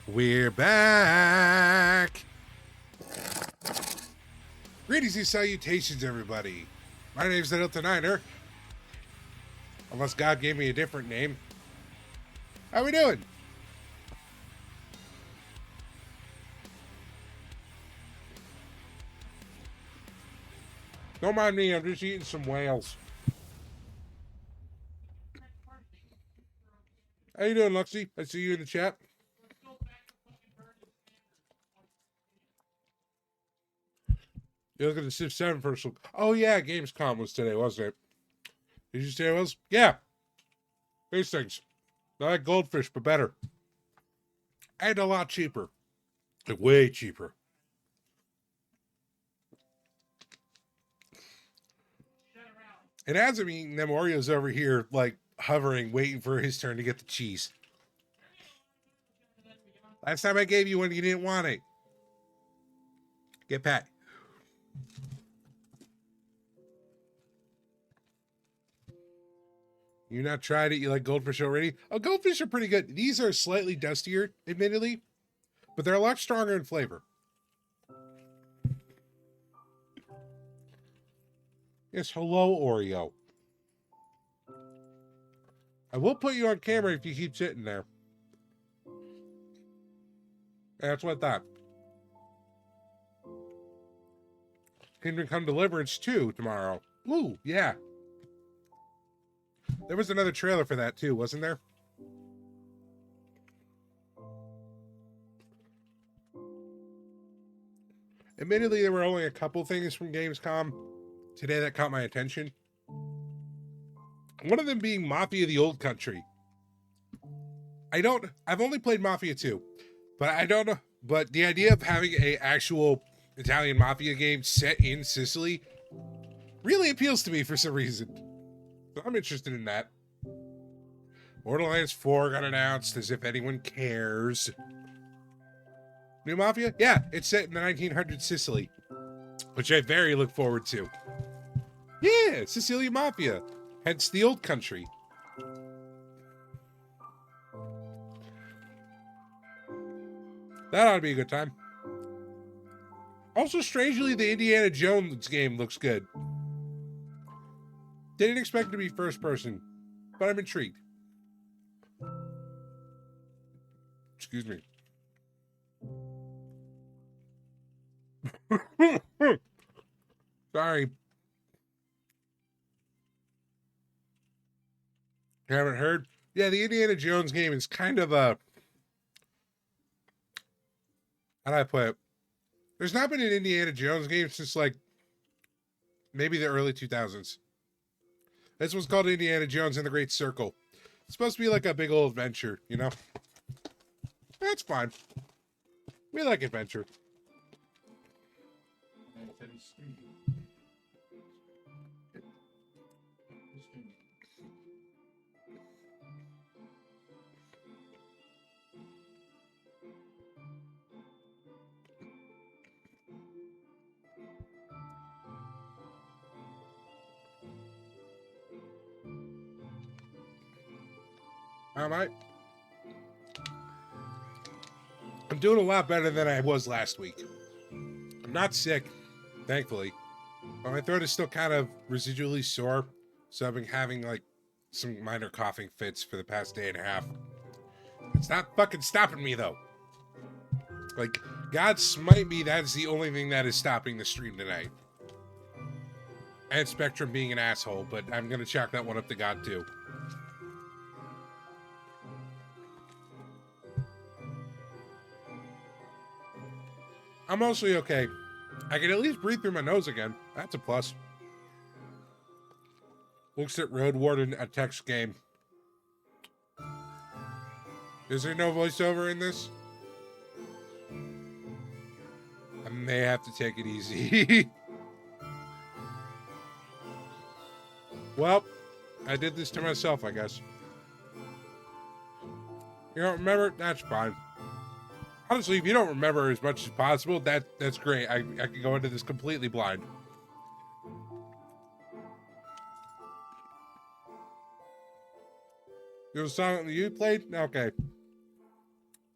We're back. Greetings and salutations, everybody. My name's the Delta Niner. Unless God gave me a different name. How we doing? Don't mind me, I'm just eating some whales. How you doing, Luxie? I see you in the chat. You look at the Civ 7 first look. Oh yeah, Gamescom was today, wasn't it? Did you say it was? Yeah. These things. They're like goldfish, but better. And a lot cheaper. Like way cheaper. And as I'm eating them, Oreo's over here, like, hovering, waiting for his turn to get the cheese. Last time I gave you one, you didn't want it. Get Pat. You not tried it? You like goldfish already? Oh, goldfish are pretty good. These are slightly dustier, admittedly, but they're a lot stronger in flavor. Yes, hello, Oreo. I will put you on camera if you keep sitting there. That's what I thought. Kingdom Come Deliverance 2 tomorrow. Ooh, yeah. There was another trailer for that too, wasn't there? Admittedly, there were only a couple things from Gamescom today that caught my attention. One of them being Mafia the Old Country. I've only played Mafia 2, but I don't know. But the idea of having a actual Italian Mafia game set in Sicily really appeals to me for some reason. So I'm interested in that. Borderlands 4 got announced, as if anyone cares. New Mafia? Yeah, it's set in the 1900s Sicily, which I very look forward to. Yeah, Sicilian Mafia, hence the Old Country. That ought to be a good time. Also, strangely, the Indiana Jones game looks good. Didn't expect it to be first person, but I'm intrigued. Excuse me. Sorry. Haven't heard? Yeah, the Indiana Jones game is kind of a... How do I put it? There's not been an Indiana Jones game since, like, maybe the early 2000s. This one's called Indiana Jones and the Great Circle. It's supposed to be like a big old adventure, you know? That's fine. We like adventure. All right. I'm doing a lot better than I was last week. I'm not sick, thankfully. But my throat is still kind of residually sore. So I've been having like some minor coughing fits for the past day and a half. It's not fucking stopping me though. Like, God smite me, that's the only thing that is stopping the stream tonight. And Spectrum being an asshole, but I'm gonna chalk that one up to God too. I'm mostly okay. I can at least breathe through my nose again. That's a plus. Looks at Roadwarden, a text game. Is there no voiceover in this? I may have to take it easy. Well, I did this to myself, I guess. You don't remember? That's fine. Honestly, if you don't remember as much as possible, that's great. I can go into this completely blind. It was a song that you played? Okay.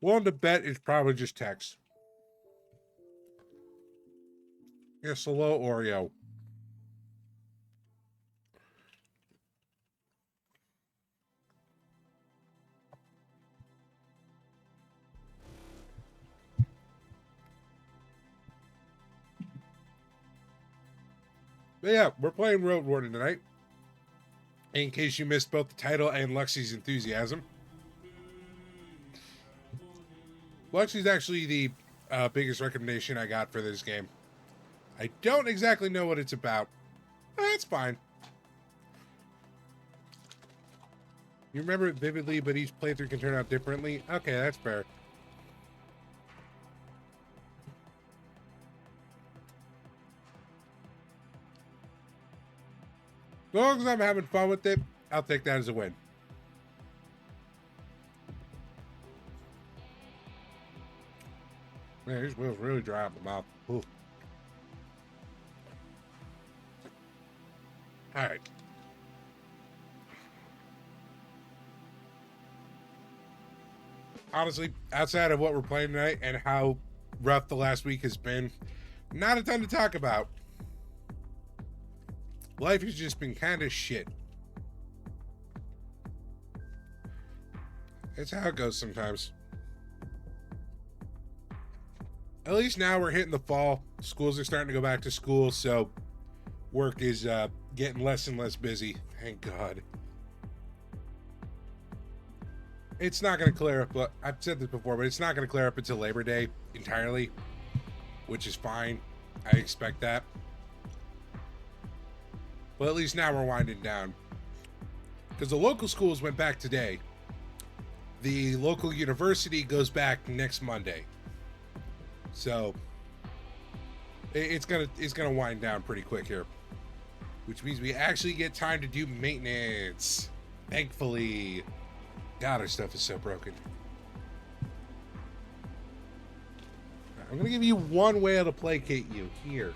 Willing to bet it's probably just text. Yes, hello, Oreo. But yeah, we're playing Roadwarden tonight. In case you missed both the title and Lexi's enthusiasm. Lexi's actually the biggest recommendation I got for this game. I don't exactly know what it's about. That's fine. You remember it vividly, but each playthrough can turn out differently? Okay, that's fair. As long as I'm having fun with it, I'll take that as a win. Man, these wheels really dry out the mouth. Ooh. All right. Honestly, outside of what we're playing tonight and how rough the last week has been, not a ton to talk about. Life has just been kind of shit. It's how it goes sometimes. At least now we're hitting the fall. Schools are starting to go back to school, so work is getting less and less busy. Thank God. It's not going to clear up, but I've said this before, but it's not going to clear up until Labor Day entirely, which is fine. I expect that. But at least now we're winding down. Because the local schools went back today. The local university goes back next Monday. So it's gonna wind down pretty quick here. Which means we actually get time to do maintenance. Thankfully. God, our stuff is so broken. I'm gonna give you one way to placate you. Here.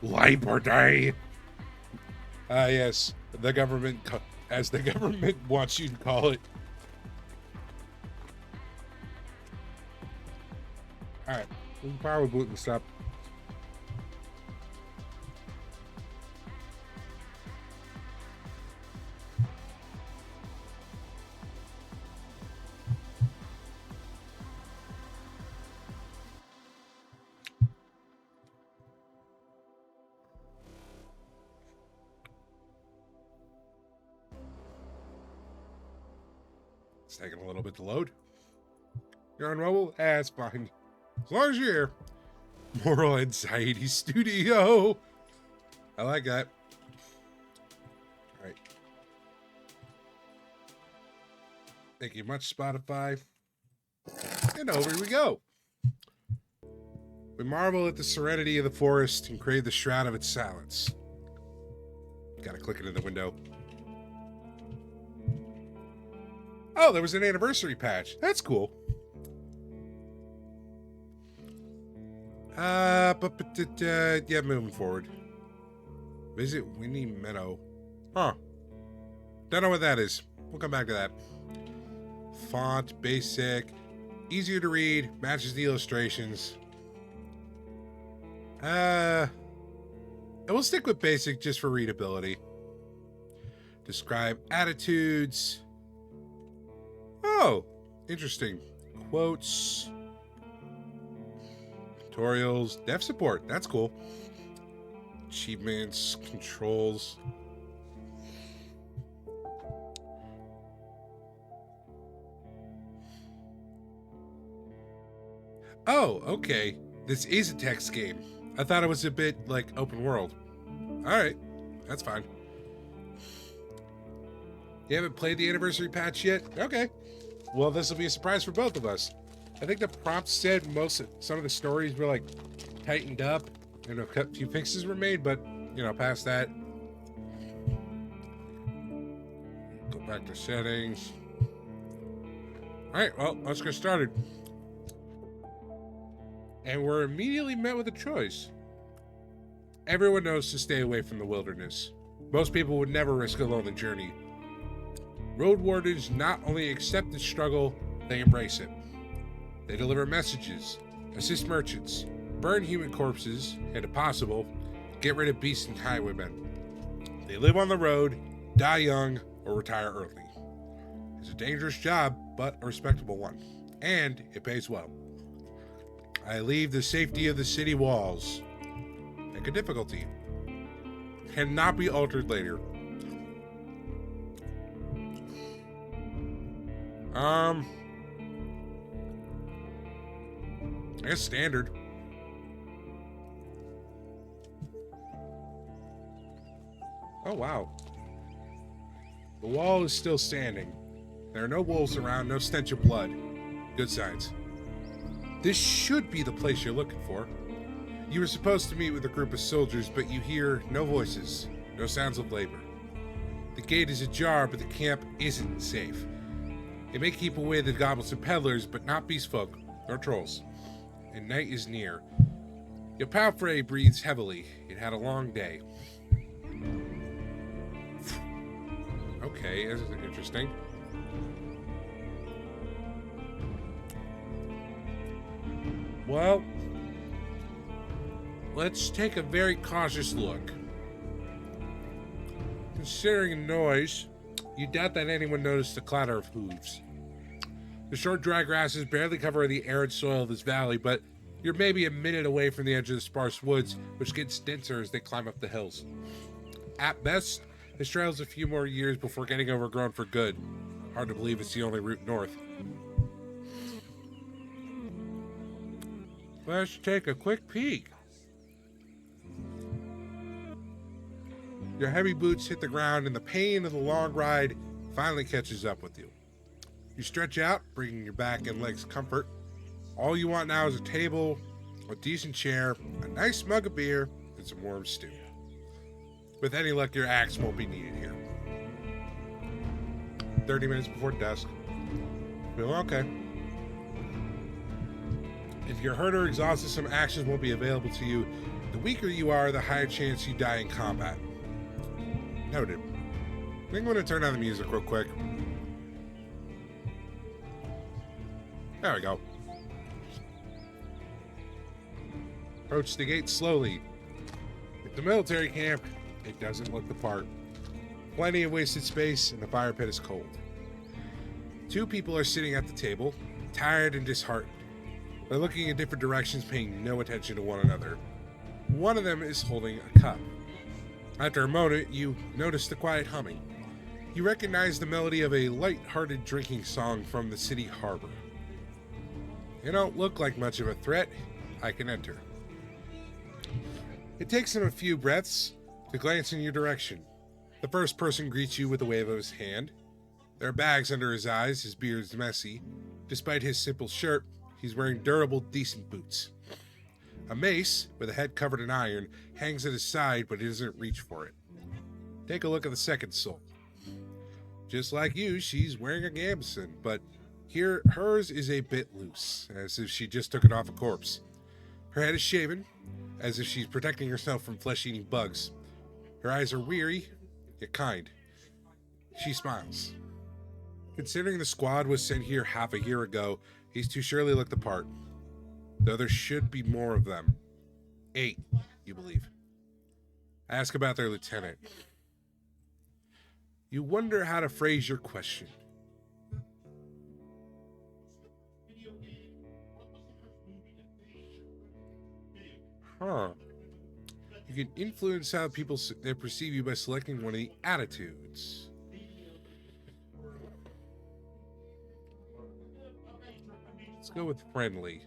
Liberty. Yes, the government, as the government wants you to call it. All right, we can power boot and stuff. It's taking a little bit to load. You're on mobile? That's fine. As long as you're here. Moral Anxiety Studio. I like that. All right. Thank you much, Spotify. And over we go. We marvel at the serenity of the forest and crave the shroud of its silence. Gotta click into the window. Oh, there was an anniversary patch. That's cool. Yeah, moving forward. Visit Winnie Meadow. Huh. Don't know what that is. We'll come back to that. Font, basic, easier to read, matches the illustrations. And we'll stick with basic just for readability. Describe attitudes. Oh, interesting. Quotes. Tutorials. Dev support. That's cool. Achievements. Controls. Oh, okay. This is a text game. I thought it was a bit like open world. Alright. That's fine. You haven't played the anniversary patch yet? Okay. Well, this will be a surprise for both of us. I think the prompt said some of the stories were like tightened up and a few fixes were made, but you know, past that. Go back to settings. Alright, well, let's get started. And we're immediately met with a choice. Everyone knows to stay away from the wilderness. Most people would never risk a lonely journey. Roadwardens not only accept the struggle, they embrace it. They deliver messages, assist merchants, burn human corpses, and if possible, get rid of beasts and highwaymen. They live on the road, die young, or retire early. It's a dangerous job, but a respectable one. And it pays well. I leave the safety of the city walls. Pick a difficulty. Cannot be altered later. I guess standard. Oh, wow. The wall is still standing. There are no wolves around, no stench of blood. Good signs. This should be the place you're looking for. You were supposed to meet with a group of soldiers, but you hear no voices, no sounds of labor. The gate is ajar, but the camp isn't safe. It may keep away the goblins and peddlers, but not beastfolk nor trolls. And night is near. Your palfrey breathes heavily. It had a long day. Okay, this is interesting. Well, let's take a very cautious look. Considering the noise, you doubt that anyone noticed the clatter of hooves. The short dry grasses barely cover the arid soil of this valley, but you're maybe a minute away from the edge of the sparse woods, which gets denser as they climb up the hills. At best, this trail's a few more years before getting overgrown for good. Hard to believe it's the only route north. Let's take a quick peek. Your heavy boots hit the ground and the pain of the long ride finally catches up with you. You stretch out, bringing your back and legs comfort. All you want now is a table, a decent chair, a nice mug of beer, and some warm stew. With any luck, your axe won't be needed here. 30 minutes before dusk. Feel okay. If your herder exhausted, some actions won't be available to you. The weaker you are, the higher chance you die in combat. Noted. I think I'm going to turn on the music real quick. There we go. Approach the gate slowly. At the military camp, it doesn't look the part. Plenty of wasted space, and the fire pit is cold. Two people are sitting at the table, tired and disheartened. They're looking in different directions, paying no attention to one another. One of them is holding a cup. After a moment, you notice the quiet humming. You recognize the melody of a light-hearted drinking song from the city harbor. You don't look like much of a threat. I can enter. It takes him a few breaths to glance in your direction. The first person greets you with a wave of his hand. There are bags under his eyes, his beard's messy. Despite his simple shirt, he's wearing durable, decent boots. A mace, with a head covered in iron, hangs at his side, but he doesn't reach for it. Take a look at the second soul. Just like you, she's wearing a gambeson, but here hers is a bit loose, as if she just took it off a corpse. Her head is shaven, as if she's protecting herself from flesh-eating bugs. Her eyes are weary, yet kind. She smiles. Considering the squad was sent here half a year ago, these two surely look the part. Though there should be more of them. 8, you believe. Ask about their lieutenant. You wonder how to phrase your question. You can influence how people perceive you by selecting one of the attitudes. Let's go with friendly.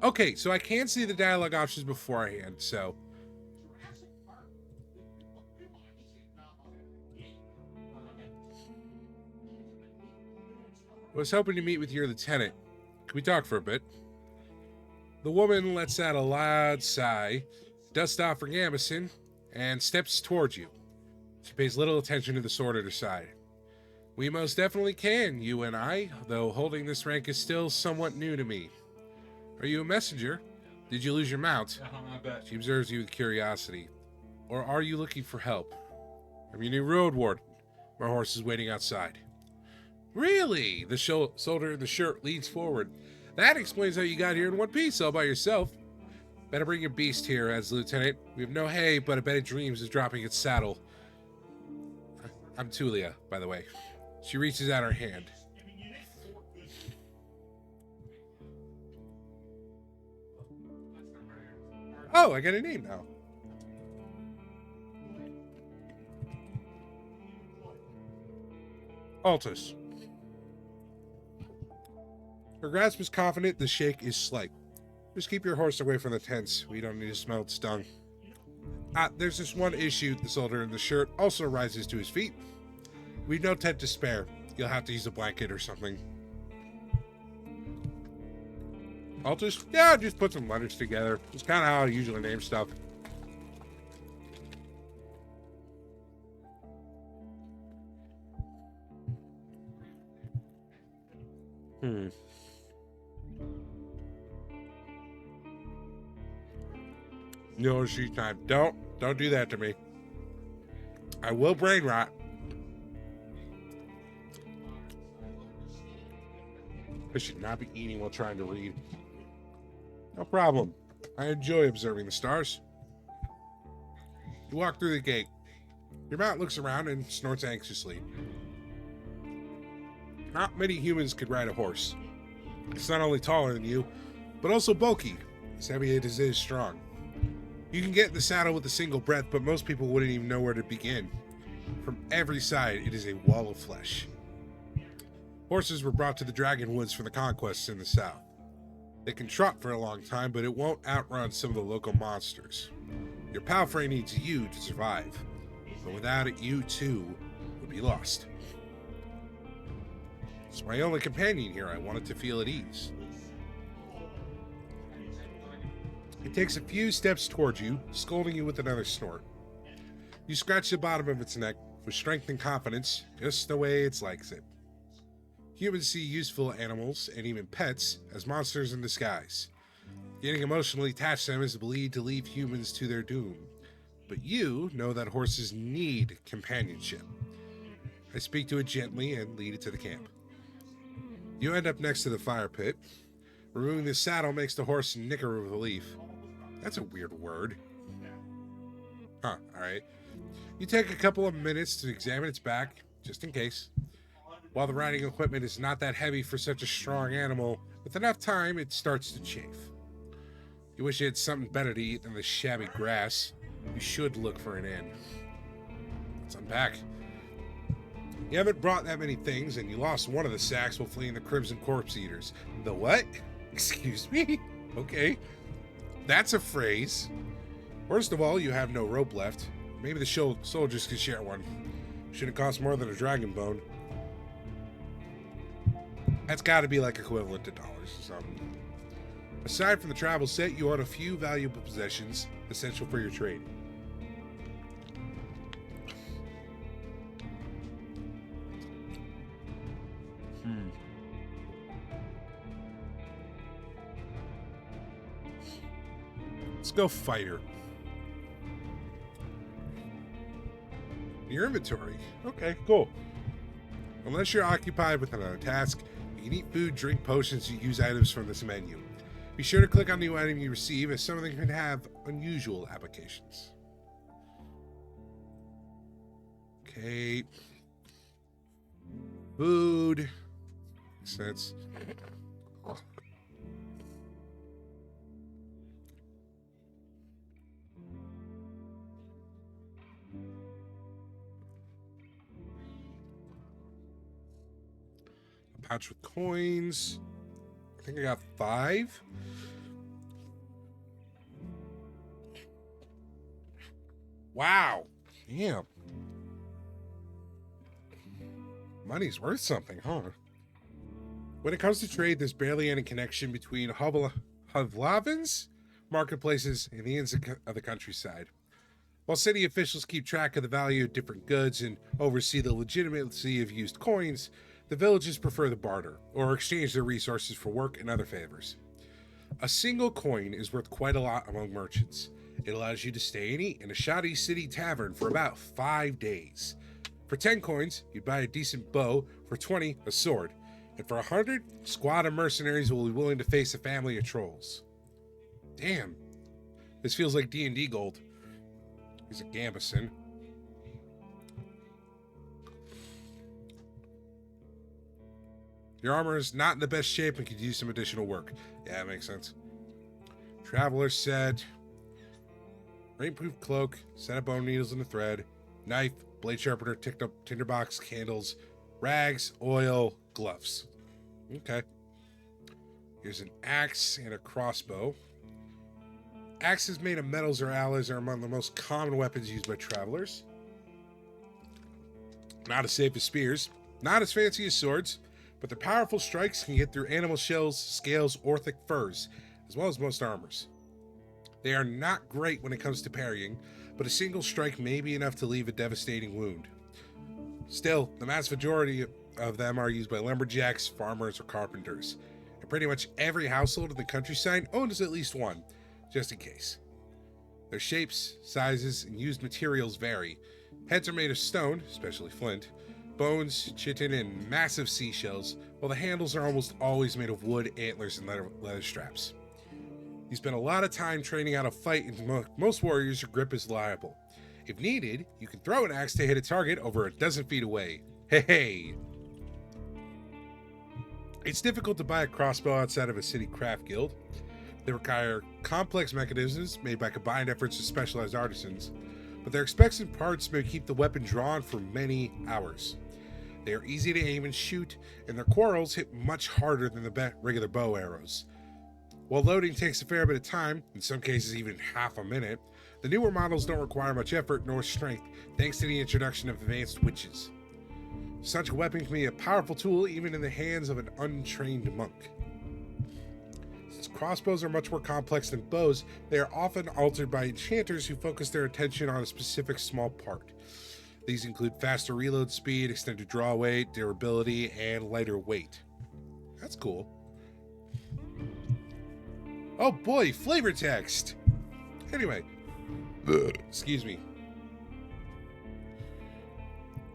Okay, so I can see the dialogue options beforehand, so... I was hoping to meet with your lieutenant. Can we talk for a bit? The woman lets out a loud sigh, dusts off her gambeson, and steps towards you. She pays little attention to the sword at her side. We most definitely can, you and I, though holding this rank is still somewhat new to me. Are you a messenger? Did you lose your mount? I bet. She observes you with curiosity. Or are you looking for help? I'm your new Roadwarden. My horse is waiting outside. Really? The soldier in the shirt leans forward. That explains how you got here in one piece all by yourself. Better bring your beast here, adds the lieutenant. We have no hay, but a bed of dreams is dropping its saddle. I'm Tulia, by the way. She reaches out her hand. Oh, I got a name now. Altus. Her grasp is confident, the shake is slight. Just keep your horse away from the tents. We don't need to smell its dung. There's this one issue. The soldier in the shirt also rises to his feet. We've no tent to spare. You'll have to use a blanket or something. Altus? Yeah, just put some letters together. It's kind of how I usually name stuff. No sheet time. Don't do that to me. I will brain rot. I should not be eating while trying to read. No problem. I enjoy observing the stars. You walk through the gate. Your mount looks around and snorts anxiously. Not many humans could ride a horse. It's not only taller than you, but also bulky, as heavy as it is strong. You can get in the saddle with a single breath, but most people wouldn't even know where to begin. From every side, it is a wall of flesh. Horses were brought to the Dragon Woods from the conquests in the south. They can trot for a long time, but it won't outrun some of the local monsters. Your palfrey needs you to survive, but without it, you too would be lost. It's my only companion here. I wanted to feel at ease. It takes a few steps towards you, scolding you with another snort. You scratch the bottom of its neck with strength and confidence, just the way it likes it. Humans see useful animals, and even pets, as monsters in disguise. Getting emotionally attached to them is believed to leave humans to their doom. But you know that horses need companionship. I speak to it gently and lead it to the camp. You end up next to the fire pit. Removing the saddle makes the horse nicker with relief. That's a weird word. Alright. You take a couple of minutes to examine its back, just in case. While the riding equipment is not that heavy for such a strong animal, with enough time, it starts to chafe. You wish you had something better to eat than the shabby grass. You should look for an inn. Let's unpack. You haven't brought that many things, and you lost one of the sacks while fleeing the Crimson Corpse Eaters. The what? Excuse me? Okay. That's a phrase. First of all, you have no rope left. Maybe the soldiers could share one. Shouldn't cost more than a dragon bone. That's got to be like equivalent to dollars or something. Aside from the travel set, you own a few valuable possessions essential for your trade. Let's go fighter. Your inventory. Okay, cool. Unless you're occupied with another task, you can eat food, drink potions, and use items from this menu. Be sure to click on the new item you receive, as some of them can have unusual applications. Okay. Food. Makes sense. Pouch with coins. I think I got 5. Wow. Damn. Money's worth something, huh? When it comes to trade, there's barely any connection between Hovlavins, marketplaces, and the inns of the countryside. While city officials keep track of the value of different goods and oversee the legitimacy of used coins, the villagers prefer the barter, or exchange their resources for work and other favors. A single coin is worth quite a lot among merchants. It allows you to stay and eat in a shoddy city tavern for about 5 days. For 10 coins, you'd buy a decent bow, for 20, a sword, and for 100, a squad of mercenaries will be willing to face a family of trolls. Damn. This feels like D&D gold. He's a Gambeson. Your armor is not in the best shape and could use some additional work. Yeah, that makes sense. Traveler set. Rainproof cloak, set of bone needles in the thread, knife, blade sharpener, tinderbox, candles, rags, oil, gloves. Okay. Here's an axe and a crossbow. Axes made of metals or alloys are among the most common weapons used by travelers. Not as safe as spears, not as fancy as swords, but their powerful strikes can get through animal shells, scales, or thick furs, as well as most armors. They are not great when it comes to parrying, but a single strike may be enough to leave a devastating wound. Still, the vast majority of them are used by lumberjacks, farmers, or carpenters, and pretty much every household in the countryside owns at least one, just in case. Their shapes, sizes, and used materials vary. Heads are made of stone, especially flint, bones, chitin, and massive seashells, while the handles are almost always made of wood, antlers, and leather straps. You spend a lot of time training how to fight, and most warriors, your grip is reliable. If needed, you can throw an axe to hit a target over a dozen feet away. Hey! It's difficult to buy a crossbow outside of a city craft guild. They require complex mechanisms made by combined efforts of specialized artisans, but their expensive parts may keep the weapon drawn for many hours. They are easy to aim and shoot, and their quarrels hit much harder than the regular bow arrows. While loading takes a fair bit of time, in some cases even half a minute, the newer models don't require much effort nor strength thanks to the introduction of advanced witches. Such a weapon can be a powerful tool even in the hands of an untrained monk. Since crossbows are much more complex than bows, they are often altered by enchanters who focus their attention on a specific small part. These include faster reload speed, extended draw weight, durability, and lighter weight. That's cool. Oh boy, flavor text! Anyway, excuse me.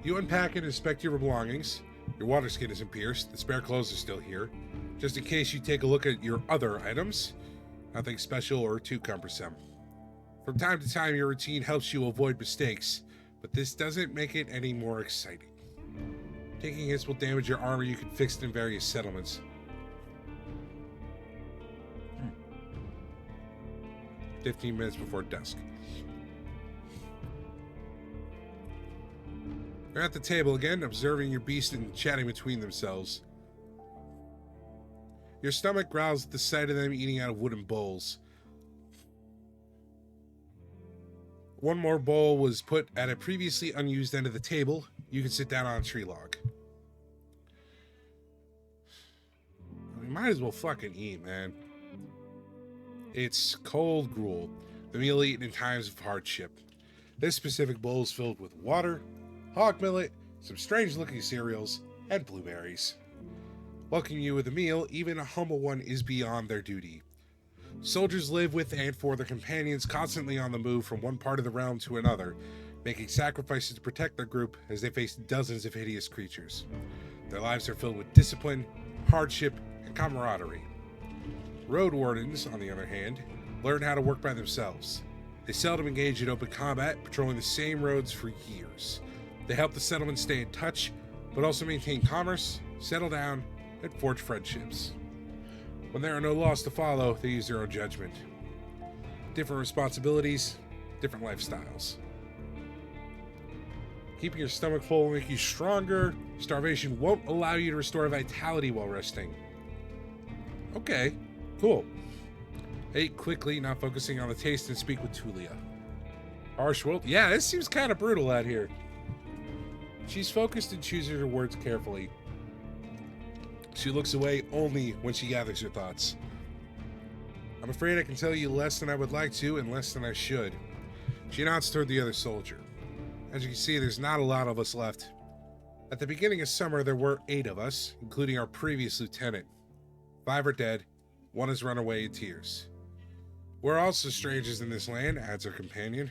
You unpack and inspect your belongings. Your water skin isn't pierced, the spare clothes are still here. Just in case you take a look at your other items. Nothing special or too cumbersome. From time to time, your routine helps you avoid mistakes, but this doesn't make it any more exciting. Taking hits will damage your armor. You can fix it in various settlements. 15 minutes before dusk. They're at the table again, observing your beast and chatting between themselves. Your stomach growls at the sight of them eating out of wooden bowls. One more bowl was put at a previously unused end of the table. You can sit down on a tree log. We might as well fucking eat, man. It's cold gruel, the meal eaten in times of hardship. This specific bowl is filled with water, hog millet, some strange-looking cereals, and blueberries. Welcoming you with a meal, even a humble one, is beyond their duty. Soldiers live with and for their companions, constantly on the move from one part of the realm to another, making sacrifices to protect their group as they face dozens of hideous creatures. Their lives are filled with discipline, hardship, and camaraderie. Roadwardens, on the other hand, learn how to work by themselves. They seldom engage in open combat, patrolling the same roads for years. They help the settlement stay in touch, but also maintain commerce, settle down, and forge friendships. When there are no laws to follow, they use their own judgment. Different responsibilities, different lifestyles. Keeping your stomach full will make you stronger. Starvation won't allow you to restore vitality while resting. Okay, cool. Eat quickly, not focusing on the taste, and speak with Tulia. Harsh world? Yeah, this seems kind of brutal out here. She's focused and chooses her words carefully. She looks away only when she gathers her thoughts. I'm afraid I can tell you less than I would like to and less than I should. She nods toward the other soldier. As you can see, there's not a lot of us left. At the beginning of summer, there were 8 of us, including our previous lieutenant. 5 are dead, One has run away in tears. We're also strangers in this land, adds our companion.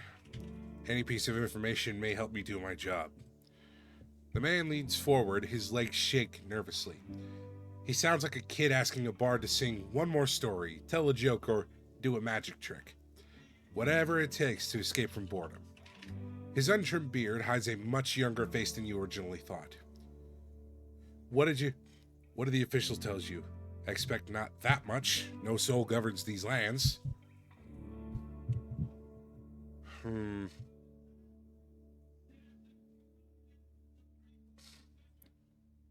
Any piece of information may help me do my job. The man leans forward, his legs shake nervously. He sounds like a kid asking a bard to sing one more story, tell a joke, or do a magic trick. Whatever it takes to escape from boredom. His untrimmed beard hides a much younger face than you originally thought. What do the officials tell you? I expect not that much. No soul governs these lands. I'm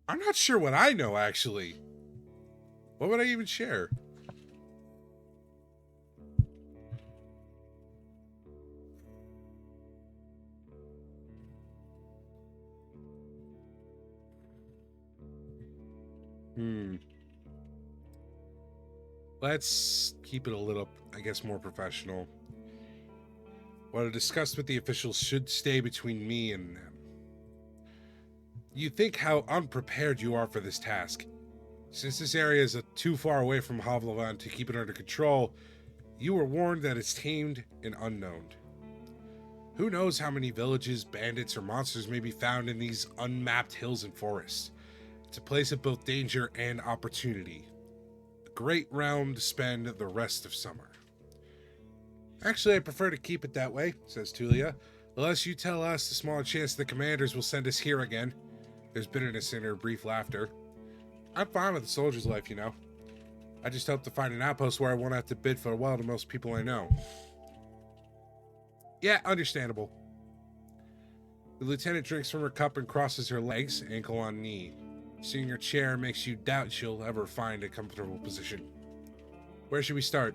not sure what I know, actually. What would I even share? Let's keep it a little, I guess, more professional. What I discussed with the officials should stay between me and them. You think how unprepared you are for this task. Since this area is too far away from Havlovan to keep it under control, you were warned that it's tamed and unknown. Who knows how many villages, bandits, or monsters may be found in these unmapped hills and forests. It's a place of both danger and opportunity. A great realm to spend the rest of summer. Actually, I prefer to keep it that way, says Tulia. Unless you tell us, the smaller chance the commanders will send us here again. There's bitterness in her brief laughter. I'm fine with the soldier's life, you know. I just hope to find an outpost where I won't have to bid farewell to most people I know. Yeah, understandable. The lieutenant drinks from her cup and crosses her legs, ankle on knee. Seeing her chair makes you doubt she'll ever find a comfortable position. Where should we start?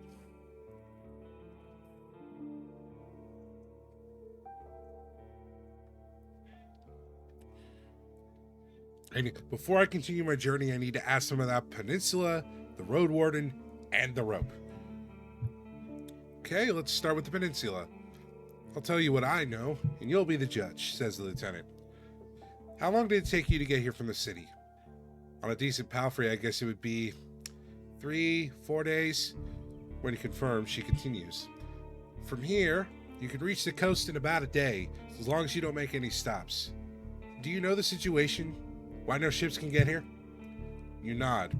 And before I continue my journey, I need to ask them about Peninsula, the Roadwarden, and the rope. Okay, let's start with the Peninsula. I'll tell you what I know, and you'll be the judge, says the lieutenant. How long did it take you to get here from the city? On a decent palfrey, I guess it would be 3-4 days. When he confirms, she continues. From here, you can reach the coast in about a day, as long as you don't make any stops. Do you know the situation? Why no ships can get here? You nod.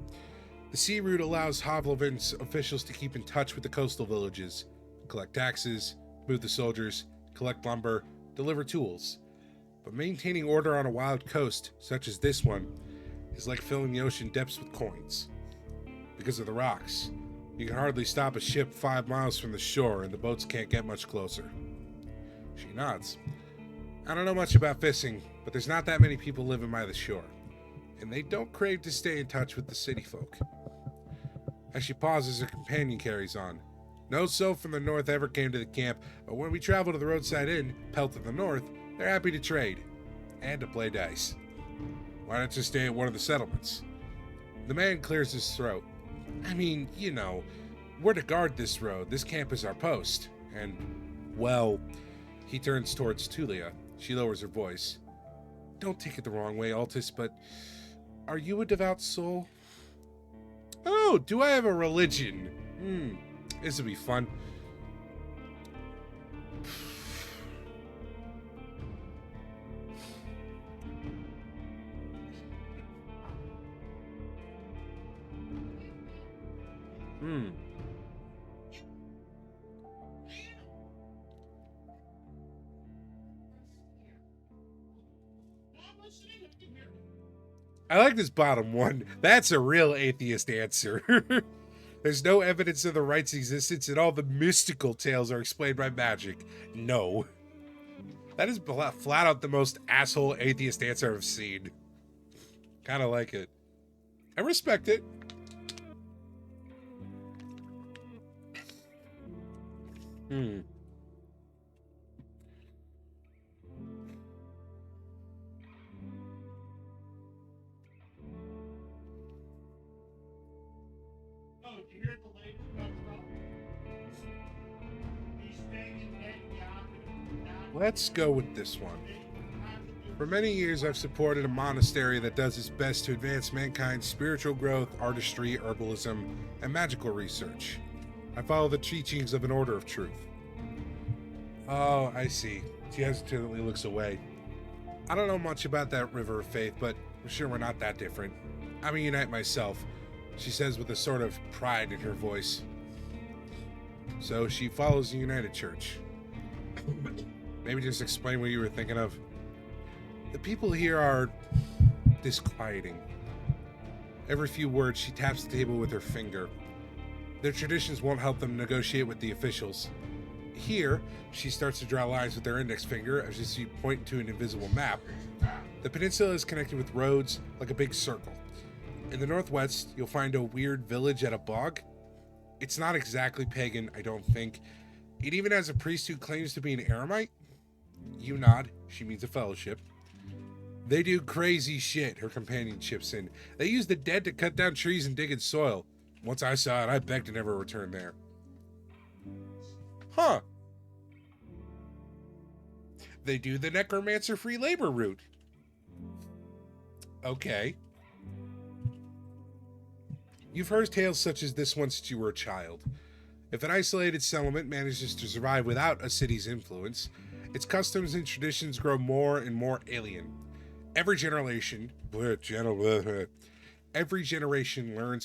The sea route allows Havlovin's officials to keep in touch with the coastal villages, collect taxes, move the soldiers, collect lumber, deliver tools. But maintaining order on a wild coast, such as this one, is like filling the ocean depths with coins. Because of the rocks, you can hardly stop a ship 5 miles from the shore, and the boats can't get much closer. She nods. I don't know much about fishing, but there's not that many people living by the shore, and they don't crave to stay in touch with the city folk. As she pauses, her companion carries on. No soul from the north ever came to the camp, but when we travel to the roadside inn, Pelt of the North, they're happy to trade, and to play dice. Why don't you stay at one of the settlements? The man clears his throat. I mean, you know, we're to guard this road. This camp is our post. And, well, he turns towards Tulia. She lowers her voice. Don't take it the wrong way, Altus, but are you a devout soul? Oh, do I have a religion? This will be fun. I like this bottom one. That's a real atheist answer. There's no evidence of the right's existence, and all the mystical tales are explained by magic. No. That is flat out the most asshole atheist answer I've seen. Kind of like it. I respect it. Let's go with this one. For many years, I've supported a monastery that does its best to advance mankind's spiritual growth, artistry, herbalism, and magical research. I follow the teachings of an order of truth. Oh, I see. She hesitantly looks away. I don't know much about that river of faith, but I'm sure we're not that different. I'm a Unite myself, she says with a sort of pride in her voice. So she follows the United Church. Maybe just explain what you were thinking of. The people here are disquieting. Every few words, she taps the table with her finger. Their traditions won't help them negotiate with the officials. Here, she starts to draw lines with her index finger as she points to an invisible map. The peninsula is connected with roads like a big circle. In the northwest, you'll find a weird village at a bog. It's not exactly pagan, I don't think. It even has a priest who claims to be an eremite. You nod. She means a fellowship. They do crazy shit, her companion chips in. They use the dead to cut down trees and dig in soil. Once I saw it, I begged to never return there. Huh. They do the necromancer free labor route. Okay. You've heard tales such as this one since you were a child. If an isolated settlement manages to survive without a city's influence, its customs and traditions grow more and more alien. Every generation learns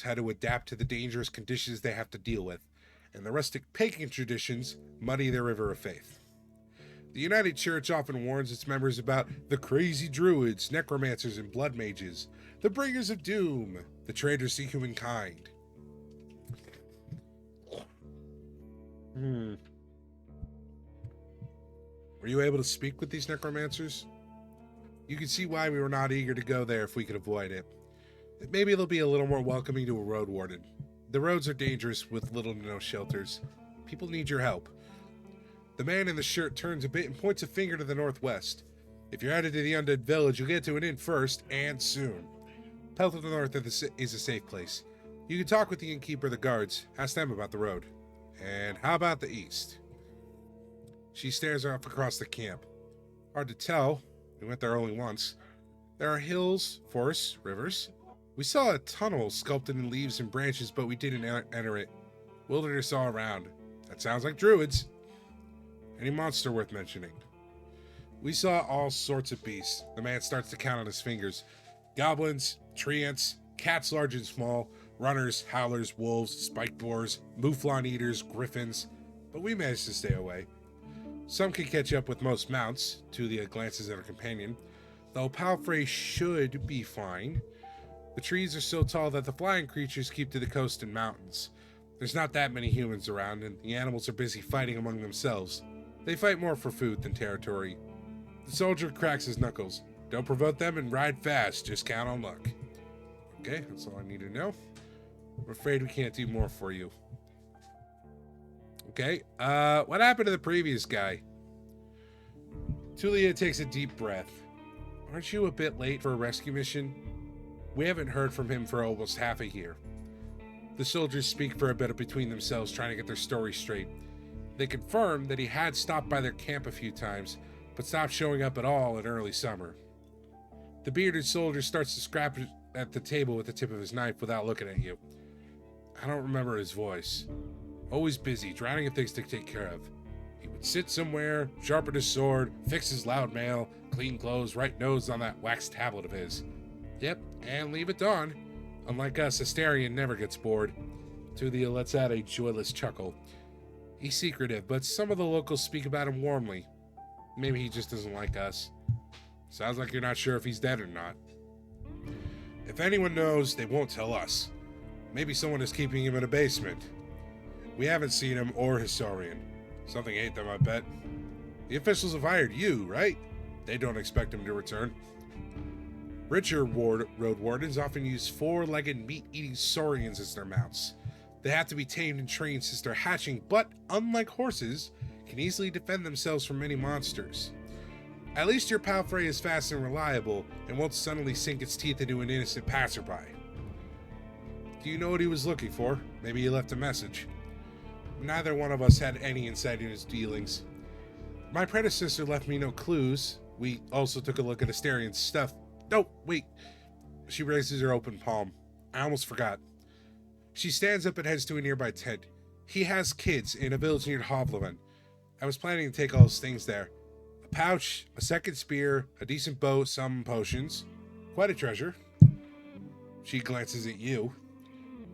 how to adapt to the dangerous conditions they have to deal with, and the rustic pagan traditions muddy the river of faith. The United Church often warns its members about the crazy druids, necromancers, and blood mages, the bringers of doom, the traitors to humankind. Were you able to speak with these necromancers? You can see why we were not eager to go there if we could avoid it. Maybe they'll be a little more welcoming to a Roadwarden. The roads are dangerous with little to no shelters. People need your help. The man in the shirt turns a bit and points a finger to the northwest. If you're headed to the undead village, you'll get to an inn first, and soon. Tell to the north is a safe place. You can talk with the innkeeper or the guards. Ask them about the road. And how about the east? She stares off across the camp. Hard to tell. We went there only once. There are hills, forests, rivers. We saw a tunnel sculpted in leaves and branches, but we didn't enter it. Wilderness all around. That sounds like druids. Any monster worth mentioning? We saw all sorts of beasts. The man starts to count on his fingers. Goblins, tree ants, cats large and small, runners, howlers, wolves, spike boars, mouflon eaters, griffins. But we managed to stay away. Some can catch up with most mounts, Tulia glances at her companion, though Palfrey should be fine. The trees are so tall that the flying creatures keep to the coast and mountains. There's not that many humans around, and the animals are busy fighting among themselves. They fight more for food than territory. The soldier cracks his knuckles. Don't provoke them and ride fast, just count on luck. Okay, that's all I need to know. I'm afraid we can't do more for you. Okay, what happened to the previous guy? Tulia takes a deep breath. Aren't you a bit late for a rescue mission? We haven't heard from him for almost half a year. The soldiers speak for a bit between themselves, trying to get their story straight. They confirm that he had stopped by their camp a few times, but stopped showing up at all in early summer. The bearded soldier starts to scrap at the table with the tip of his knife without looking at you. I don't remember his voice. Always busy, drowning in things to take care of. He would sit somewhere, sharpen his sword, fix his loud mail, clean clothes, write notes on that wax tablet of his. Yep, and leave it on. Unlike us, Astarion never gets bored. Tulia lets out a joyless chuckle. He's secretive, but some of the locals speak about him warmly. Maybe he just doesn't like us. Sounds like you're not sure if he's dead or not. If anyone knows, they won't tell us. Maybe someone is keeping him in a basement. We haven't seen him or his saurian. Something ate them, I bet. The officials have hired you, right? They don't expect him to return. Richer road wardens often use four-legged meat-eating saurians as their mounts. They have to be tamed and trained since they're hatching, but unlike horses, can easily defend themselves from many monsters. At least your palfrey is fast and reliable, and won't suddenly sink its teeth into an innocent passerby. Do you know what he was looking for? Maybe he left a message. Neither one of us had any insight in his dealings. My predecessor left me no clues. We also took a look at Asterian's stuff. No, wait. She raises her open palm. I almost forgot. She stands up and heads to a nearby tent. He has kids in a village near Hovleman. I was planning to take all his things there. A pouch, a second spear, a decent bow, some potions. Quite a treasure. She glances at you.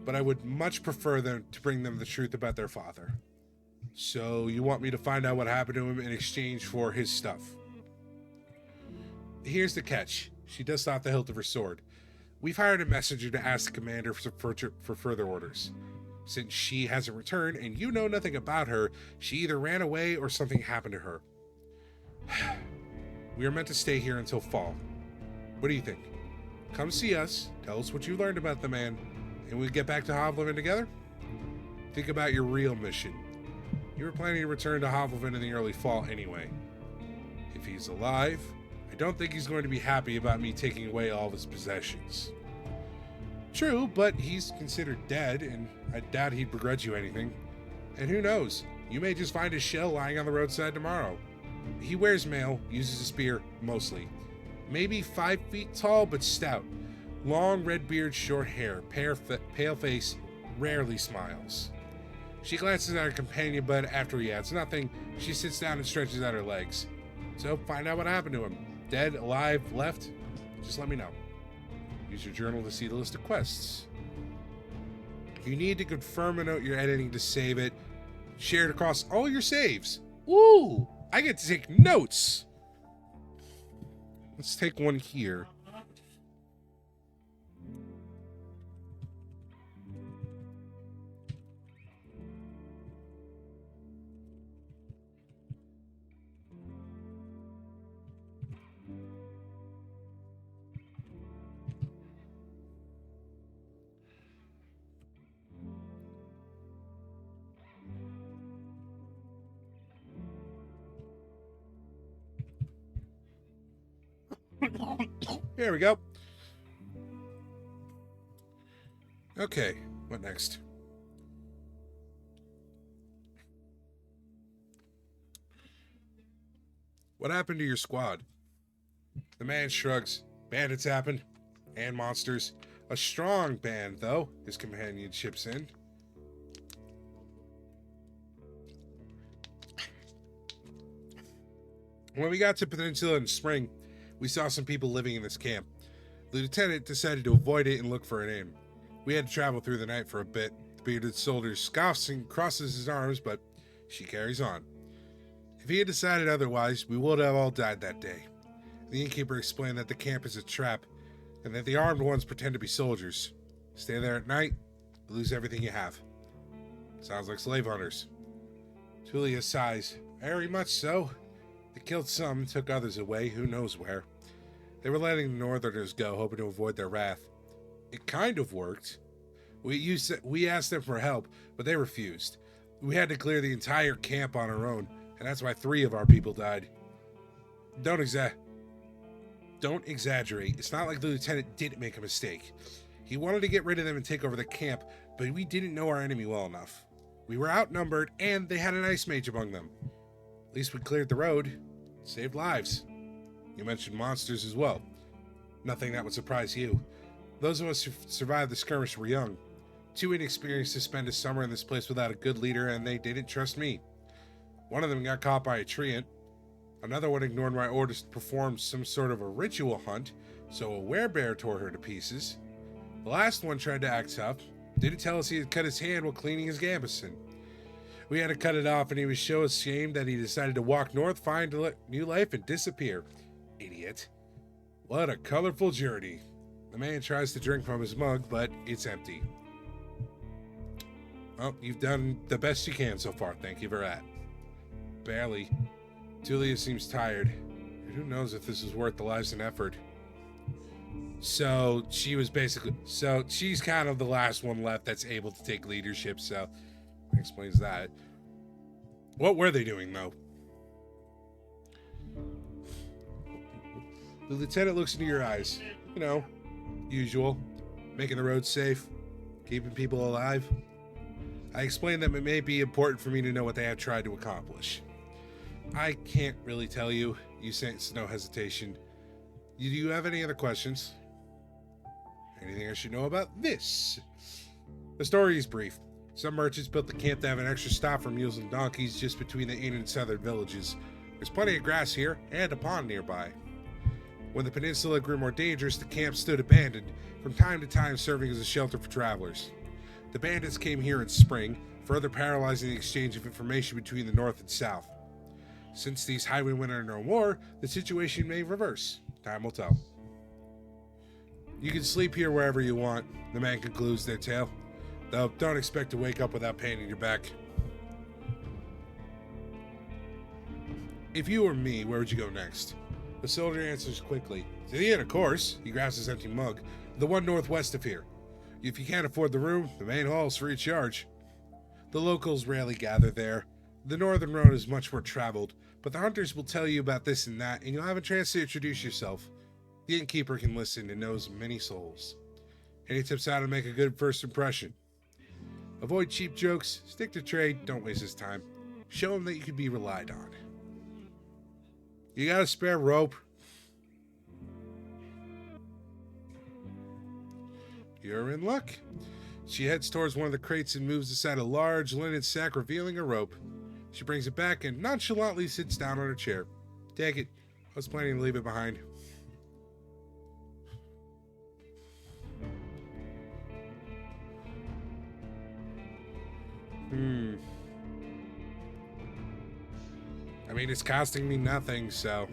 But I would much prefer them to bring them the truth about their father. So you want me to find out what happened to him in exchange for his stuff? Here's the catch. She dusts off the hilt of her sword. We've hired a messenger to ask the commander for further orders. Since she hasn't returned and you know nothing about her, she either ran away or something happened to her. We are meant to stay here until fall. What do you think? Come see us, tell us what you learned about the man, and we'll get back to Hovleman together? Think about your real mission. You were planning to return to Hovleman in the early fall anyway. If he's alive, I don't think he's going to be happy about me taking away all of his possessions. True, but he's considered dead, and I doubt he'd begrudge you anything. And who knows, you may just find his shell lying on the roadside tomorrow. He wears mail, uses a spear, mostly. Maybe 5 feet tall, but stout. Long red beard, short hair, pale face, rarely smiles. She glances at her companion, but after he adds nothing, she sits down and stretches out her legs. So find out what happened to him. Dead, alive, left? Just let me know. Use your journal to see the list of quests. You need to confirm a note you're editing to save it. Share it across all your saves. Ooh, I get to take notes. Let's take one here. There we go. Okay, what next? What happened to your squad? The man shrugs. Bandits happened. And monsters. A strong band, though, his companion chips in. When we got to Peninsula in spring, we saw some people living in this camp. The lieutenant decided to avoid it and look for an inn. We had to travel through the night for a bit. The bearded soldier scoffs and crosses his arms, but she carries on. If he had decided otherwise, we would have all died that day. The innkeeper explained that the camp is a trap, and that the armed ones pretend to be soldiers. Stay there at night, you lose everything you have. Sounds like slave hunters. Tulia sighs. Very much so. They killed some, took others away, who knows where. They were letting the northerners go, hoping to avoid their wrath. It kind of worked. We asked them for help, but they refused. We had to clear the entire camp on our own, and that's why 3 of our people died. Don't exaggerate. It's not like the lieutenant didn't make a mistake. He wanted to get rid of them and take over the camp, but we didn't know our enemy well enough. We were outnumbered, and they had an ice mage among them. At least we cleared the road. Saved lives. You mentioned monsters as well. Nothing that would surprise you. Those of us who survived the skirmish were young. Too inexperienced to spend a summer in this place without a good leader, and they didn't trust me. One of them got caught by a treant. Another one ignored my orders to perform some sort of a ritual hunt, so a werebear tore her to pieces. The last one tried to act tough. Didn't tell us he had cut his hand while cleaning his gambeson. We had to cut it off, and he was so ashamed that he decided to walk north, find a new life, and disappear. Idiot. What a colorful journey. The man tries to drink from his mug, but it's empty. Well, you've done the best you can so far. Thank you for that. Barely. Tulia seems tired. Who knows if this is worth the lives and effort. So she's kind of the last one left that's able to take leadership, so that explains that. What were they doing, though? The lieutenant looks into your eyes. You know, usual. Making the road safe. Keeping people alive. I explained that it may be important for me to know what they have tried to accomplish. I can't really tell you. You sense no hesitation. Do you have any other questions? Anything I should know about this? The story is brief. Some merchants built the camp to have an extra stop for mules and donkeys just between the inner and southern villages. There's plenty of grass here and a pond nearby. When the peninsula grew more dangerous, the camp stood abandoned, from time to time serving as a shelter for travelers. The bandits came here in spring, further paralyzing the exchange of information between the north and south. Since these highwaymen are no more, the situation may reverse. Time will tell. You can sleep here wherever you want, the man concludes their tale. Though, don't expect to wake up without pain in your back. If you were me, where would you go next? The soldier answers quickly. To the inn, of course. He grabs his empty mug. The one northwest of here. If you can't afford the room, the main hall's free of charge. The locals rarely gather there. The northern road is much more traveled, but the hunters will tell you about this and that, and you'll have a chance to introduce yourself. The innkeeper can listen and knows many souls. And he tips how to make a good first impression. Avoid cheap jokes, stick to trade, don't waste his time. Show him that you can be relied on. You got a spare rope? You're in luck. She heads towards one of the crates and moves aside a large linen sack, revealing a rope. She brings it back and nonchalantly sits down on her chair. Take it. I was planning to leave it behind. I mean, it's costing me nothing, so...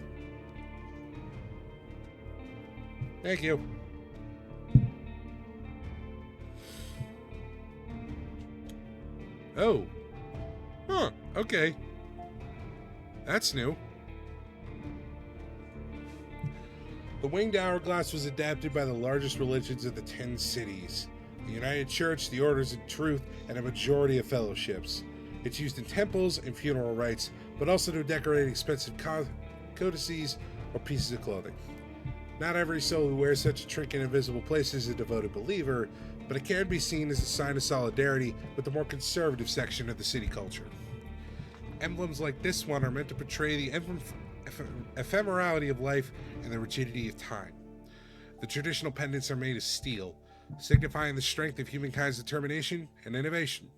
Thank you. Oh. Huh, okay. That's new. The winged hourglass was adapted by the largest religions of the 10 cities. The United Church, the Orders of Truth, and a majority of fellowships. It's used in temples and funeral rites, but also to decorate expensive codices or pieces of clothing. Not every soul who wears such a trinket in visible places is a devoted believer, but it can be seen as a sign of solidarity with the more conservative section of the city culture. Emblems like this one are meant to portray the ephemerality of life and the rigidity of time. The traditional pendants are made of steel, signifying the strength of humankind's determination and innovation.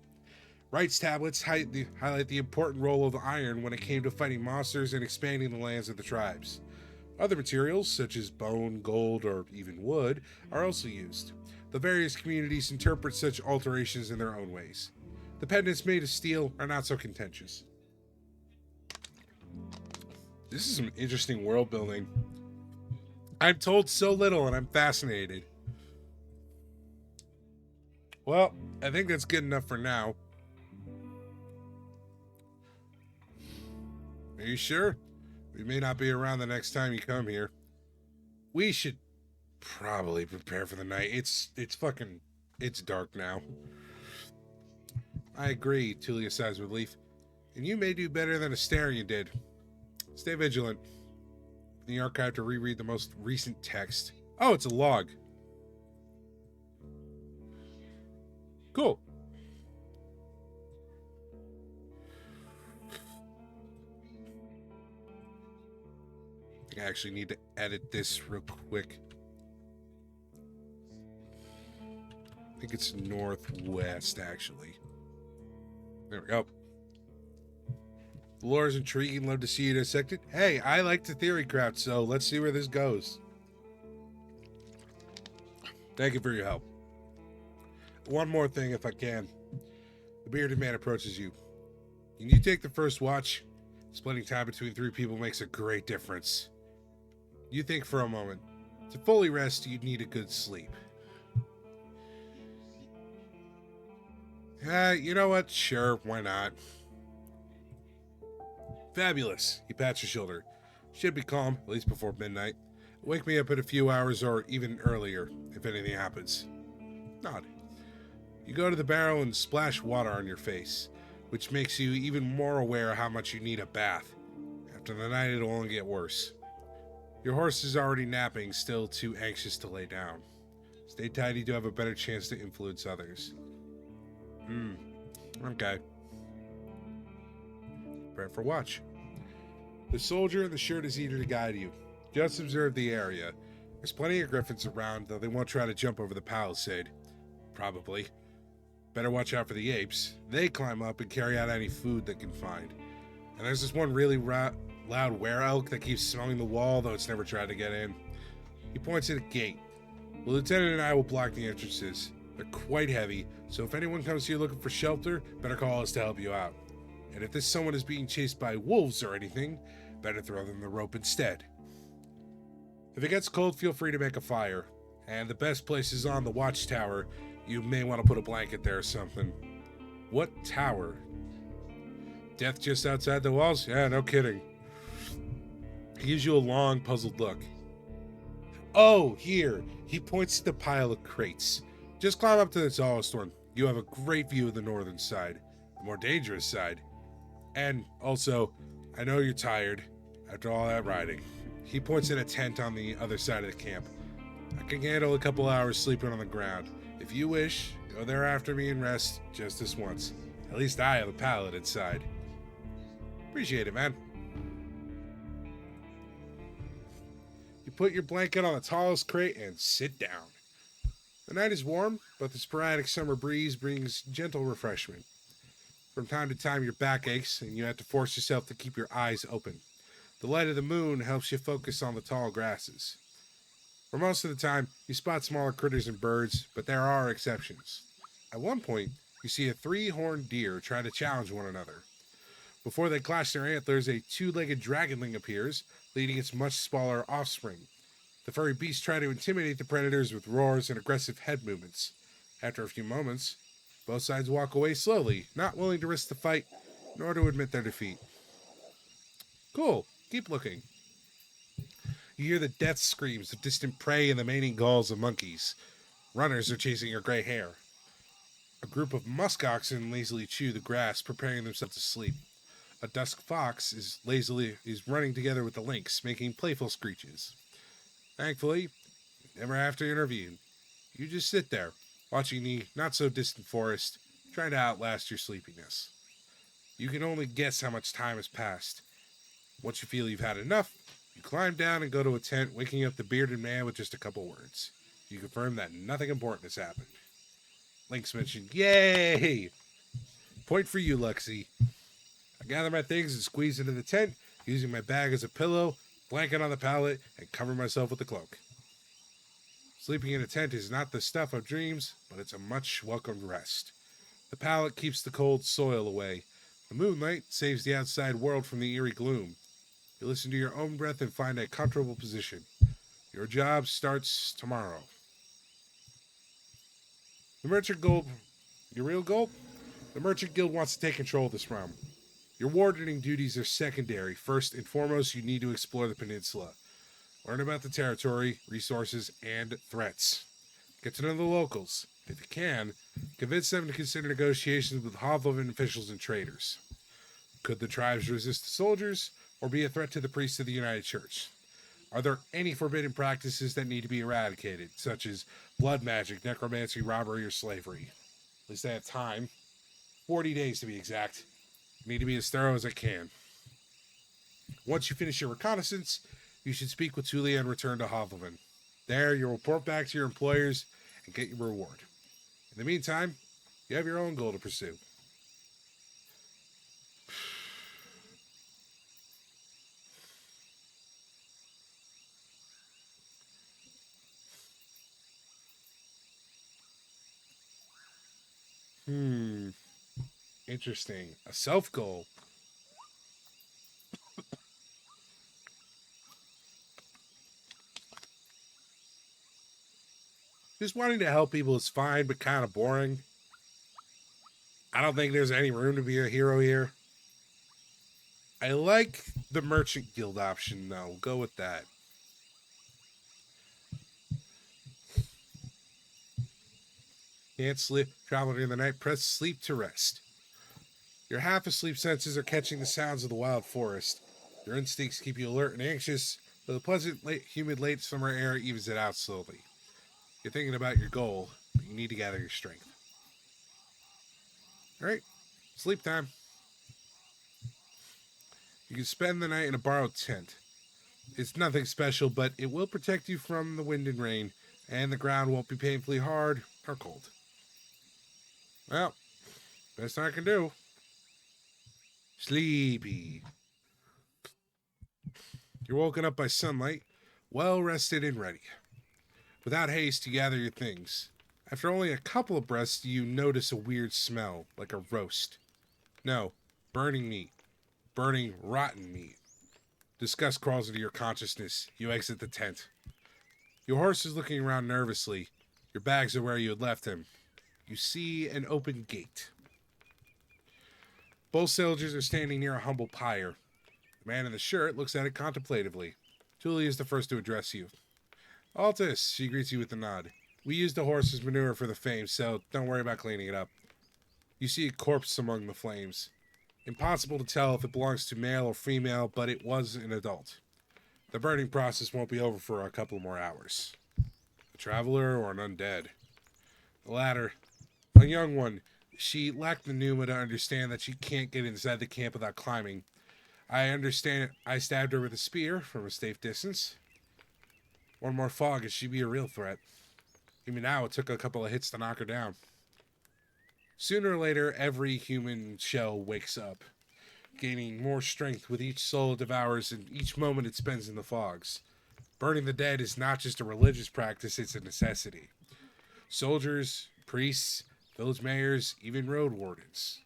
Rights tablets highlight the important role of iron when it came to fighting monsters and expanding the lands of the tribes. Other materials, such as bone, gold, or even wood, are also used. The various communities interpret such alterations in their own ways. The pendants made of steel are not so contentious. This is some interesting world building. I'm told so little and I'm fascinated. Well, I think that's good enough for now. Are you sure? We may not be around the next time you come here. We should probably prepare for the night. It's dark now. I agree, Tulia sighs with relief. And you may do better than Asterion did. Stay vigilant. In the archive to reread the most recent text. Oh, it's a log. Cool. I actually need to edit this real quick. I think it's northwest, actually. There we go. The lore is intriguing. Love to see you dissected. Hey, I like to theory craft, so let's see where this goes. Thank you for your help. One more thing, if I can. The bearded man approaches you. Can you take the first watch? Splitting time between 3 people makes a great difference. You think for a moment. To fully rest, you'd need a good sleep. You know what? Sure, why not? Fabulous. He pats your shoulder. Should be calm, at least before midnight. Wake me up in a few hours or even earlier, if anything happens. Nod. You go to the barrel and splash water on your face, which makes you even more aware of how much you need a bath. After the night, it'll only get worse. Your horse is already napping, still too anxious to lay down. Stay tidy to have a better chance to influence others. Okay. Prepare for watch. The soldier in the shirt is eager to guide you. Just observe the area. There's plenty of griffins around, though they won't try to jump over the palisade. Probably. Better watch out for the apes. They climb up and carry out any food they can find. And there's this one really loud were-elk that keeps smelling the wall, though it's never tried to get in. He points at a gate. The lieutenant and I will block the entrances. They're quite heavy, so if anyone comes here looking for shelter, better call us to help you out. And if this someone is being chased by wolves or anything, better throw them the rope instead. If it gets cold, feel free to make a fire. And the best place is on the watchtower. You may want to put a blanket there or something. What tower? Death just outside the walls? Yeah, no kidding. He gives you a long, puzzled look. Oh, here. He points to the pile of crates. Just climb up to the tallest one. You have a great view of the northern side, the more dangerous side. And also, I know you're tired after all that riding. He points at a tent on the other side of the camp. I can handle a couple hours sleeping on the ground. If you wish, go there after me and rest just this once. At least I have a pallet inside. Appreciate it, man. You put your blanket on the tallest crate and sit down. The night is warm, but the sporadic summer breeze brings gentle refreshment. From time to time, your back aches, and you have to force yourself to keep your eyes open. The light of the moon helps you focus on the tall grasses. For most of the time, you spot smaller critters and birds, but there are exceptions. At one point, you see a 3-horned deer try to challenge one another. Before they clash their antlers, a 2-legged dragonling appears, leading its much smaller offspring. The furry beasts try to intimidate the predators with roars and aggressive head movements. After a few moments, both sides walk away slowly, not willing to risk the fight, nor to admit their defeat. Cool. Keep looking. You hear the death screams of distant prey and the mating galls of monkeys. Runners are chasing your gray hair. A group of musk oxen lazily chew the grass, preparing themselves to sleep. A dusk fox is running together with the lynx, making playful screeches. Thankfully, never have to intervene. You just sit there, watching the not-so-distant forest, trying to outlast your sleepiness. You can only guess how much time has passed. Once you feel you've had enough, you climb down and go to a tent, waking up the bearded man with just a couple words. You confirm that nothing important has happened. Lynx mentioned, "Yay! Point for you, Lexi." I gather my things and squeeze into the tent, using my bag as a pillow, blanket on the pallet, and cover myself with the cloak. Sleeping in a tent is not the stuff of dreams, but it's a much welcomed rest. The pallet keeps the cold soil away. The moonlight saves the outside world from the eerie gloom. You listen to your own breath and find a comfortable position. Your job starts tomorrow. The Merchant Guild. Your real goal? The Merchant Guild wants to take control of this realm. Your wardening duties are secondary. First and foremost, you need to explore the peninsula. Learn about the territory, resources, and threats. Get to know the locals. If you can, convince them to consider negotiations with Hovlovan officials and traders. Could the tribes resist the soldiers, or be a threat to the priests of the United Church? Are there any forbidden practices that need to be eradicated, such as blood magic, necromancy, robbery, or slavery? At least I have time. 40 days to be exact. I need to be as thorough as I can. Once you finish your reconnaissance, you should speak with Tulia and return to Hovlovan. There, you'll report back to your employers and get your reward. In the meantime, you have your own goal to pursue. Interesting. A self-goal. Just wanting to help people is fine, but kind of boring. I don't think there's any room to be a hero here. I like the Merchant Guild option, though. We'll go with that. Can't sleep, travel during the night, press sleep to rest. Your half-asleep senses are catching the sounds of the wild forest. Your instincts keep you alert and anxious, but the pleasant, humid late summer air evens it out slowly. You're thinking about your goal, but you need to gather your strength. All right, sleep time. You can spend the night in a borrowed tent. It's nothing special, but it will protect you from the wind and rain, and the ground won't be painfully hard or cold. Well, best I can do. Sleepy. You're woken up by sunlight, well rested and ready. Without haste, you gather your things. After only a couple of breaths, you notice a weird smell, like a roast. No, burning meat. Burning, rotten meat. Disgust crawls into your consciousness. You exit the tent. Your horse is looking around nervously. Your bags are where you had left him. You see an open gate. Both soldiers are standing near a humble pyre. The man in the shirt looks at it contemplatively. Tulia is the first to address you. Altus, she greets you with a nod. We used the horse's manure for the fame, so don't worry about cleaning it up. You see a corpse among the flames. Impossible to tell if it belongs to male or female, but it was an adult. The burning process won't be over for a couple more hours. A traveler or an undead? The latter. A young one. She lacked the pneuma to understand that she can't get inside the camp without climbing. I understand. I stabbed her with a spear from a safe distance. One more fog and she'd be a real threat. Even now, it took a couple of hits to knock her down. Sooner or later, every human shell wakes up, gaining more strength with each soul it devours and each moment it spends in the fogs. Burning the dead is not just a religious practice, it's a necessity. Soldiers, priests, village mayors, even road wardens.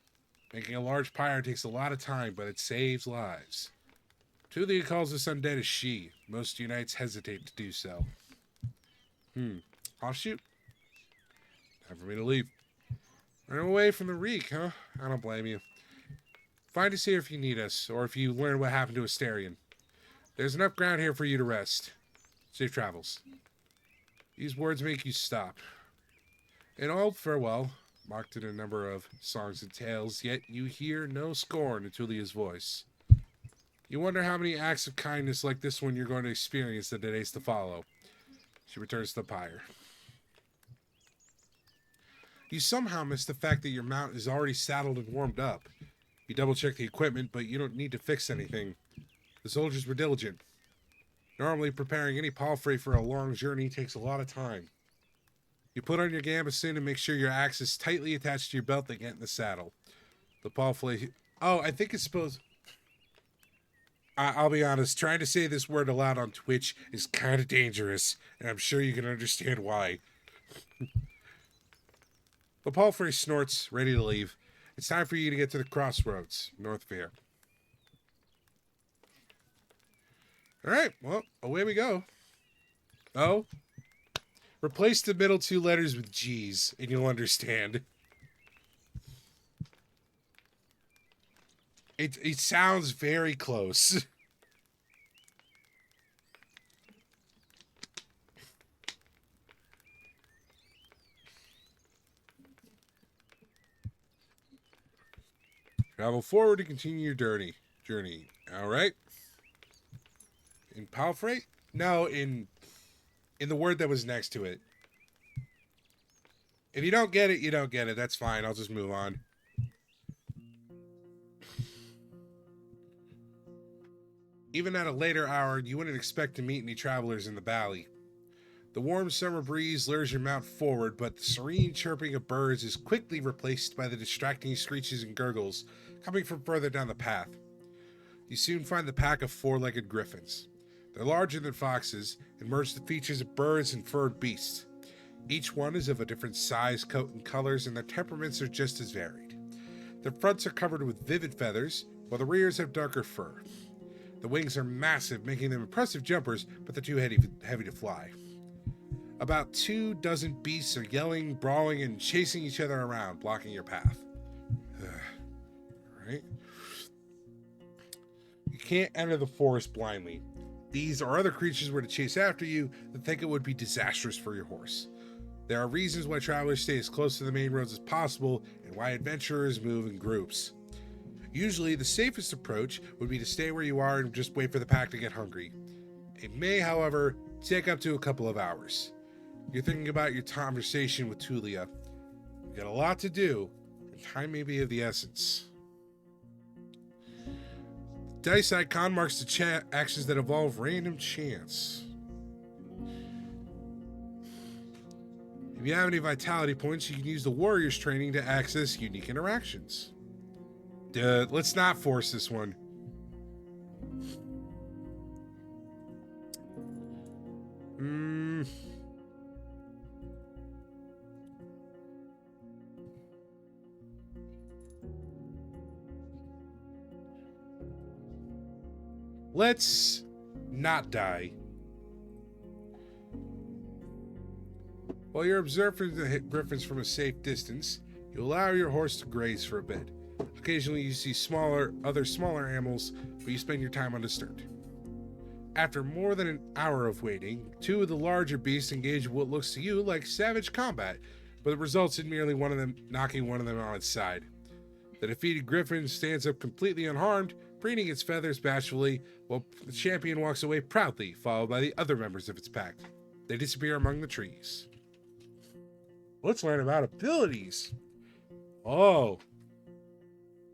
Making a large pyre takes a lot of time, but it saves lives. Tulia calls this undead a she. Most unites hesitate to do so. I'll shoot. Time for me to leave. Run away from the reek, huh? I don't blame you. Find us here if you need us, or if you learn what happened to Asterion. There's enough ground here for you to rest. Safe travels. These words make you stop. An old farewell, marked in a number of songs and tales, yet you hear no scorn in Tulia's voice. You wonder how many acts of kindness like this one you're going to experience the days to follow. She returns to the pyre. You somehow miss the fact that your mount is already saddled and warmed up. You double-check the equipment, but you don't need to fix anything. The soldiers were diligent. Normally, preparing any palfrey for a long journey takes a lot of time. You put on your gambeson and make sure your axe is tightly attached to your belt to get in the saddle. The palfrey... Oh, I think it's supposed... I'll be honest, trying to say this word aloud on Twitch is kind of dangerous, and I'm sure you can understand why. The palfrey snorts, ready to leave. It's time for you to get to the crossroads, north of here. Alright, well, away we go. Oh. Replace the middle two letters with G's, and you'll understand. It sounds very close. Travel forward to continue your journey. All right. In palfrey? No, in the word that was next to it. If you don't get it, you don't get it. That's fine. I'll just move on. Even at a later hour, you wouldn't expect to meet any travelers in the valley. The warm summer breeze lures your mount forward, but the serene chirping of birds is quickly replaced by the distracting screeches and gurgles coming from further down the path. You soon find the pack of four-legged griffins. They're larger than foxes and merge the features of birds and furred beasts. Each one is of a different size, coat, and colors, and their temperaments are just as varied. Their fronts are covered with vivid feathers, while the rears have darker fur. The wings are massive, making them impressive jumpers, but they're too heavy to fly. About 24 beasts are yelling, brawling, and chasing each other around, blocking your path. Alright. You can't enter the forest blindly. These or other creatures were to chase after you, then think it would be disastrous for your horse. There are reasons why travelers stay as close to the main roads as possible, and why adventurers move in groups. Usually, the safest approach would be to stay where you are and just wait for the pack to get hungry. It may, however, take up to a couple of hours. You're thinking about your conversation with Tulia. You've got a lot to do, and time may be of the essence. Dice icon marks the actions that involve random chance. If you have any vitality points, you can use the warrior's training to access unique interactions. Let's not force this one. Let's not die. While you're observing the griffins from a safe distance, you allow your horse to graze for a bit. Occasionally you see other smaller animals, but you spend your time undisturbed. After more than an hour of waiting, two of the larger beasts engage in what looks to you like savage combat, but it results in merely one of them knocking one of them on its side. The defeated griffin stands up completely unharmed, preening its feathers bashfully, while the champion walks away proudly, followed by the other members of its pack. They disappear among the trees. Let's learn about abilities. Oh.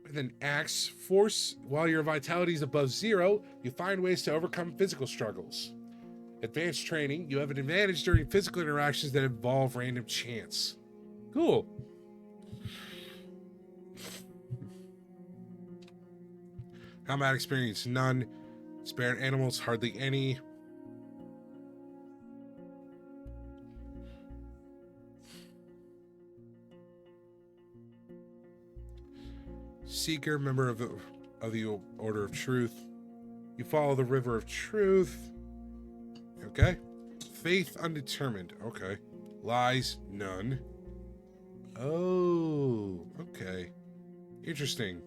With an axe force, while your vitality is above 0, you find ways to overcome physical struggles. Advanced training, you have an advantage during physical interactions that involve random chance. Cool. Combat experience, none. Spared animals, hardly any. Seeker, member of the Order of Truth. You follow the River of Truth. Okay. Faith, undetermined. Okay. Lies, none. Oh, okay. Interesting.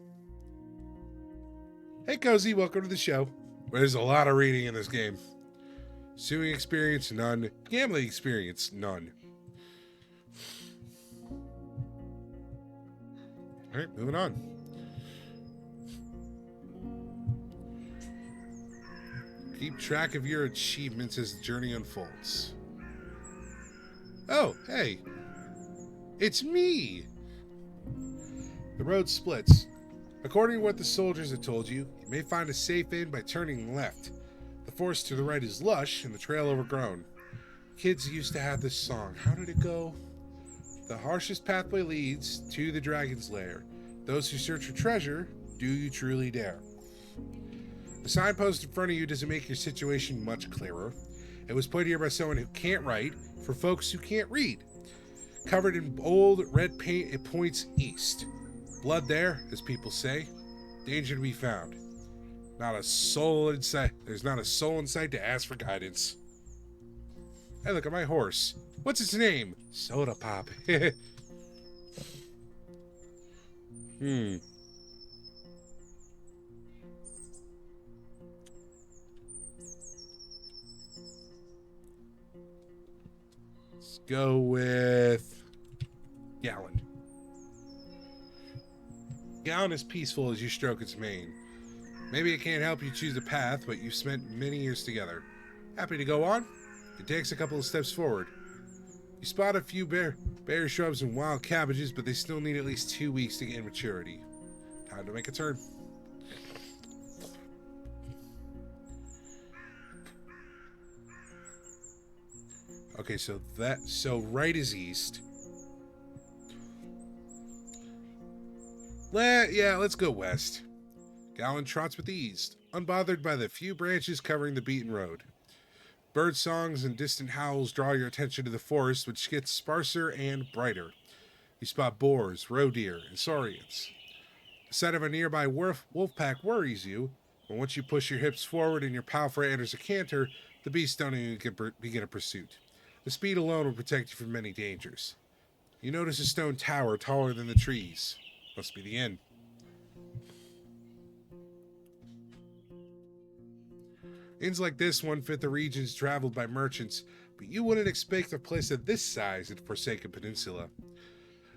Hey, Cozy, welcome to the show. There's a lot of reading in this game. Suing experience, none. Gambling experience, none. All right, moving on. Keep track of your achievements as the journey unfolds. Oh, hey. It's me. The road splits. According to what the soldiers have told you, you may find a safe inn by turning left. The forest to the right is lush and the trail overgrown. Kids used to have this song. How did it go? The harshest pathway leads to the dragon's lair. Those who search for treasure, do you truly dare? The signpost in front of you doesn't make your situation much clearer. It was put here by someone who can't write for folks who can't read. Covered in bold red paint, it points east. Blood there, as people say. Danger to be found. Not a soul in sight. There's not a soul in sight to ask for guidance. Hey, look at my horse. What's its name? Soda Pop. Let's go with Gallon. Gallon is peaceful as you stroke its mane. Maybe it can't help you choose a path, but you've spent many years together. Happy to go on? It takes a couple of steps forward. You spot a few berry shrubs and wild cabbages, but they still need at least 2 weeks to gain maturity. Time to make a turn. Okay, so right is east. Let's go west. Gallon trots with ease, unbothered by the few branches covering the beaten road. Bird songs and distant howls draw your attention to the forest, which gets sparser and brighter. You spot boars, roe deer, and saurians. The sight of a nearby wolf pack worries you, but once you push your hips forward and your palfrey enters a canter, the beasts don't even begin a pursuit. The speed alone will protect you from many dangers. You notice a stone tower taller than the trees. Must be the inn. Inns like this one fit the regions traveled by merchants, but you wouldn't expect a place of this size in the Forsaken Peninsula.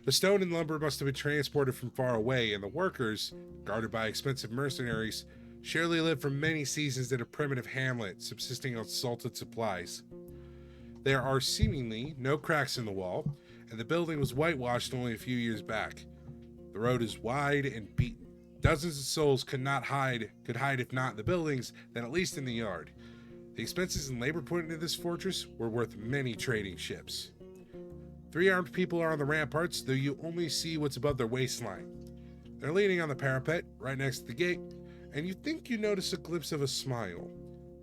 The stone and lumber must have been transported from far away, and the workers, guarded by expensive mercenaries, surely lived for many seasons in a primitive hamlet, subsisting on salted supplies. There are seemingly no cracks in the wall, and the building was whitewashed only a few years back. The road is wide and beaten. Dozens of souls could hide if not in the buildings, then at least in the yard. The expenses and labor put into this fortress were worth many trading ships. 3 armed people are on the ramparts, though you only see what's above their waistline. They're leaning on the parapet, right next to the gate, and you think you notice a glimpse of a smile.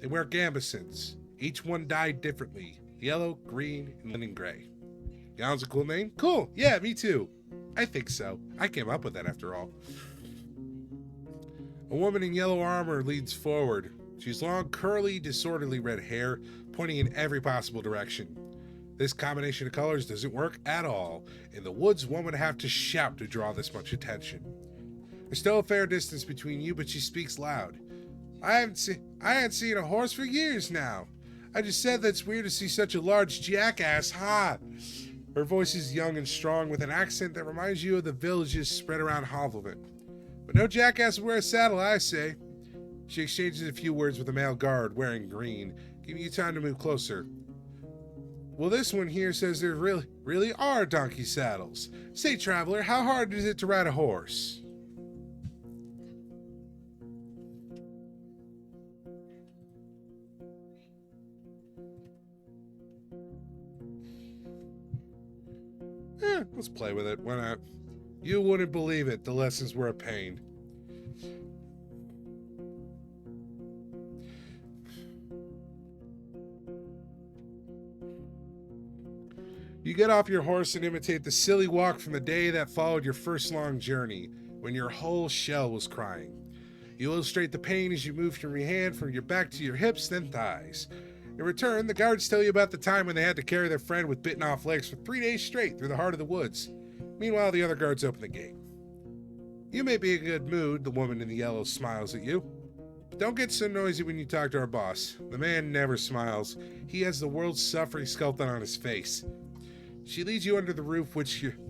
They wear gambesons, each one dyed differently, yellow, green, and linen gray. Gal's a cool name? Cool, yeah, me too. I think so. I came up with that after all. A woman in yellow armor leads forward. She's long, curly, disorderly red hair, pointing in every possible direction. This combination of colors doesn't work at all. In the woods, one would have to shout to draw this much attention. There's still a fair distance between you, but she speaks loud. I haven't seen a horse for years now. I just said that's weird to see such a large jackass, huh? Her voice is young and strong with an accent that reminds you of the villages spread around Hovelvin. But no jackass will wear a saddle, I say. She exchanges a few words with a male guard wearing green, giving you time to move closer. Well, this one here says there really are donkey saddles. Say, traveler, how hard is it to ride a horse? Let's play with it. Why not? You wouldn't believe it. The lessons were a pain. You get off your horse and imitate the silly walk from the day that followed your first long journey, when your whole shell was crying. You illustrate the pain as you move from your hand from your back to your hips, then thighs. In return, the guards tell you about the time when they had to carry their friend with bitten off legs for 3 days straight through the heart of the woods. Meanwhile, the other guards open the gate. You may be in a good mood, the woman in the yellow smiles at you. But don't get so noisy when you talk to our boss. The man never smiles. He has the world's suffering sculpted on his face. She leads you under the roof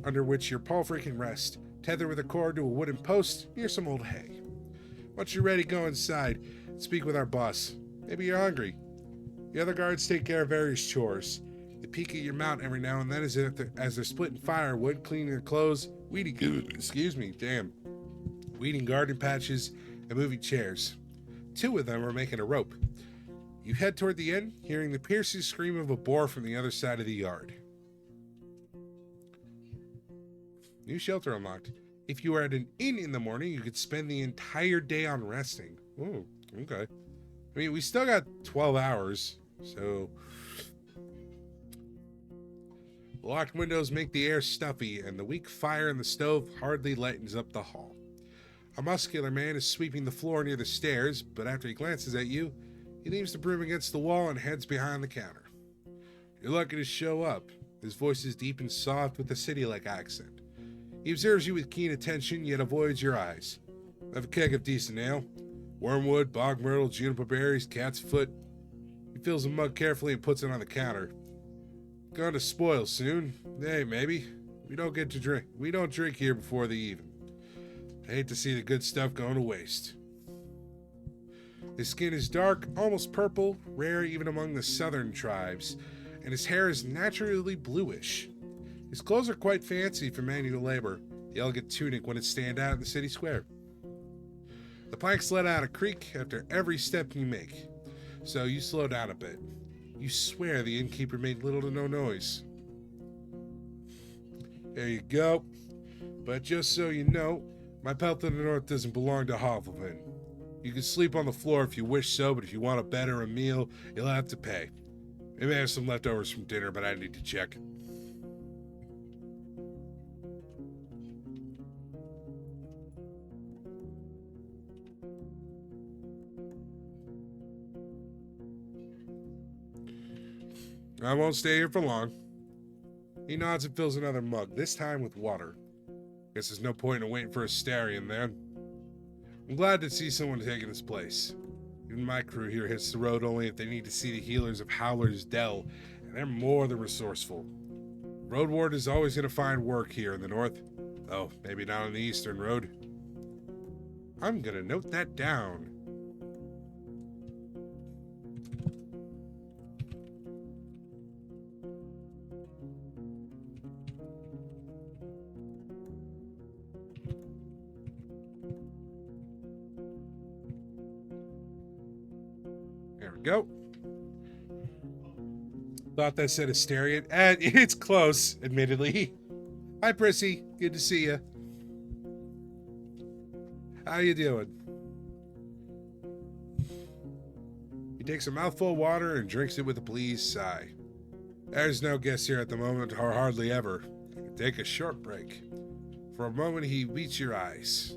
under which your palfrey can rest, tethered with a cord to a wooden post near some old hay. Once you're ready, go inside and speak with our boss. Maybe you're hungry. The other guards take care of various chores. They peek at your mount every now and then as they're splitting firewood, cleaning their clothes, weeding garden patches, and moving chairs. 2 of them are making a rope. You head toward the inn, hearing the piercing scream of a boar from the other side of the yard. New shelter unlocked. If you were at an inn in the morning, you could spend the entire day on resting. Ooh, okay. I mean, we still got 12 hours, so... Locked windows make the air stuffy, and the weak fire in the stove hardly lightens up the hall. A muscular man is sweeping the floor near the stairs, but after he glances at you, he leaves the broom against the wall and heads behind the counter. You're lucky to show up. His voice is deep and soft with a city-like accent. He observes you with keen attention, yet avoids your eyes. I have a keg of decent ale. Wormwood, bog myrtle, juniper berries, cat's foot. He fills the mug carefully and puts it on the counter. Going to spoil soon. Hey, maybe. We don't drink here before the even. I hate to see the good stuff going to waste. His skin is dark, almost purple, rare even among the southern tribes, and his hair is naturally bluish. His clothes are quite fancy for manual labor. The elegant tunic wouldn't stand out in the city square. The planks let out a creak after every step you make, so you slow down a bit. You swear the innkeeper made little to no noise. There you go. But just so you know, my pelt in the north doesn't belong to Hovelvin. You can sleep on the floor if you wish so, but if you want a bed or a meal, you'll have to pay. Maybe I have some leftovers from dinner, but I need to check. I won't stay here for long. He nods and fills another mug, this time with water. Guess there's no point in waiting for a Starion then. I'm glad to see someone taking his place. Even my crew here hits the road only if they need to see the healers of Howler's Dell, and they're more than resourceful. Roadwarden is always going to find work here in the north. Oh, maybe not on the eastern road. I'm going to note that down. Go. Thought that said Asterion. And it's close, admittedly. Hi, Prissy. Good to see you. How you doing? He takes a mouthful of water and drinks it with a pleased sigh. There's no guest here at the moment, or hardly ever. I can take a short break. For a moment, he meets your eyes.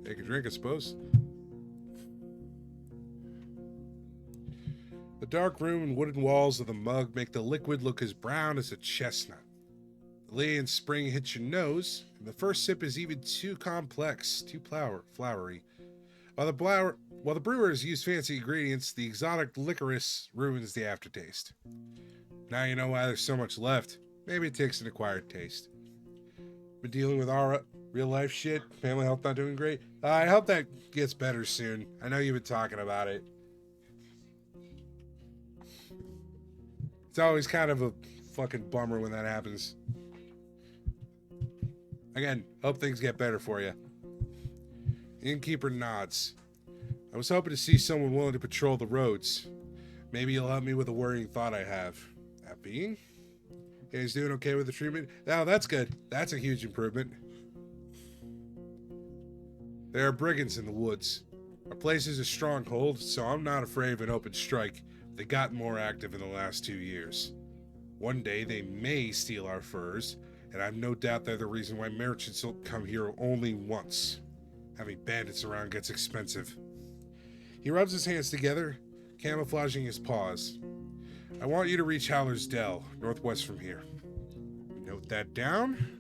Take a drink, I suppose. The dark room and wooden walls of the mug make the liquid look as brown as a chestnut. The lay in spring hits your nose, and the first sip is even too complex, too flowery. While the brewers use fancy ingredients, the exotic licorice ruins the aftertaste. Now you know why there's so much left. Maybe it takes an acquired taste. Been dealing with our real life shit, family health not doing great. I hope that gets better soon. I know you've been talking about it. It's always kind of a fucking bummer when that happens. Again, hope things get better for you. The innkeeper nods. I was hoping to see someone willing to patrol the roads. Maybe you'll help me with a worrying thought I have. That being? Yeah, he's doing okay with the treatment? Oh, that's good. That's a huge improvement. There are brigands in the woods. Our place is a stronghold, so I'm not afraid of an open strike. They got more active in the last 2 years. One day they may steal our furs, and I have no doubt they're the reason why merchants will come here only once. Having bandits around gets expensive. He rubs his hands together, camouflaging his paws. I want you to reach Howler's Dell, northwest from here. Note that down.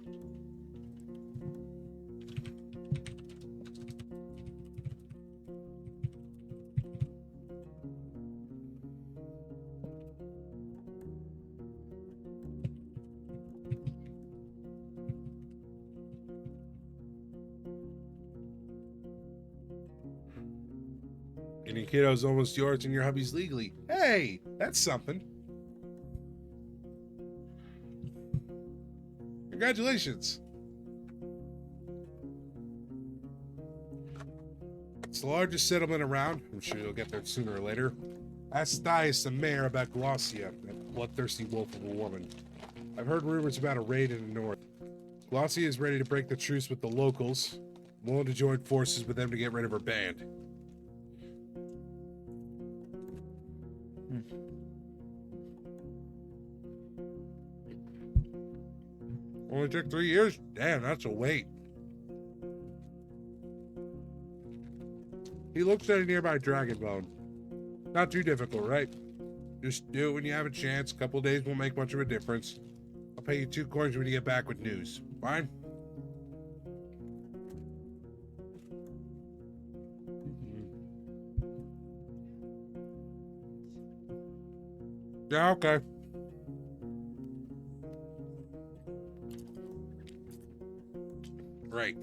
Any kiddo's almost yours and your hubby's legally. Hey, that's something. Congratulations. It's the largest settlement around. I'm sure you'll get there sooner or later. Ask Thias, the mayor, about Glossia, that bloodthirsty wolf of a woman. I've heard rumors about a raid in the north. Glossia is ready to break the truce with the locals. I'm willing to join forces with them to get rid of her band. Only took 3 years? Damn, that's a wait. He looks at a nearby dragon bone. Not too difficult, right? Just do it when you have a chance. A couple days won't make much of a difference. I'll pay you 2 coins when you get back with news. Fine? Yeah, okay. Right.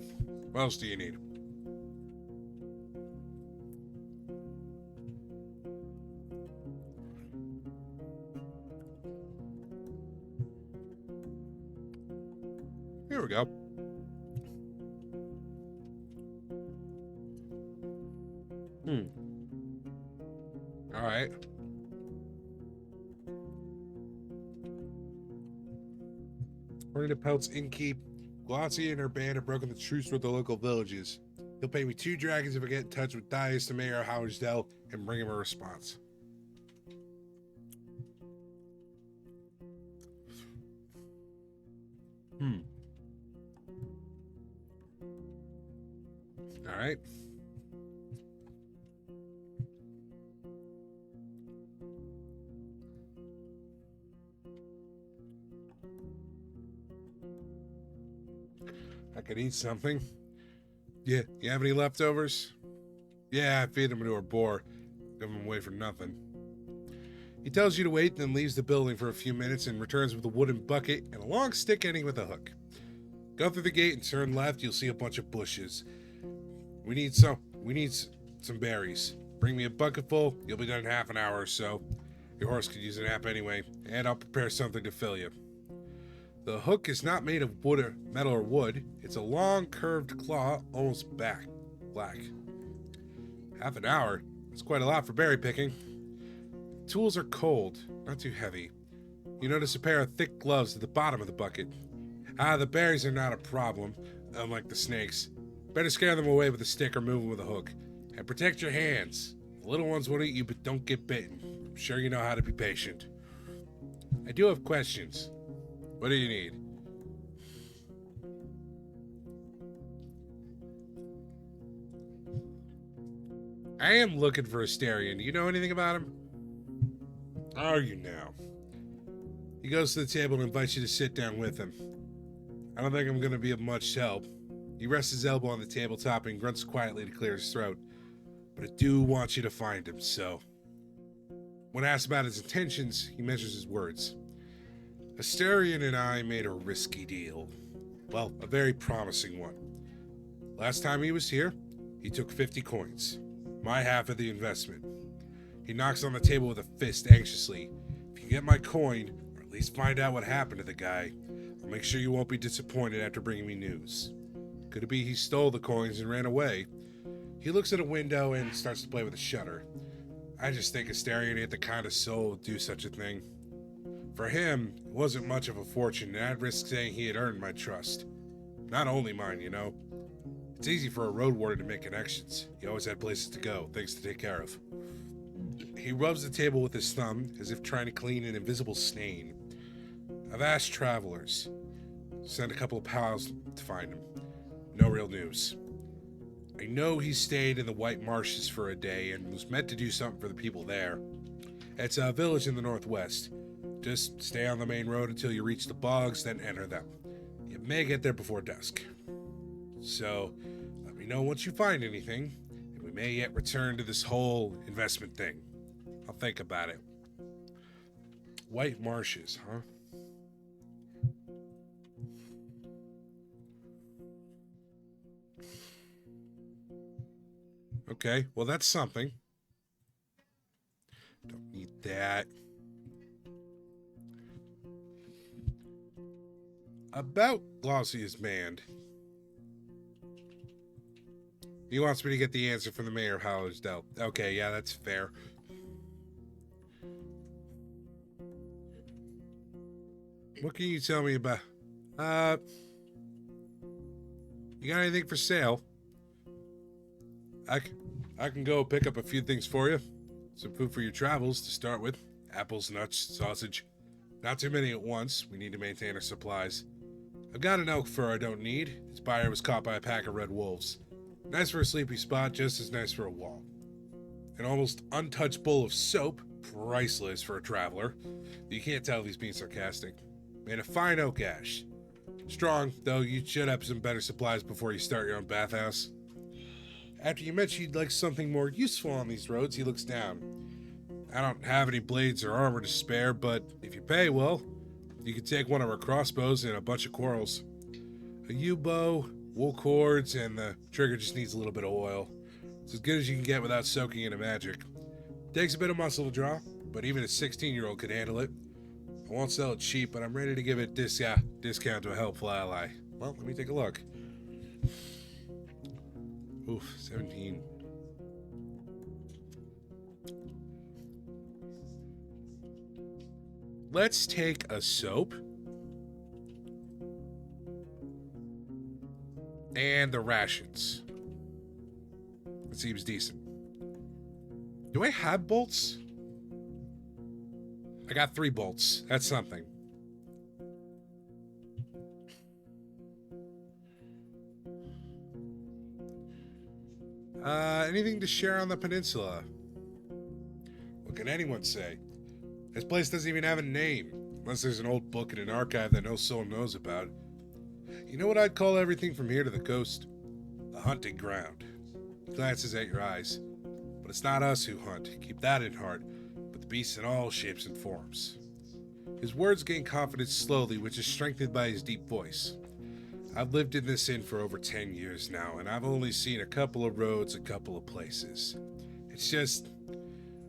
What else do you need? Here we go. All right. According to Pelt's innkeep, Glossia and her band have broken the truce with the local villages. He'll pay me 2 dragons if I get in touch with Thias, the mayor of Howersdale, and bring him a response. All right. I could eat something. Yeah, you have any leftovers? Yeah, I feed them to her boar. Give them away for nothing. He tells you to wait, then leaves the building for a few minutes and returns with a wooden bucket and a long stick ending with a hook. Go through the gate and turn left. You'll see a bunch of bushes. We need some berries. Bring me a bucket full. You'll be done in half an hour or so. Your horse could use a nap anyway, and I'll prepare something to fill you. The hook is not made of wood or metal or wood. It's a long, curved claw, almost black. Half an hour. That's quite a lot for berry picking. Tools are cold, not too heavy. You notice a pair of thick gloves at the bottom of the bucket. The berries are not a problem, unlike the snakes. Better scare them away with a stick or move them with a hook. And protect your hands. The little ones won't eat you, but don't get bitten. I'm sure you know how to be patient. I do have questions. What do you need? I am looking for Asterion. Do you know anything about him? Are you now? He goes to the table and invites you to sit down with him. I don't think I'm going to be of much help. He rests his elbow on the tabletop and grunts quietly to clear his throat. But I do want you to find him, so... When asked about his intentions, he measures his words. Asterion and I made a risky deal. Well, a very promising one. Last time he was here, he took 50 coins. My half of the investment. He knocks on the table with a fist anxiously. If you get my coin, or at least find out what happened to the guy, I'll make sure you won't be disappointed after bringing me news. Could it be he stole the coins and ran away? He looks at a window and starts to play with a shutter. I just think Asterion ain't the kind of soul to do such a thing. For him, it wasn't much of a fortune, and I'd risk saying he had earned my trust. Not only mine, you know. It's easy for a Roadwarden to make connections. He always had places to go, things to take care of. He rubs the table with his thumb, as if trying to clean an invisible stain. I've asked travelers. Sent a couple of pals to find him. No real news. I know he stayed in the White Marshes for a day and was meant to do something for the people there. It's a village in the northwest. Just stay on the main road until you reach the bogs, then enter them. You may get there before dusk. So, let me know once you find anything, and we may yet return to this whole investment thing. I'll think about it. White Marshes, huh? Okay, well that's something. Don't need that. About Glossius Mand. He wants me to get the answer from the mayor of Hallersdale. Okay, yeah, that's fair. What can you tell me about... You got anything for sale? I can go pick up a few things for you. Some food for your travels to start with. Apples, nuts, sausage. Not too many at once. We need to maintain our supplies. I've got an elk fur I don't need. Its buyer was caught by a pack of red wolves. Nice for a sleepy spot, just as nice for a wall. An almost untouched bowl of soap. Priceless for a traveler. You can't tell if he's being sarcastic. Made of fine oak ash. Strong, though you should have some better supplies before you start your own bathhouse. After you mention you'd like something more useful on these roads, he looks down. I don't have any blades or armor to spare, but if you pay well, you can take one of our crossbows and a bunch of quarrels. A yew-bow, wool cords, and the trigger just needs a little bit of oil. It's as good as you can get without soaking into magic. Takes a bit of muscle to draw, but even a 16-year-old could handle it. I won't sell it cheap, but I'm ready to give it discount to a helpful ally. Well, let me take a look. Oof, 17. Let's take a soap. And the rations. That seems decent. Do I have bolts? I got 3 bolts. That's something. Anything to share on the peninsula? What can anyone say? This place doesn't even have a name, unless there's an old book in an archive that no soul knows about. You know what I'd call everything from here to the coast? The hunting ground. He glances at your eyes. But it's not us who hunt, keep that in heart, but the beasts in all shapes and forms. His words gain confidence slowly, which is strengthened by his deep voice. I've lived in this inn for over 10 years now, and I've only seen a couple of roads, a couple of places. It's just,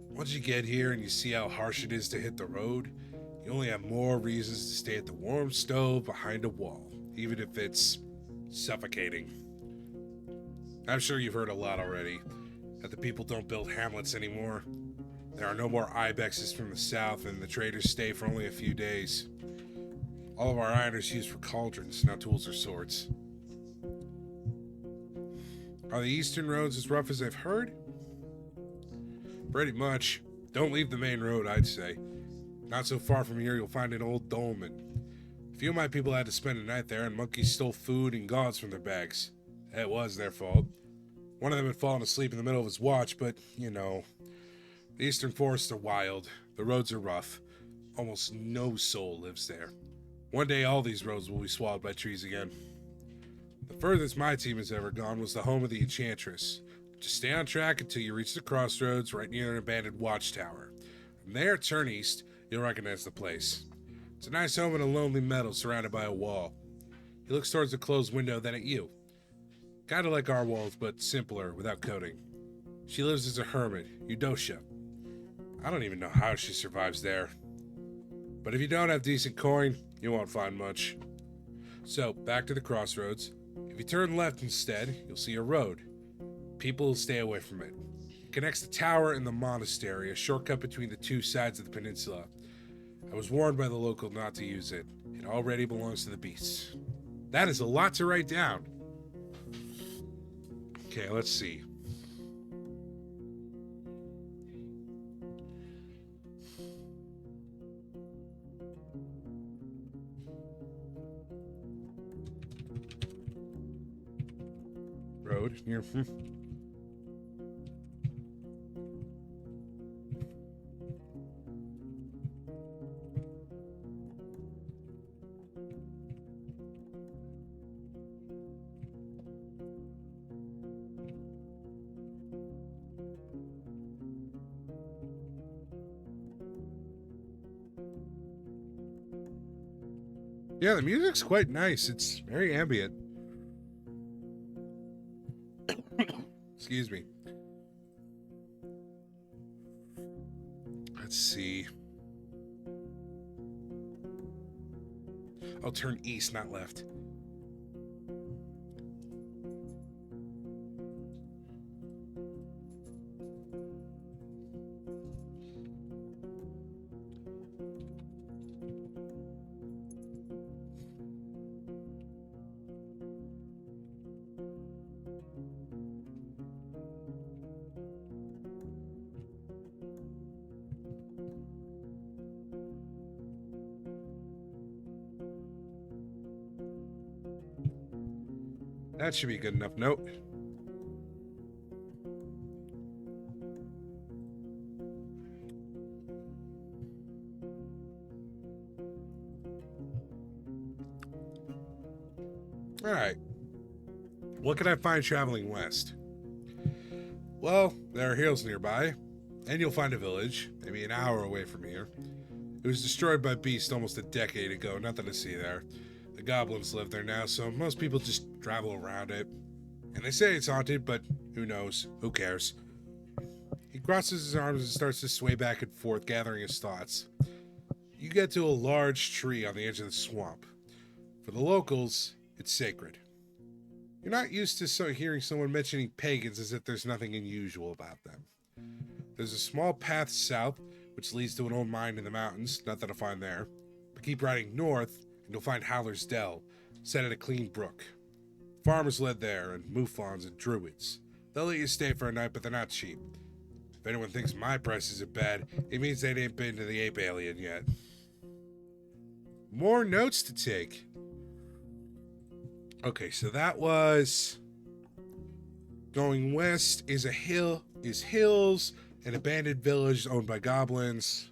once you get here and you see how harsh it is to hit the road, you only have more reasons to stay at the warm stove behind a wall, even if it's suffocating. I'm sure you've heard a lot already, that the people don't build hamlets anymore. There are no more ibexes from the south, and the traders stay for only a few days. All of our iron is used for cauldrons, not tools or swords. Are the eastern roads as rough as I've heard? Pretty much. Don't leave the main road, I'd say. Not so far from here, you'll find an old dolmen. A few of my people had to spend a night there, and monkeys stole food and gods from their bags. It was their fault. One of them had fallen asleep in the middle of his watch, but, the eastern forests are wild. The roads are rough. Almost no soul lives there. One day, all these roads will be swallowed by trees again. The furthest my team has ever gone was the home of the Enchantress. Just stay on track until you reach the crossroads right near an abandoned watchtower. From there, turn east. You'll recognize the place. It's a nice home in a lonely meadow surrounded by a wall. He looks towards the closed window, then at you. Kinda like our walls, but simpler, without coating. She lives as a hermit, Eudocia. I don't even know how she survives there. But if you don't have decent coin, you won't find much. So, back to the crossroads. If you turn left instead, you'll see a road. People will stay away from it. It connects the tower and the monastery, a shortcut between the two sides of the peninsula. I was warned by the local not to use it. It already belongs to the beasts. That is a lot to write down. Okay, let's see. Road near. Yeah, the music's quite nice. It's very ambient. Excuse me. Let's see. I'll turn east, not left. That should be a good enough note. Alright. What can I find traveling west? Well, there are hills nearby, and you'll find a village, maybe an hour away from here. It was destroyed by beasts almost a decade ago, nothing to see there. The goblins live there now, so most people just travel around it. And they say it's haunted, but who knows? Who cares? He crosses his arms and starts to sway back and forth, gathering his thoughts. You get to a large tree on the edge of the swamp. For the locals, it's sacred. You're not used to hearing someone mentioning pagans as if there's nothing unusual about them. There's a small path south, which leads to an old mine in the mountains, nothing to find there. But keep riding north, and you'll find Howler's Dell, set at a clean brook. Farmers live there, and mouflons and druids. They'll let you stay for a night, but they're not cheap. If anyone thinks my prices are bad, it means they ain't been to the ape alien yet. More notes to take. Okay, so that was going west is hills, an abandoned village owned by goblins.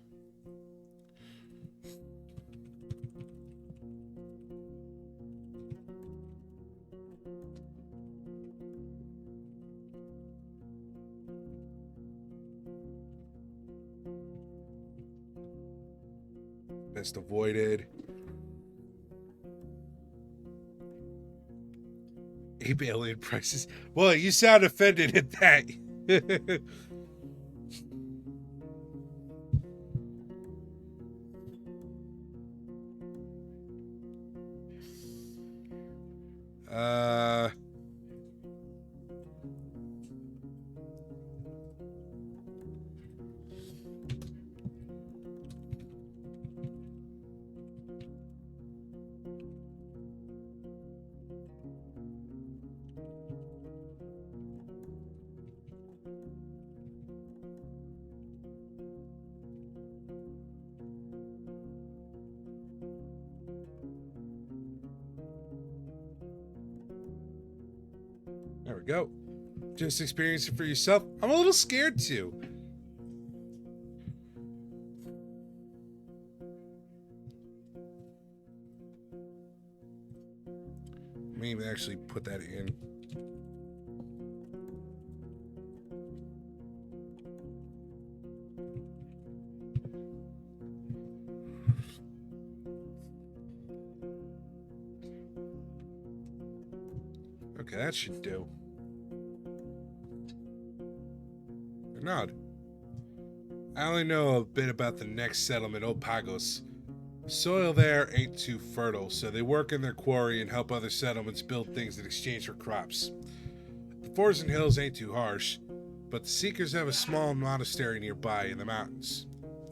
Best avoided. Ape alien prices. Well, you sound offended at that. Uh... There we go. Just experience it for yourself. I'm a little scared too. Maybe actually put that in. Okay, that should do. Nod. I only know a bit about the next settlement, Opagos. The soil there ain't too fertile, so they work in their quarry and help other settlements build things in exchange for crops. The forests and hills ain't too harsh, but the Seekers have a small monastery nearby in the mountains.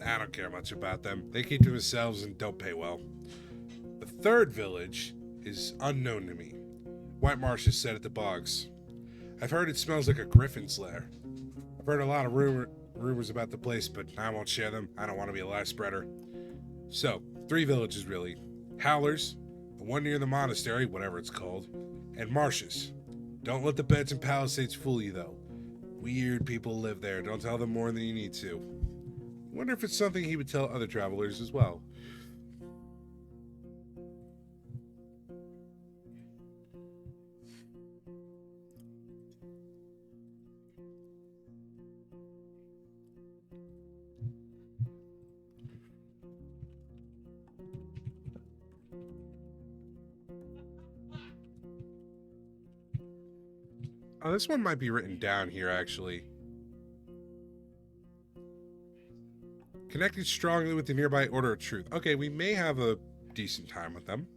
I don't care much about them. They keep to themselves and don't pay well. The third village is unknown to me. White Marsh is set at the bogs. I've heard it smells like a griffin's lair. I've heard a lot of rumors about the place, but I won't share them. I don't want to be a lie spreader. So, 3 villages really. Howlers, the one near the monastery, whatever it's called, and Marshes. Don't let the beds and palisades fool you, though. Weird people live there. Don't tell them more than you need to. Wonder if it's something he would tell other travelers as well. Oh, this one might be written down here, actually. Connected strongly with the nearby Order of Truth. Okay, we may have a decent time with them.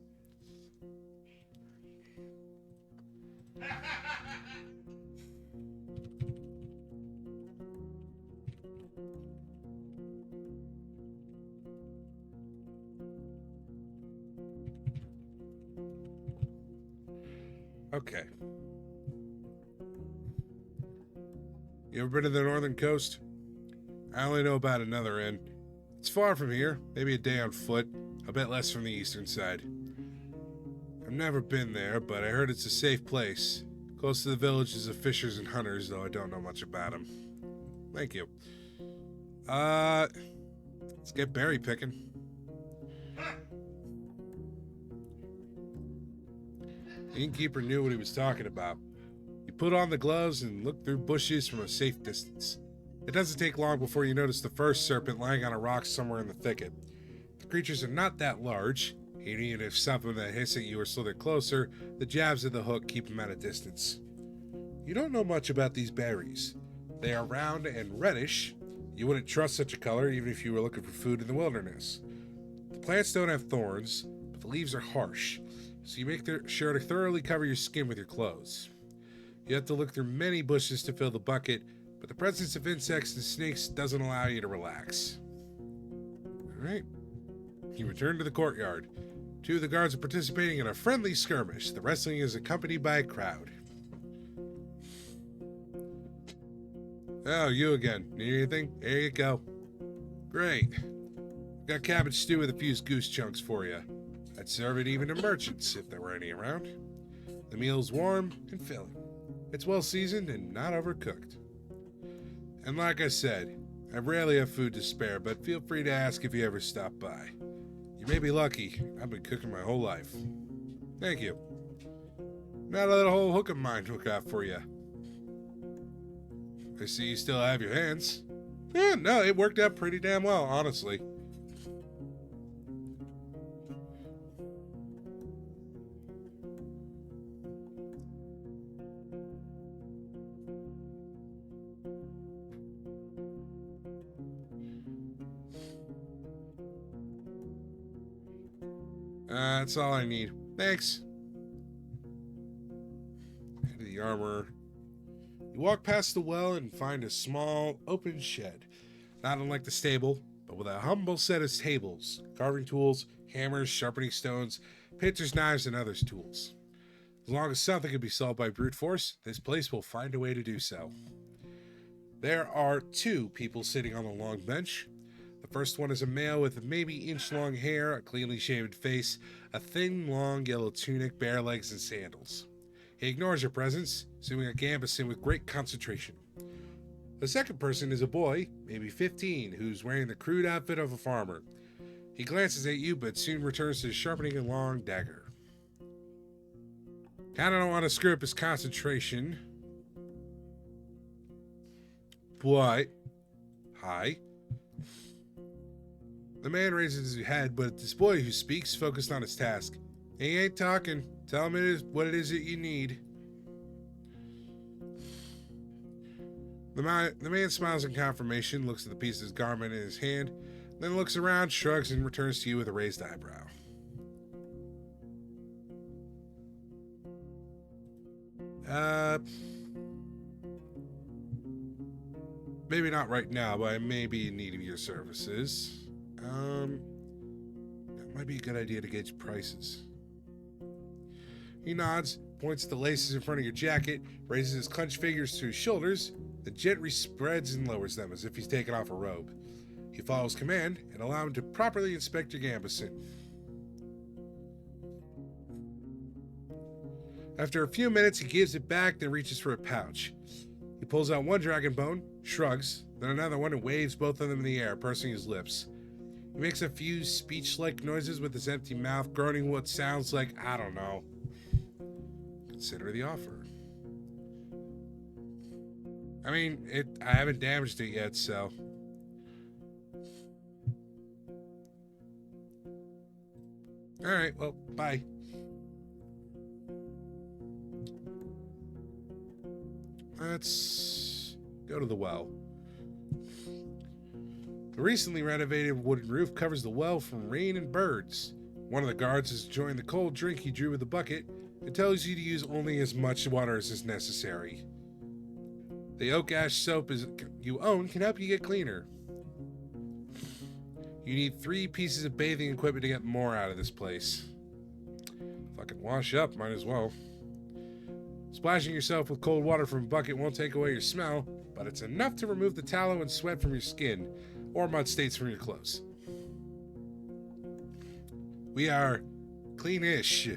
Okay. You ever been to the northern coast? I only know about another inn. It's far from here, maybe a day on foot, a bit less from the eastern side. I've never been there, but I heard it's a safe place. Close to the villages of fishers and hunters, though I don't know much about them. Thank you. Let's get berry picking. The innkeeper knew what he was talking about. He put on the gloves and looked through bushes from a safe distance. It doesn't take long before you notice the first serpent lying on a rock somewhere in the thicket. The creatures are not that large, and even if something that hits at you are slithered closer, the jabs of the hook keep them at a distance. You don't know much about these berries. They are round and reddish. You wouldn't trust such a color even if you were looking for food in the wilderness. The plants don't have thorns, but the leaves are harsh, so you make sure to thoroughly cover your skin with your clothes. You have to look through many bushes to fill the bucket, but the presence of insects and snakes doesn't allow you to relax. Alright. You return to the courtyard. 2 of the guards are participating in a friendly skirmish. The wrestling is accompanied by a crowd. Oh, you again. Need anything? There you go. Great. Got cabbage stew with a few goose chunks for you. I'd serve it even to merchants if there were any around. The meal's warm and filling. It's well seasoned and not overcooked. And like I said, I rarely have food to spare, but feel free to ask if you ever stop by. You may be lucky. I've been cooking my whole life. Thank you. Now let a whole hook of mine look out for you. I see you still have your hands. Yeah, no, it worked out pretty damn well, honestly. That's all I need. Thanks. the armor. You walk past the well and find a small, open shed, not unlike the stable, but with a humble set of tables, carving tools, hammers, sharpening stones, pincers, knives, and other tools. As long as something can be solved by brute force, this place will find a way to do so. There are 2 people sitting on a long bench. The first one is a male with maybe inch-long hair, a cleanly shaven face, a thin, long yellow tunic, bare legs, and sandals. He ignores your presence, assuming a gambeson with great concentration. The second person is a boy, maybe 15, who's wearing the crude outfit of a farmer. He glances at you, but soon returns to sharpening a long dagger. Kinda don't want to screw up his concentration. But, hi. The man raises his head, but this boy who speaks focused on his task. He ain't talking. Tell him what it is that you need. The man smiles in confirmation, looks at the piece of his garment in his hand, then looks around, shrugs, and returns to you with a raised eyebrow. Maybe not right now, but I may be in need of your services. That might be a good idea to gauge prices. He nods, points at the laces in front of your jacket, raises his clenched fingers to his shoulders, then gently spreads and lowers them as if he's taken off a robe. You follow his command and allow him to properly inspect your gambeson. After a few minutes, he gives it back, then reaches for a pouch. He pulls out one dragon bone, shrugs, then another one, and waves both of them in the air, pursing his lips. He makes a few speech-like noises with his empty mouth, groaning what sounds like, I don't know. Consider the offer. I mean, I haven't damaged it yet, so... Alright, well, bye. Let's go to the well. The recently renovated wooden roof covers the well from rain and birds. One of the guards is enjoying the cold drink he drew with a bucket and tells you to use only as much water as is necessary. The oak ash soap you own can help you get cleaner. You need 3 pieces of bathing equipment to get more out of this place. Fucking wash up, might as well. Splashing yourself with cold water from a bucket won't take away your smell, but it's enough to remove the tallow and sweat from your skin, or mud stains from your clothes. We are clean-ish.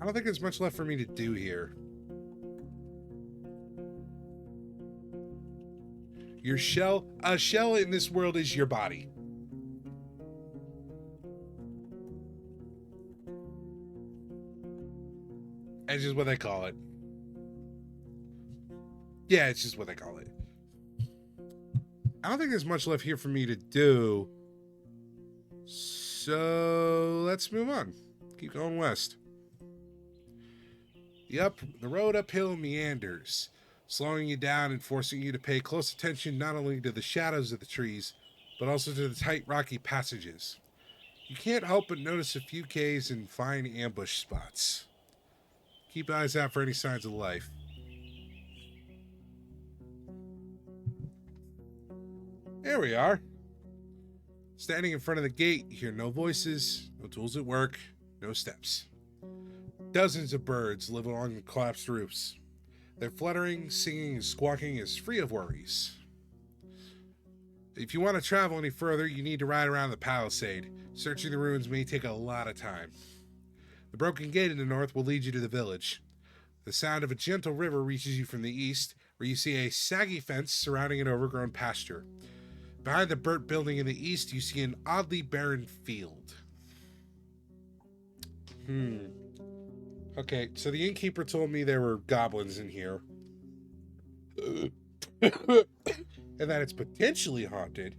I don't think there's much left for me to do here. A shell in this world is your body. It's just what they call it. Yeah, it's just what they call it. I don't think there's much left here for me to do. So let's move on. Keep going west. The road uphill meanders, slowing you down and forcing you to pay close attention not only to the shadows of the trees, but also to the tight rocky passages. You can't help but notice a few caves and fine ambush spots. Keep eyes out for any signs of life. There we are. Standing in front of the gate, you hear no voices, no tools at work, no steps. Dozens of birds live along the collapsed roofs. Their fluttering, singing, and squawking is free of worries. If you want to travel any further, you need to ride around the palisade. Searching the ruins may take a lot of time. The broken gate in the north will lead you to the village. The sound of a gentle river reaches you from the east, where you see a saggy fence surrounding an overgrown pasture. Behind the burnt building in the east, you see an oddly barren field. Okay, so the innkeeper told me there were goblins in here. And that it's potentially haunted.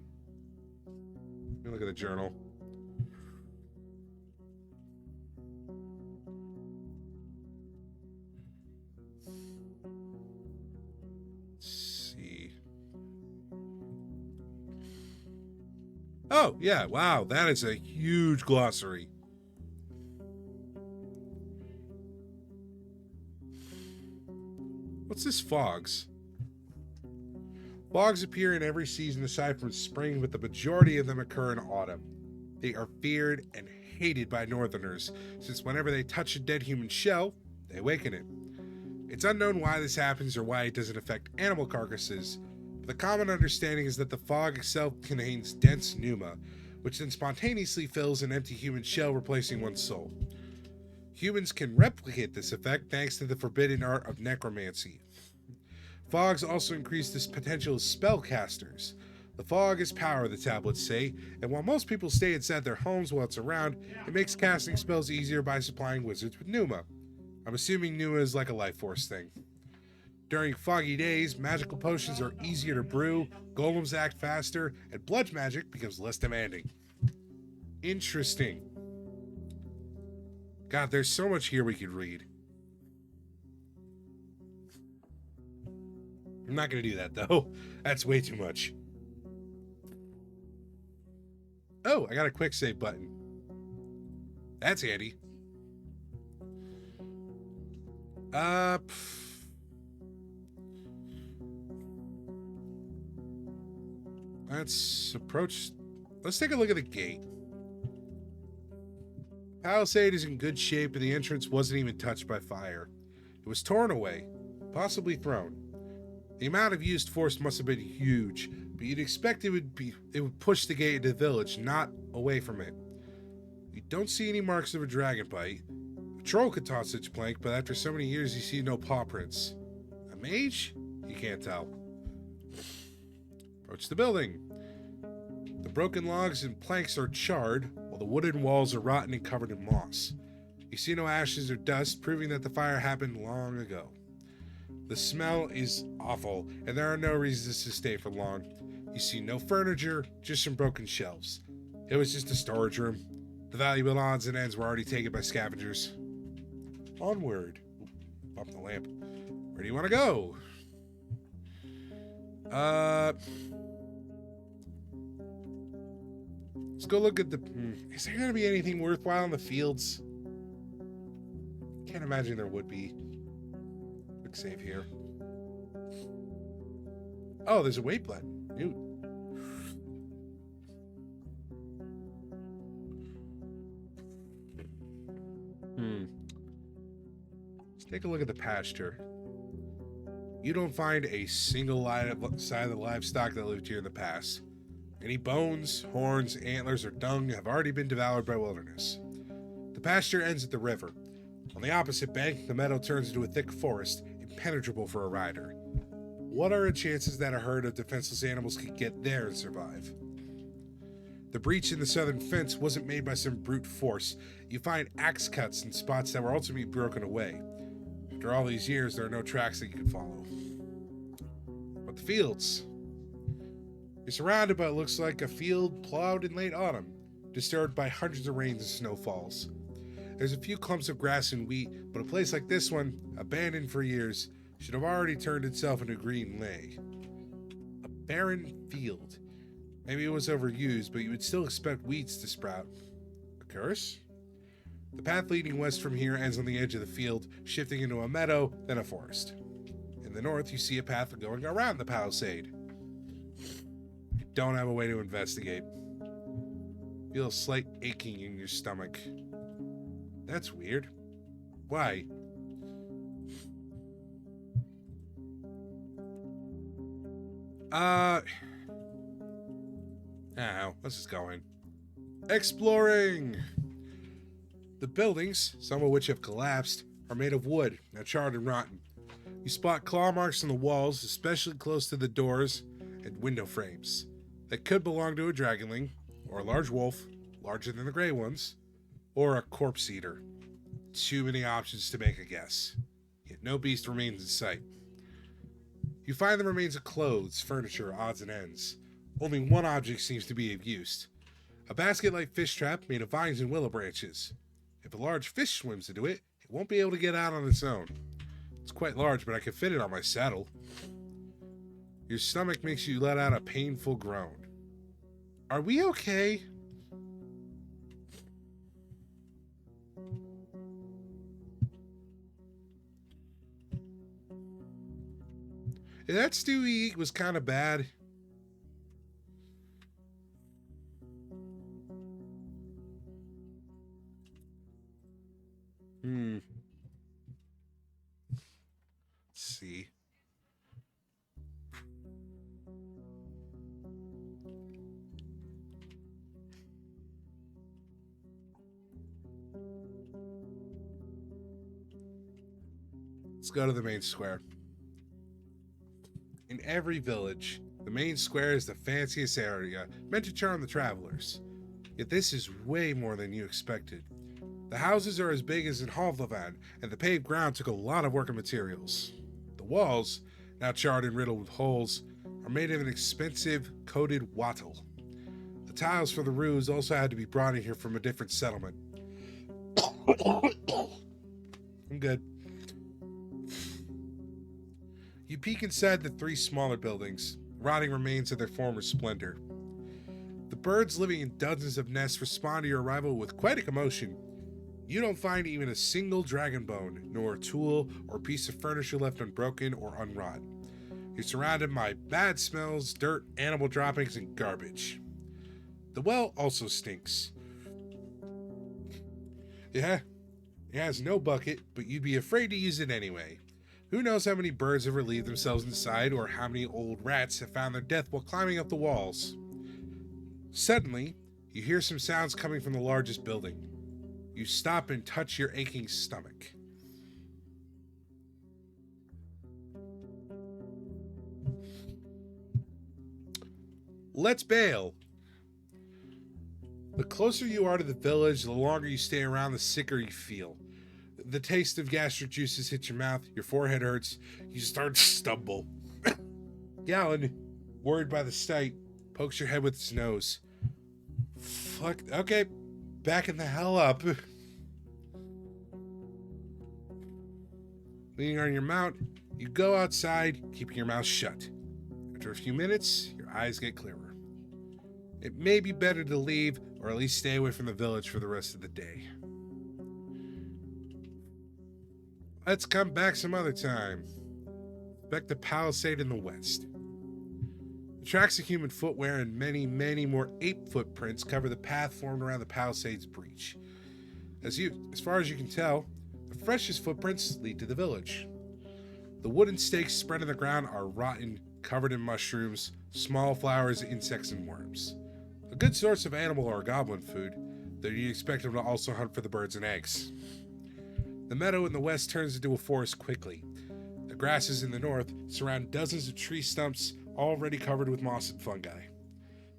Let me look at the journal. Let's see. Oh, yeah, wow, that is a huge glossary. What's this fogs? Fogs appear in every season aside from spring, but the majority of them occur in autumn. They are feared and hated by northerners, since whenever they touch a dead human shell, they awaken it. It's unknown why this happens or why it doesn't affect animal carcasses, but the common understanding is that the fog itself contains dense pneuma, which then spontaneously fills an empty human shell, replacing one's soul. Humans can replicate this effect thanks to the forbidden art of necromancy. Fogs also increase this potential as spellcasters. The fog is power, the tablets say, and while most people stay inside their homes while it's around, it makes casting spells easier by supplying wizards with pneuma. I'm assuming pneuma is like a life force thing. During foggy days, magical potions are easier to brew, golems act faster, and blood magic becomes less demanding. Interesting. God, there's so much here we could read. I'm not going to do that, though. That's way too much. Oh, I got a quick save button. That's handy. Let's approach. Let's take a look at the gate. Palisade is in good shape, and the entrance wasn't even touched by fire. It was torn away, possibly thrown. The amount of used force must have been huge, but you'd expect it would push the gate into the village, not away from it. You don't see any marks of a dragon bite. A troll could toss such plank, but after so many years you see no paw prints. A mage? You can't tell. Approach the building. The broken logs and planks are charred, while the wooden walls are rotten and covered in moss. You see no ashes or dust, proving that the fire happened long ago. The smell is awful, and there are no reasons to stay for long. You see no furniture, just some broken shelves. It was just a storage room. The valuable odds and ends were already taken by scavengers. Onward. Bump the lamp. Where do you want to go? Let's go look at the... Is there going to be anything worthwhile in the fields? Can't imagine there would be. Quick save here. Oh, there's a weight button. Dude. Let's take a look at the pasture. You don't find a single side of the livestock that lived here in the past. Any bones, horns, antlers, or dung have already been devoured by wilderness. The pasture ends at the river. On the opposite bank, the meadow turns into a thick forest, impenetrable for a rider. What are the chances that a herd of defenseless animals could get there and survive? The breach in the southern fence wasn't made by some brute force. You find axe cuts in spots that were ultimately broken away. After all these years, there are no tracks that you can follow. But the fields... You're surrounded by what looks like a field plowed in late autumn, disturbed by hundreds of rains and snowfalls. There's a few clumps of grass and wheat, but a place like this one, abandoned for years, should have already turned itself into green lay. A barren field. Maybe it was overused, but you would still expect weeds to sprout. A curse? The path leading west from here ends on the edge of the field, shifting into a meadow, then a forest. In the north, you see a path going around the palisade. You don't have a way to investigate. Feel a slight aching in your stomach. That's weird. Why? Now, let's just go in. Exploring! The buildings, some of which have collapsed, are made of wood, now charred and rotten. You spot claw marks on the walls, especially close to the doors and window frames. That could belong to a dragonling, or a large wolf, larger than the gray ones, or a corpse eater. Too many options to make a guess. Yet no beast remains in sight. You find the remains of clothes, furniture, odds and ends. Only one object seems to be of use. A basket-like fish trap made of vines and willow branches. If a large fish swims into it, it won't be able to get out on its own. It's quite large, but I can fit it on my saddle. Your stomach makes you let out a painful groan. Are we okay? That stew we ate was kind of bad. Hmm. Let's see. Let's go to the main square. In every village, the main square is the fanciest area, meant to charm the travelers. Yet this is way more than you expected. The houses are as big as in Hovlevan, and the paved ground took a lot of work and materials. The walls, now charred and riddled with holes, are made of an expensive coated wattle. The tiles for the roofs also had to be brought in here from a different settlement. I'm good. You peek inside the three smaller buildings, rotting remains of their former splendor. The birds living in dozens of nests respond to your arrival with quite a commotion. You don't find even a single dragon bone, nor a tool or piece of furniture left unbroken or unwrought. You're surrounded by bad smells, dirt, animal droppings, and garbage. The well also stinks. Yeah, it has no bucket, but you'd be afraid to use it anyway. Who knows how many birds have relieved themselves inside, or how many old rats have found their death while climbing up the walls. Suddenly, you hear some sounds coming from the largest building. You stop and touch your aching stomach. Let's bail. The closer you are to the village, the longer you stay around, the sicker you feel. The taste of gastric juices hits your mouth, your forehead hurts, you start to stumble. Gallon, worried by the sight, pokes your head with his nose. Fuck, okay, backing the hell up. Leaning on your mount, you go outside, keeping your mouth shut. After a few minutes, your eyes get clearer. It may be better to leave, or at least stay away from the village for the rest of the day. Let's come back some other time. Back to Palisade in the west. The tracks of human footwear and many, many more ape footprints cover the path formed around the Palisade's breach. As far as you can tell, the freshest footprints lead to the village. The wooden stakes spread on the ground are rotten, covered in mushrooms, small flowers, insects, and worms. A good source of animal or goblin food, though you'd expect them to also hunt for the birds and eggs. The meadow in the west turns into a forest quickly. The grasses in the north surround dozens of tree stumps already covered with moss and fungi.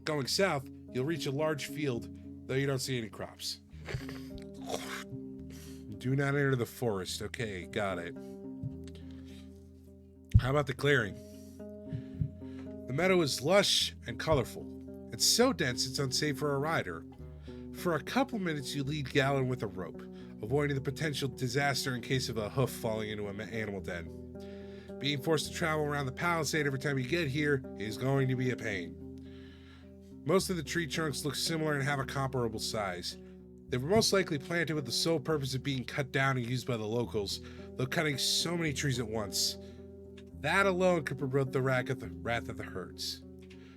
Going south, you'll reach a large field, though you don't see any crops. Do not enter the forest. Okay, got it. How about the clearing? The meadow is lush and colorful. It's so dense it's unsafe for a rider. For a couple minutes, you lead Gallon with a rope, avoiding the potential disaster in case of a hoof falling into an animal den. Being forced to travel around the palisade every time you get here is going to be a pain. Most of the tree trunks look similar and have a comparable size. They were most likely planted with the sole purpose of being cut down and used by the locals, though cutting so many trees at once. That alone could provoke the wrath of the herds.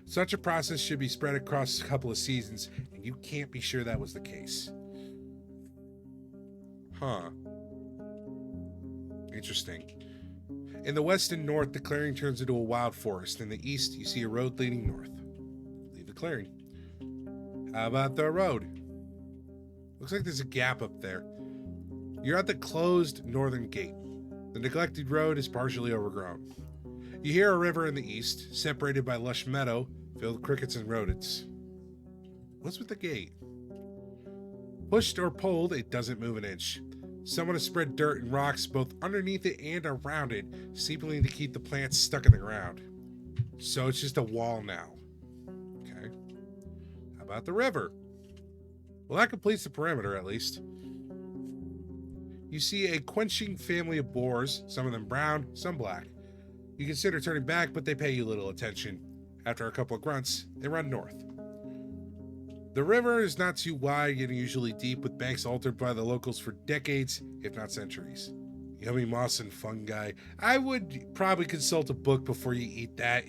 Such a process should be spread across a couple of seasons, and you can't be sure that was the case. Huh. Interesting. In the west and north, the clearing turns into a wild forest. In the east, you see a road leading north. Leave the clearing. How about the road? Looks like there's a gap up there. You're at the closed northern gate. The neglected road is partially overgrown. You hear a river in the east, separated by lush meadow, filled with crickets and rodents. What's with the gate? Pushed or pulled, it doesn't move an inch. Someone has spread dirt and rocks both underneath it and around it, seemingly to keep the plants stuck in the ground. So it's just a wall now. Okay. How about the river? Well, that completes the perimeter, at least. You see a quenching family of boars, some of them brown, some black. You consider turning back, but they pay you little attention. After a couple of grunts, they run north. The river is not too wide, getting usually deep, with banks altered by the locals for decades, if not centuries. Yummy moss and fungi. I would probably consult a book before you eat that.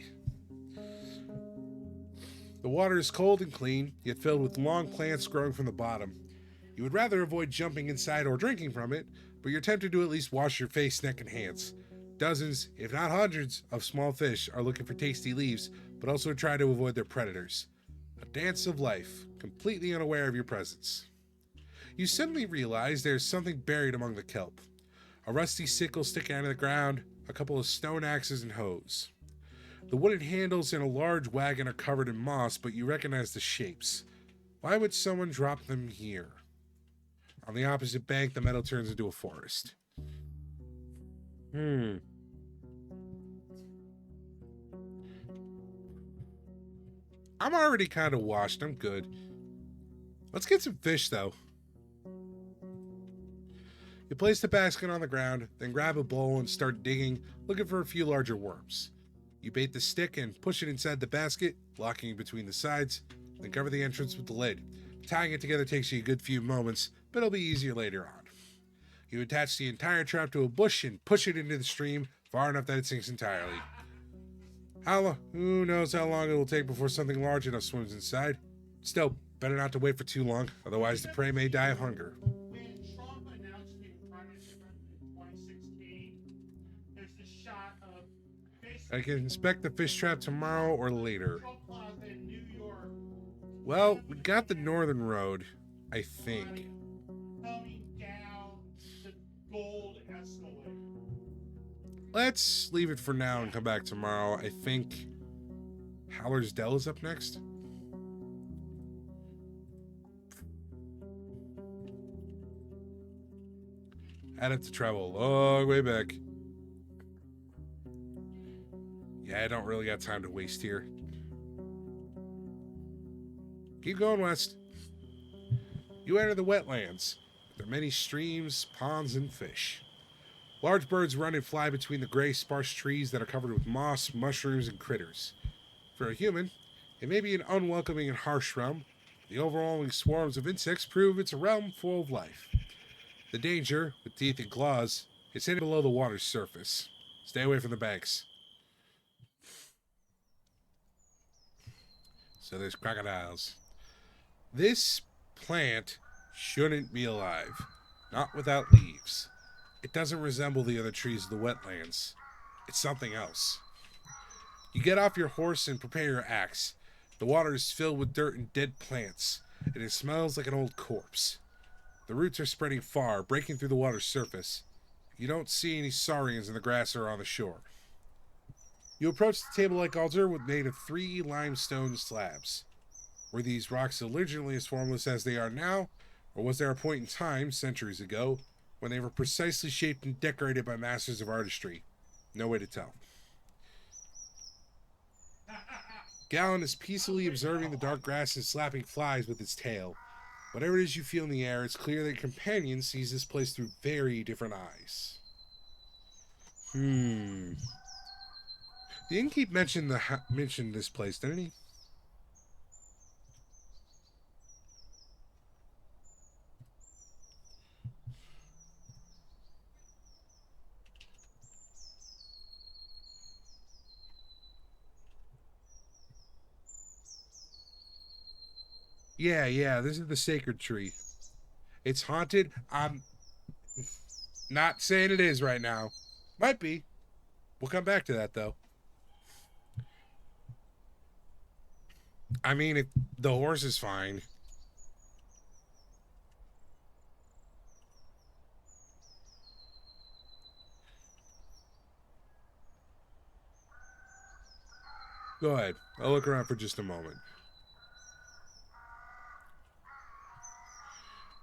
The water is cold and clean, yet filled with long plants growing from the bottom. You would rather avoid jumping inside or drinking from it, but you're tempted to at least wash your face, neck, and hands. Dozens, if not hundreds, of small fish are looking for tasty leaves, but also try to avoid their predators. A dance of life, completely unaware of your presence. You suddenly realize there's something buried among the kelp. A rusty sickle sticking out of the ground, a couple of stone axes and hoes. The wooden handles in a large wagon are covered in moss, but you recognize the shapes. Why would someone drop them here? On the opposite bank, the meadow turns into a forest. I'm already kind of washed. I'm good. Let's get some fish, though. You place the basket on the ground, then grab a bowl and start digging, looking for a few larger worms. You bait the stick and push it inside the basket, locking between the sides, then cover the entrance with the lid. Tying it together takes you a good few moments, but it'll be easier later on. You attach the entire trap to a bush and push it into the stream far enough that it sinks entirely. Who knows how long it will take before something large enough swims inside. Still, better not to wait for too long, otherwise the prey may die of hunger. When Trump announced being prime minister in 2016, there's the shot of I can inspect the fish trap tomorrow or later. Trump Plaza in New York. Well, we got the northern road, I think. Coming down the gold escalator. Let's leave it for now and come back tomorrow. I think Howler's Dell is up next. I'd have to travel a long way back. Yeah, I don't really got time to waste here. Keep going west. You enter the wetlands. There are many streams, ponds, and fish. Large birds run and fly between the gray, sparse trees that are covered with moss, mushrooms, and critters. For a human, it may be an unwelcoming and harsh realm. The overwhelming swarms of insects prove it's a realm full of life. The danger, with teeth and claws, is hidden below the water's surface. Stay away from the banks. So there's crocodiles. This plant shouldn't be alive. Not without leaves. It doesn't resemble the other trees of the wetlands. It's something else. You get off your horse and prepare your axe. The water is filled with dirt and dead plants, and it smells like an old corpse. The roots are spreading far, breaking through the water's surface. You don't see any saurians in the grass or on the shore. You approach the table-like altar made of 3 limestone slabs. Were these rocks originally as formless as they are now, or was there a point in time, centuries ago, when they were precisely shaped and decorated by masters of artistry? No way to tell. Gallon is peacefully observing the dark grass and slapping flies with its tail. Whatever it is you feel in the air, it's clear that your companion sees this place through very different eyes. The innkeep mentioned this place, didn't he? Yeah, this is the sacred tree. It's haunted. I'm not saying it is right now. Might be. We'll come back to that, though. I mean, the horse is fine. Go ahead. I'll look around for just a moment.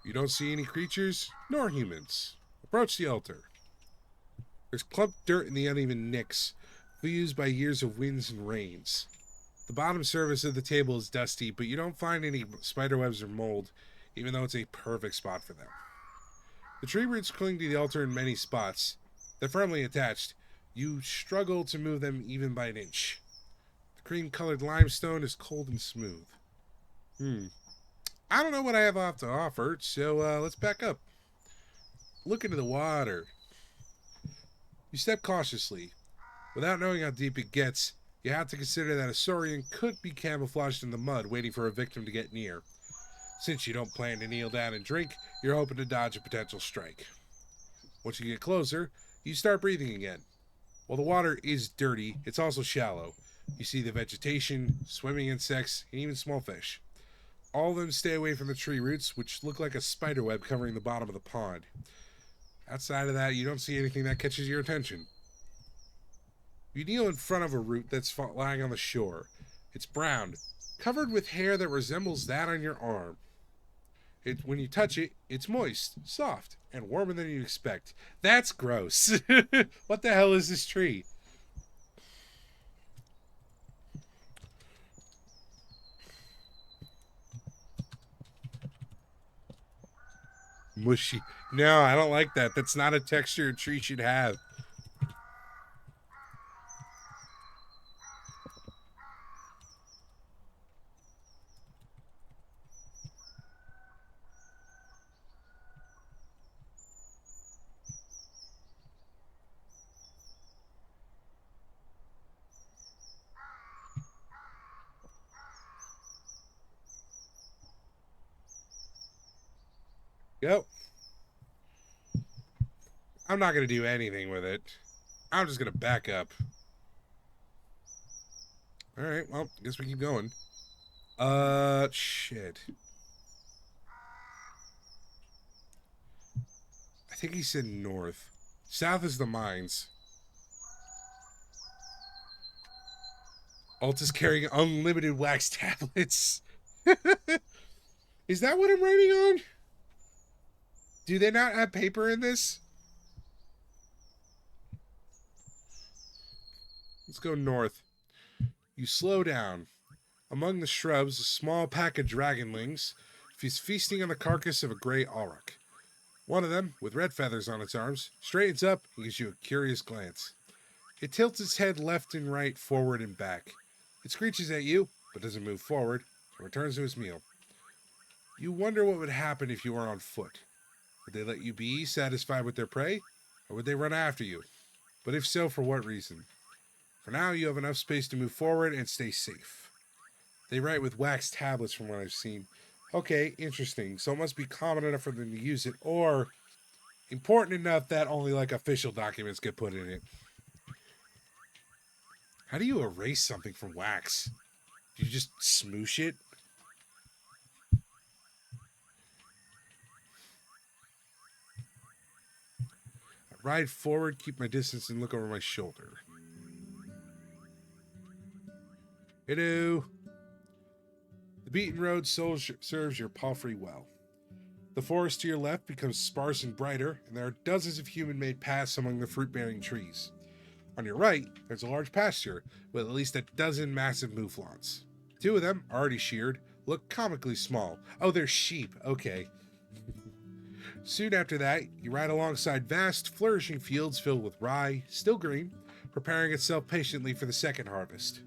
You don't see any creatures, nor humans. Approach the altar. There's clumped dirt in the uneven nicks, fused by years of winds and rains. The bottom surface of the table is dusty, but you don't find any spiderwebs or mold, even though it's a perfect spot for them. The tree roots cling to the altar in many spots. They're firmly attached. You struggle to move them even by an inch. The cream-colored limestone is cold and smooth. I don't know what I have off to offer, so let's back up. Look into the water. You step cautiously. Without knowing how deep it gets, you have to consider that a saurian could be camouflaged in the mud waiting for a victim to get near. Since you don't plan to kneel down and drink, you're hoping to dodge a potential strike. Once you get closer, you start breathing again. While the water is dirty, it's also shallow. You see the vegetation, swimming insects, and even small fish. All of them stay away from the tree roots, which look like a spider web covering the bottom of the pond. Outside of that, you don't see anything that catches your attention. You kneel in front of a root that's lying on the shore. It's brown, covered with hair that resembles that on your arm. When you touch it, it's moist, soft, and warmer than you'd expect. That's gross. What the hell is this tree? Mushy. No, I don't like that. That's not a texture a tree should have. Yep. I'm not going to do anything with it. I'm just going to back up. All right, well, guess we keep going. Shit. I think he said north. South is the mines. Alt is carrying unlimited wax tablets. Is that what I'm writing on? Do they not have paper in this? Let's go north. You slow down. Among the shrubs, a small pack of dragonlings is feasting on the carcass of a gray auroch. One of them, with red feathers on its arms, straightens up and gives you a curious glance. It tilts its head left and right, forward and back. It screeches at you, but doesn't move forward, and returns to its meal. You wonder what would happen if you were on foot. Would they let you be satisfied with their prey, or would they run after you? But if so, for what reason? For now, you have enough space to move forward and stay safe. They write with wax tablets from what I've seen. Okay, interesting. So it must be common enough for them to use it, or important enough that only like official documents get put in it. How do you erase something from wax? Do you just smoosh it? I ride forward, keep my distance, and look over my shoulder. Hello. The beaten road serves your palfrey well. The forest to your left becomes sparse and brighter, and there are dozens of human-made paths among the fruit-bearing trees. On your right, there's a large pasture with at least a dozen massive mouflons. Two of them, already sheared, look comically small. Oh, they're sheep. Okay. Soon after that, you ride alongside vast, flourishing fields filled with rye, still green, preparing itself patiently for the second harvest.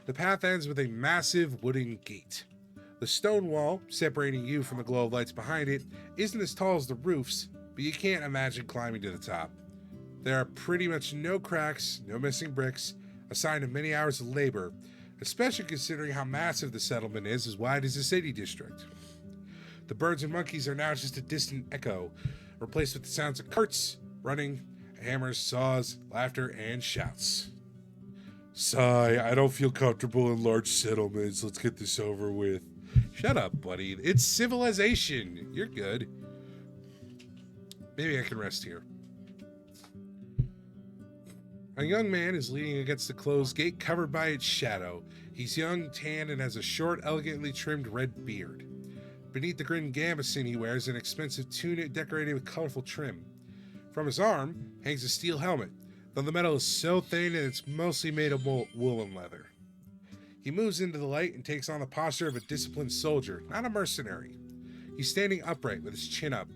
The path ends with a massive wooden gate. The stone wall, separating you from the glow of lights behind it, isn't as tall as the roofs, but you can't imagine climbing to the top. There are pretty much no cracks, no missing bricks, a sign of many hours of labor, especially considering how massive the settlement is, as wide as the city district. The birds and monkeys are now just a distant echo, replaced with the sounds of carts, running, hammers, saws, laughter, and shouts. Sigh, I don't feel comfortable in large settlements. Let's get this over with. Shut up, buddy. It's civilization. You're good. Maybe I can rest here. A young man is leaning against the closed gate, covered by its shadow. He's young, tan, and has a short, elegantly trimmed red beard. Beneath the green gambeson he wears an expensive tunic decorated with colorful trim. From his arm hangs a steel helmet, though the metal is so thin that it's mostly made of wool and leather. He moves into the light and takes on the posture of a disciplined soldier, not a mercenary. He's standing upright with his chin up.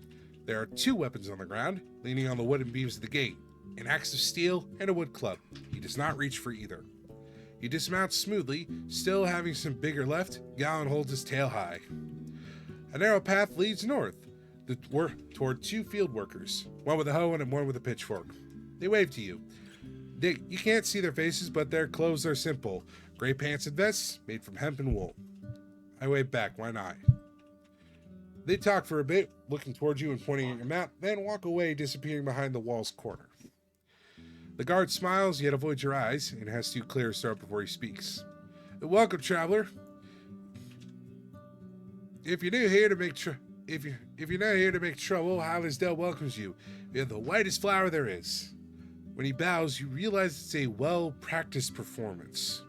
There are two weapons on the ground, leaning on the wooden beams of the gate, an axe of steel and a wood club. He does not reach for either. He dismounts smoothly, still having some vigor left. Gallon holds his tail high. A narrow path leads north toward two field workers, one with a hoe and one with a pitchfork. They wave to you. You can't see their faces, but their clothes are simple. Gray pants and vests made from hemp and wool. I wave back, why not? They talk for a bit, looking towards you and pointing at your map, then walk away, disappearing behind the wall's corner. The guard smiles, yet avoids your eyes, and has to clear his throat before he speaks. Welcome, traveler. If you're new here to make trouble, Highlandsdale welcomes you. You're the whitest flower there is. When he bows, you realize it's a well-practiced performance.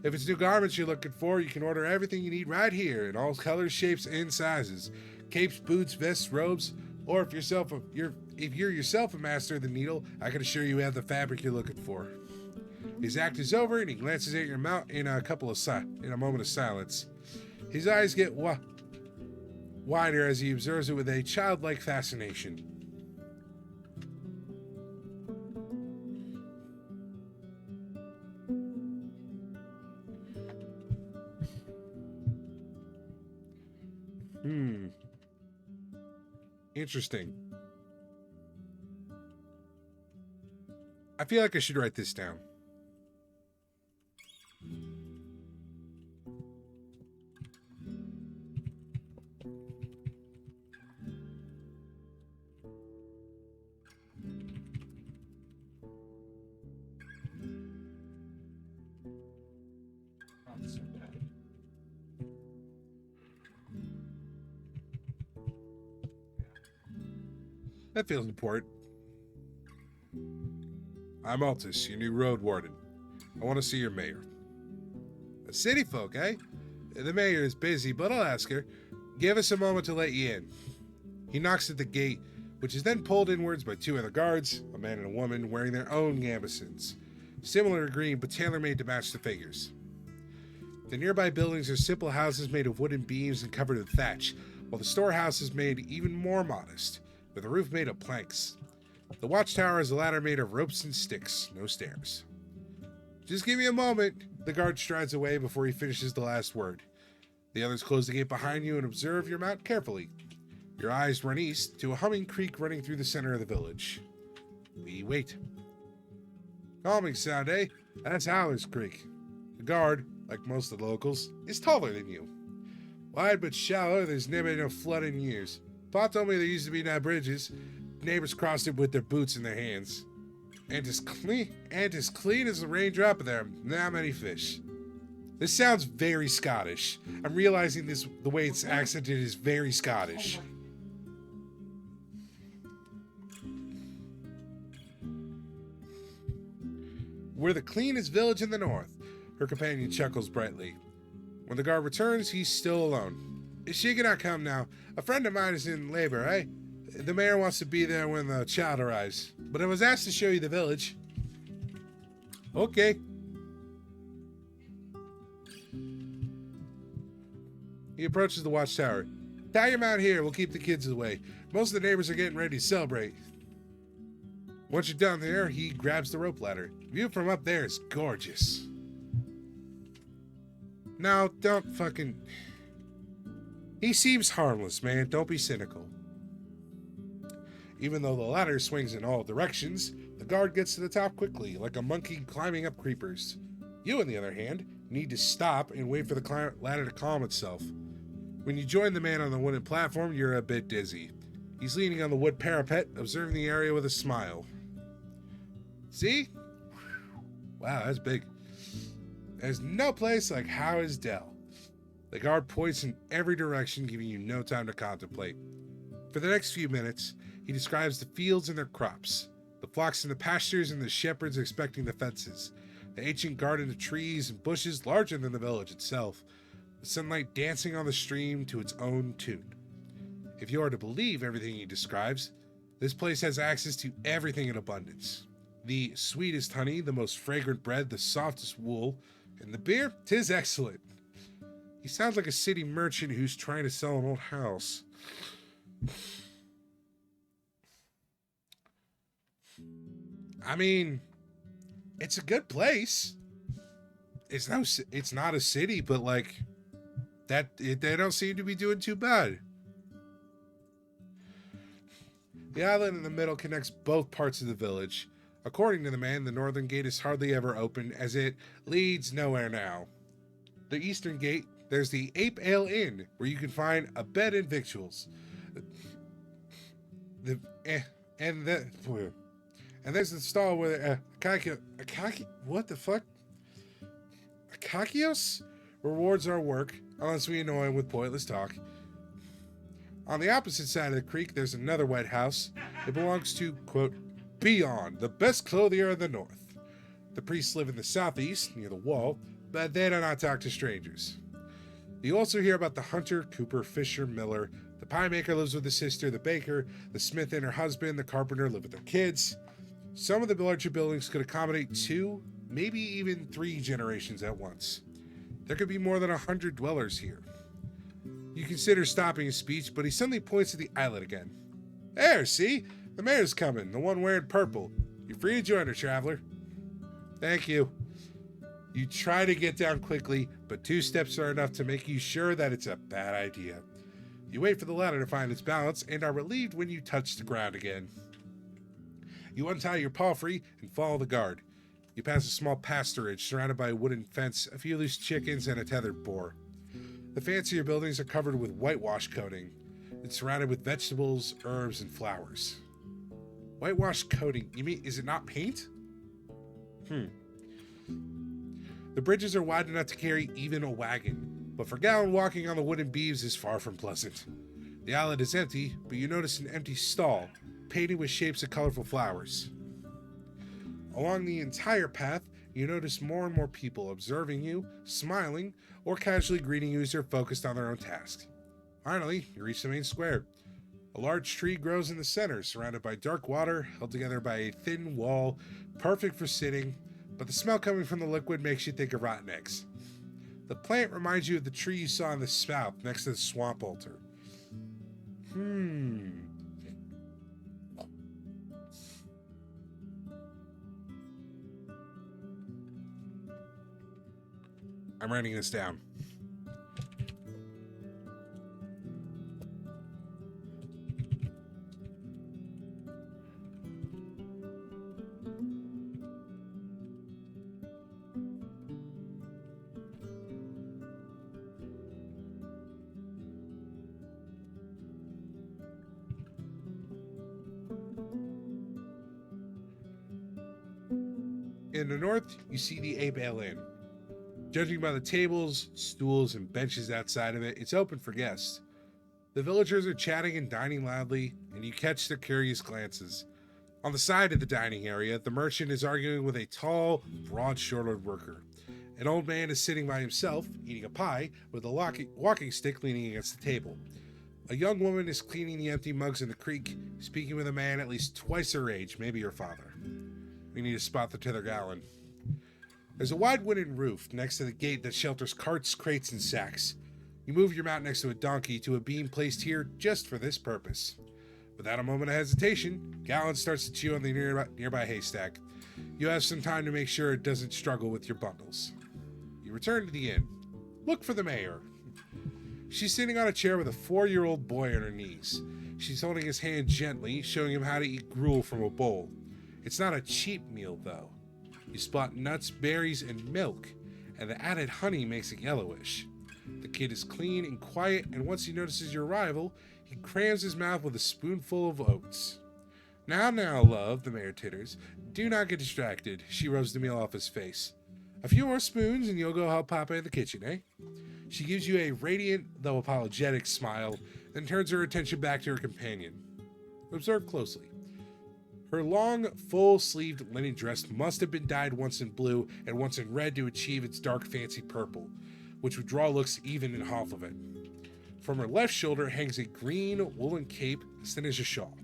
If it's new garments you're looking for, you can order everything you need right here in all colors, shapes, and sizes. Capes, boots, vests, robes, or if you're yourself a master of the needle, I can assure you have the fabric you're looking for. His act is over, and he glances at your mount in a moment of silence. His eyes get wider as he observes it with a childlike fascination. Interesting. I feel like I should write this down. That feels important. I'm Altus, your new Roadwarden. I want to see your mayor. A city folk, eh? The mayor is busy, but I'll ask her. Give us a moment to let you in. He knocks at the gate, which is then pulled inwards by two other guards, a man and a woman, wearing their own gambesons. Similar to green, but tailor-made to match the figures. The nearby buildings are simple houses made of wooden beams and covered with thatch, while the storehouse is made even more modest, with a roof made of planks. The watchtower is a ladder made of ropes and sticks, no stairs. Just give me a moment. The guard strides away before he finishes the last word. The others close the gate behind you and observe your mount carefully. Your eyes run east to a humming creek running through the center of the village. We wait. Calming sound, eh? That's Howler's Creek. The guard, like most of the locals, is taller than you. Wide but shallow, there's never been a flood in years. Pa told me there used to be no bridges. Neighbors crossed it with their boots in their hands. And as clean as a raindrop, there are not many fish. This sounds very Scottish. I'm realizing the way it's accented is very Scottish. We're the cleanest village in the north. Her companion chuckles brightly. When the guard returns, he's still alone. She cannot come now. A friend of mine is in labor, eh? The mayor wants to be there when the child arrives. But I was asked to show you the village. Okay. He approaches the watchtower. Tie your mount here. We'll keep the kids away. Most of the neighbors are getting ready to celebrate. Once you're down there, he grabs the rope ladder. View from up there is gorgeous. Now, don't fucking... He seems harmless, man. Don't be cynical. Even though the ladder swings in all directions, the guard gets to the top quickly, like a monkey climbing up creepers. You, on the other hand, need to stop and wait for the ladder to calm itself. When you join the man on the wooden platform, you're a bit dizzy. He's leaning on the wood parapet, observing the area with a smile. See? Wow, that's big. There's no place like Highlandsdale. The guard points in every direction, giving you no time to contemplate. For the next few minutes, he describes the fields and their crops, the flocks in the pastures and the shepherds expecting the fences, the ancient garden of trees and bushes larger than the village itself, the sunlight dancing on the stream to its own tune. If you are to believe everything he describes, this place has access to everything in abundance. The sweetest honey, the most fragrant bread, the softest wool, and the beer, 'tis excellent. He sounds like a city merchant who's trying to sell an old house. I mean, it's a good place. It's not a city, but like that they don't seem to be doing too bad. The island in the middle connects both parts of the village. According to the man, the northern gate is hardly ever open, as it leads nowhere now. The eastern gate, there's the Ape Ale Inn, where you can find a bed and victuals. The and the and there's the stall where what the fuck? Akakios rewards our work, unless we annoy him with pointless talk. On the opposite side of the creek, there's another white house. It belongs to, quote, Beyond, the best clothier in the north. The priests live in the southeast, near the wall, but they do not talk to strangers. You also hear about the hunter, cooper, fisher, miller. The pie maker lives with his sister, the baker, the smith and her husband, the carpenter live with their kids. Some of the larger buildings could accommodate 2, maybe even 3 generations at once. There could be more than 100 dwellers here. You consider stopping his speech, but he suddenly points to the islet again. There, see? The mayor's coming, the one wearing purple. You're free to join her, traveler. Thank you. You try to get down quickly, but 2 steps are enough to make you sure that it's a bad idea. You wait for the ladder to find its balance and are relieved when you touch the ground again. You untie your palfrey and follow the guard. You pass a small pasturage surrounded by a wooden fence, a few loose chickens, and a tethered boar. The fancier buildings are covered with whitewash coating. It's surrounded with vegetables, herbs, and flowers. Whitewash coating? You mean, is it not paint? The bridges are wide enough to carry even a wagon, but for Gallon, walking on the wooden beams is far from pleasant. The island is empty, but you notice an empty stall, painted with shapes of colorful flowers. Along the entire path, you notice more and more people observing you, smiling, or casually greeting you as they're focused on their own task. Finally, you reach the main square. A large tree grows in the center, surrounded by dark water, held together by a thin wall, perfect for sitting, but the smell coming from the liquid makes you think of rotten eggs. The plant reminds you of the tree you saw in the south next to the swamp altar. I'm writing this down. In the north, you see the Ape Ale Inn. Judging by the tables, stools, and benches outside of it, it's open for guests. The villagers are chatting and dining loudly, and you catch their curious glances. On the side of the dining area, the merchant is arguing with a tall, broad-shouldered worker. An old man is sitting by himself, eating a pie, with a walking stick leaning against the table. A young woman is cleaning the empty mugs in the creek, speaking with a man at least twice her age, maybe her father. We need to spot the tether Gallon. There's a wide wooden roof next to the gate that shelters carts, crates, and sacks. You move your mount next to a donkey to a beam placed here just for this purpose. Without a moment of hesitation, Gallon starts to chew on the nearby haystack. You have some time to make sure it doesn't struggle with your bundles. You return to the inn. Look for the mayor. She's sitting on a chair with a 4-year-old boy on her knees. She's holding his hand gently, showing him how to eat gruel from a bowl. It's not a cheap meal, though. You spot nuts, berries, and milk, and the added honey makes it yellowish. The kid is clean and quiet, and once he notices your arrival, he crams his mouth with a spoonful of oats. Now, love, the mayor titters. Do not get distracted. She rubs the meal off his face. A few more spoons, and you'll go help Papa in the kitchen, eh? She gives you a radiant, though apologetic smile, then turns her attention back to her companion. Observe closely. Her long, full-sleeved linen dress must have been dyed once in blue and once in red to achieve its dark, fancy purple, which would draw looks even in half of it. From her left shoulder hangs a green woolen cape as thin as a shawl.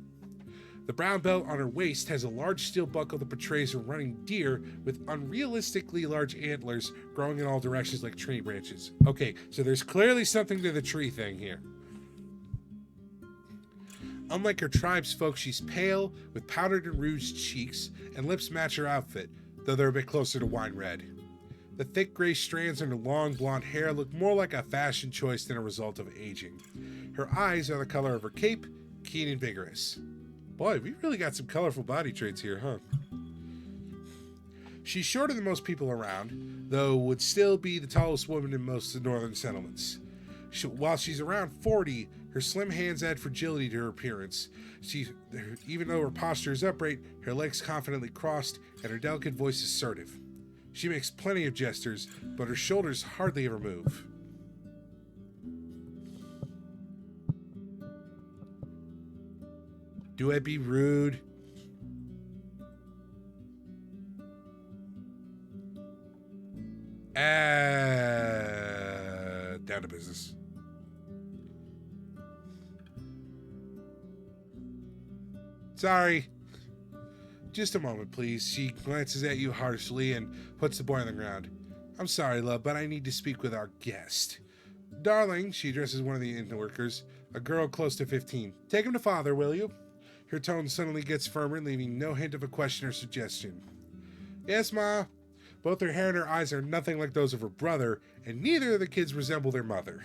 The brown belt on her waist has a large steel buckle that portrays a running deer with unrealistically large antlers growing in all directions like tree branches. Okay, so there's clearly something to the tree thing here. Unlike her tribe's folk, she's pale, with powdered and rouged cheeks, and lips match her outfit, though they're a bit closer to wine red. The thick gray strands in her long blonde hair look more like a fashion choice than a result of aging. Her eyes are the color of her cape, keen and vigorous. Boy, we really got some colorful body traits here, huh? She's shorter than most people around, though would still be the tallest woman in most of the northern settlements. While she's around 40, her slim hands add fragility to her appearance. Even though her posture is upright, her legs confidently crossed, and her delicate voice assertive. She makes plenty of gestures, but her shoulders hardly ever move. Do I be rude? Down to business. Sorry. Just a moment, please. She glances at you harshly and puts the boy on the ground. I'm sorry, love, but I need to speak with our guest. Darling, she addresses one of the inn workers, a girl close to 15. Take him to father, will you? Her tone suddenly gets firmer, leaving no hint of a question or suggestion. Yes, Ma. Both her hair and her eyes are nothing like those of her brother, and neither of the kids resemble their mother.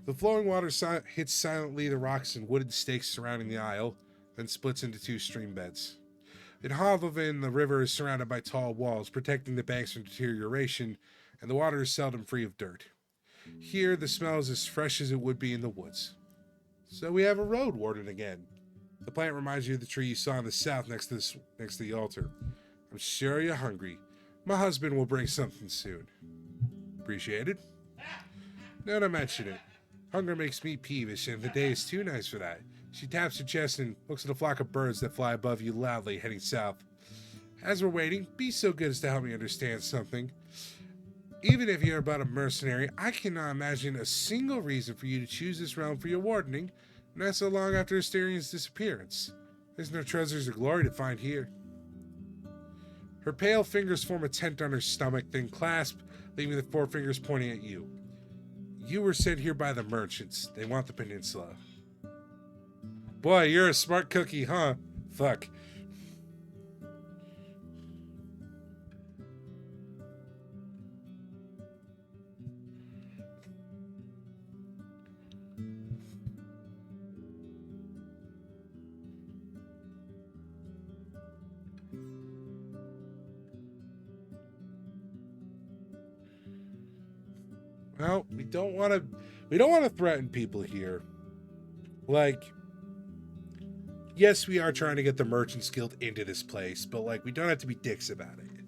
The flowing water hits silently the rocks and wooded stakes surrounding the isle, then splits into two stream beds. In Hovavin, the river is surrounded by tall walls, protecting the banks from deterioration, and the water is seldom free of dirt. Here, the smell is as fresh as it would be in the woods. So we have a Roadwarden again. The plant reminds you of the tree you saw in the south next to the altar. I'm sure you're hungry. My husband will bring something soon. Appreciated? No, don't mention it. Hunger makes me peevish, and the day is too nice for that. She taps her chest and looks at a flock of birds that fly above you loudly, heading south. As we're waiting, be so good as to help me understand something. Even if you're but a mercenary, I cannot imagine a single reason for you to choose this realm for your wardening, not so long after Asterian's disappearance. There's no treasures or glory to find here. Her pale fingers form a tent on her stomach, then clasp, leaving the forefingers pointing at you. You were sent here by the merchants. They want the peninsula. Boy, you're a smart cookie, huh? Fuck. Well, we don't want to threaten people here. Like, yes, we are trying to get the Merchants Guild into this place, but like, we don't have to be dicks about it.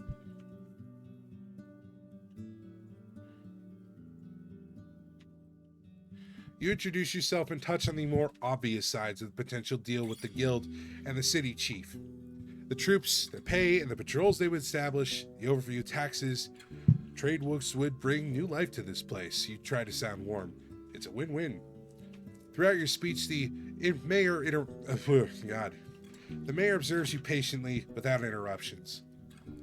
You introduce yourself and touch on the more obvious sides of the potential deal with the guild and the city chief. The troops, the pay, and the patrols they would establish, the overview taxes. Trade works would bring new life to this place. You try to sound warm. It's a win-win. Throughout your speech, the mayor observes you patiently without interruptions.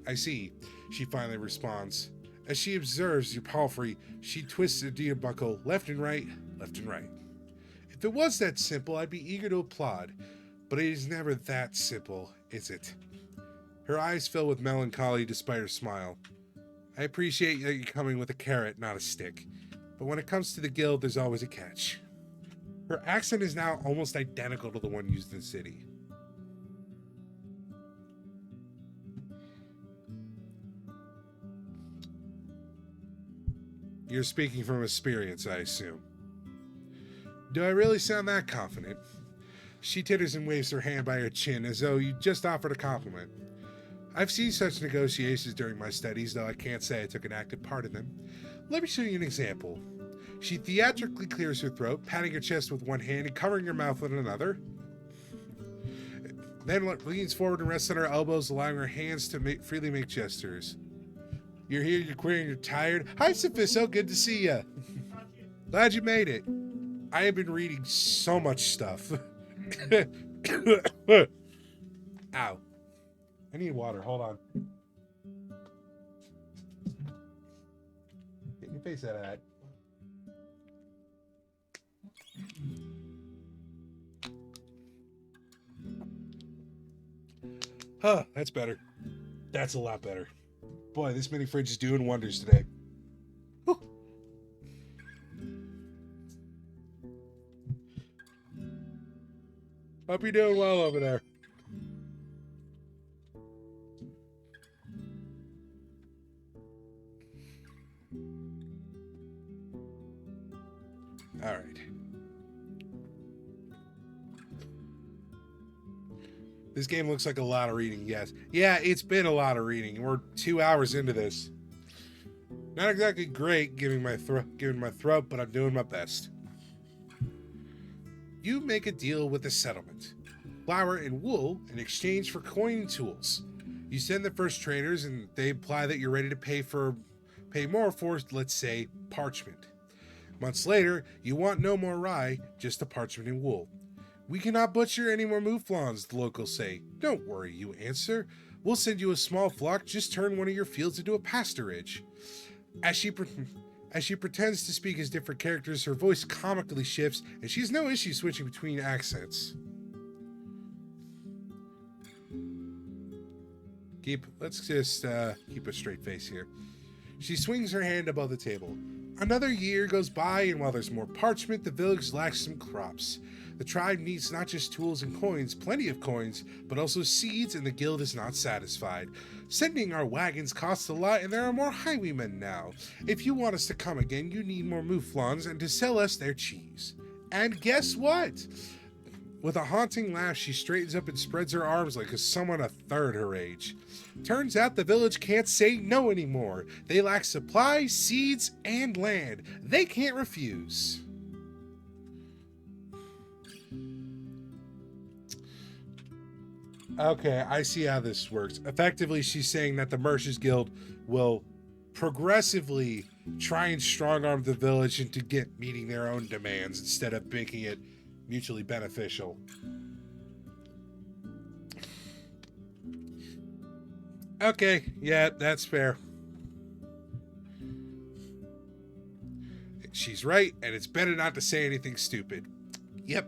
I see, she finally responds. As she observes your palfrey, she twists a deer buckle left and right, left and right. If it was that simple, I'd be eager to applaud, but it is never that simple, is it? Her eyes fill with melancholy despite her smile. I appreciate that you're coming with a carrot, not a stick, but when it comes to the guild, there's always a catch. Her accent is now almost identical to the one used in the city. You're speaking from experience, I assume. Do I really sound that confident? She titters and waves her hand by her chin as though you just offered a compliment. I've seen such negotiations during my studies, though I can't say I took an active part in them. Let me show you an example. She theatrically clears her throat, patting her chest with one hand and covering her mouth with another. Then leans forward and rests on her elbows, allowing her hands to freely make gestures. You're here, you're queer, and you're tired. Hi, Sophisto, good to see ya. Glad you made it. I have been reading so much stuff. Ow. I need water. Hold on. Get your face out of that. Huh, that's better. That's a lot better. Boy, this mini fridge is doing wonders today. Whew. Hope you're doing well over there. All right. This game looks like a lot of reading, yes. Yeah, it's been a lot of reading. We're 2 hours into this. Not exactly great giving my throat, but I'm doing my best. You make a deal with the settlement. Flour and wool in exchange for coin tools. You send the first traders and they imply that you're ready to pay more for, let's say, parchment. Months later, you want no more rye, just the parchment and wool. We cannot butcher any more mouflons, the locals say. Don't worry, you answer. We'll send you a small flock, just turn one of your fields into a pasturage. As she pretends to speak as different characters, her voice comically shifts, and she has no issue switching between accents. Let's just keep a straight face here. She swings her hand above the table. Another year goes by, and while there's more parchment, the village lacks some crops. The tribe needs not just tools and coins, plenty of coins, but also seeds, and the guild is not satisfied. Sending our wagons costs a lot, and there are more highwaymen now. If you want us to come again, you need more mouflons and to sell us their cheese. And guess what? With a haunting laugh, she straightens up and spreads her arms like someone a third her age. Turns out the village can't say no anymore. They lack supplies, seeds, and land. They can't refuse. Okay, I see how this works. Effectively, she's saying that the Merchants Guild will progressively try and strong-arm the village into meeting their own demands instead of making it mutually beneficial. Okay, yeah, that's fair. She's right, and it's better not to say anything stupid. Yep.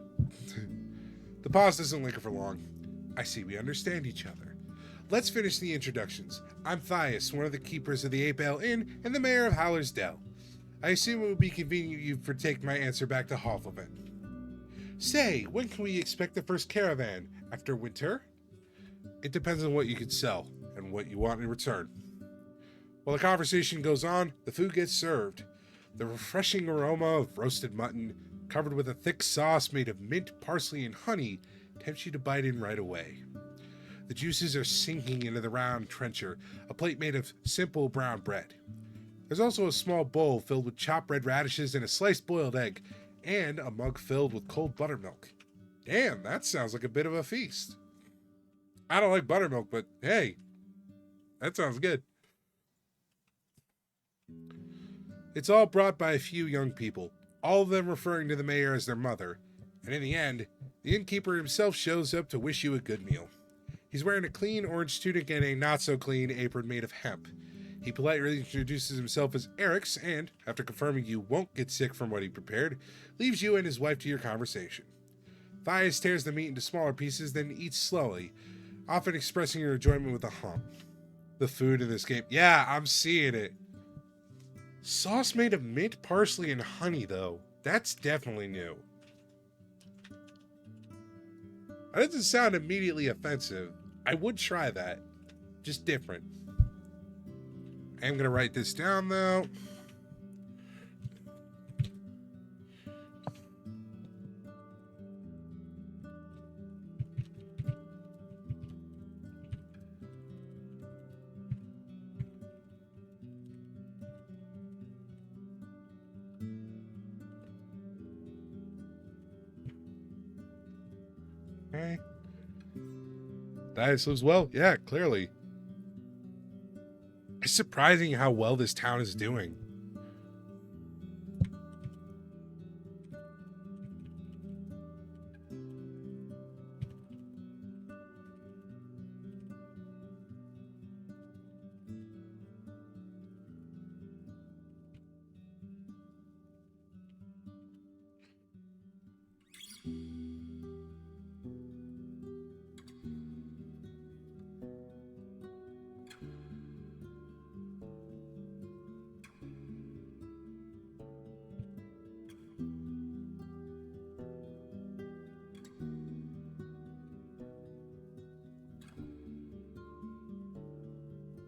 The pause doesn't linger for long. I see we understand each other. Let's finish the introductions. I'm Thias, one of the keepers of the 8-Bale Inn and the mayor of Howler's Dell. I assume it would be convenient you for take my answer back to Hofelman. Say, when can we expect the first caravan? After winter? It depends on what you can sell and what you want in return. While the conversation goes on, the food gets served. The refreshing aroma of roasted mutton, covered with a thick sauce made of mint, parsley, and honey, tempts you to bite in right away. The juices are sinking into the round trencher, a plate made of simple brown bread. There's also a small bowl filled with chopped red radishes and a sliced boiled egg, and a mug filled with cold buttermilk. Damn, that sounds like a bit of a feast. I don't like buttermilk, but hey, that sounds good. It's all brought by a few young people, all of them referring to the mayor as their mother, and in the end, the innkeeper himself shows up to wish you a good meal. He's wearing a clean orange tunic and a not-so-clean apron made of hemp. He politely introduces himself as Eric's and, after confirming you won't get sick from what he prepared, leaves you and his wife to your conversation. Thias tears the meat into smaller pieces, then eats slowly, often expressing her enjoyment with a hump. The food in this game, yeah, I'm seeing it. Sauce made of mint, parsley, and honey, though. That's definitely new. That doesn't sound immediately offensive. I would try that. Just different. I am going to write this down, though. Okay. That lives well. Yeah, clearly. It's surprising how well this town is doing.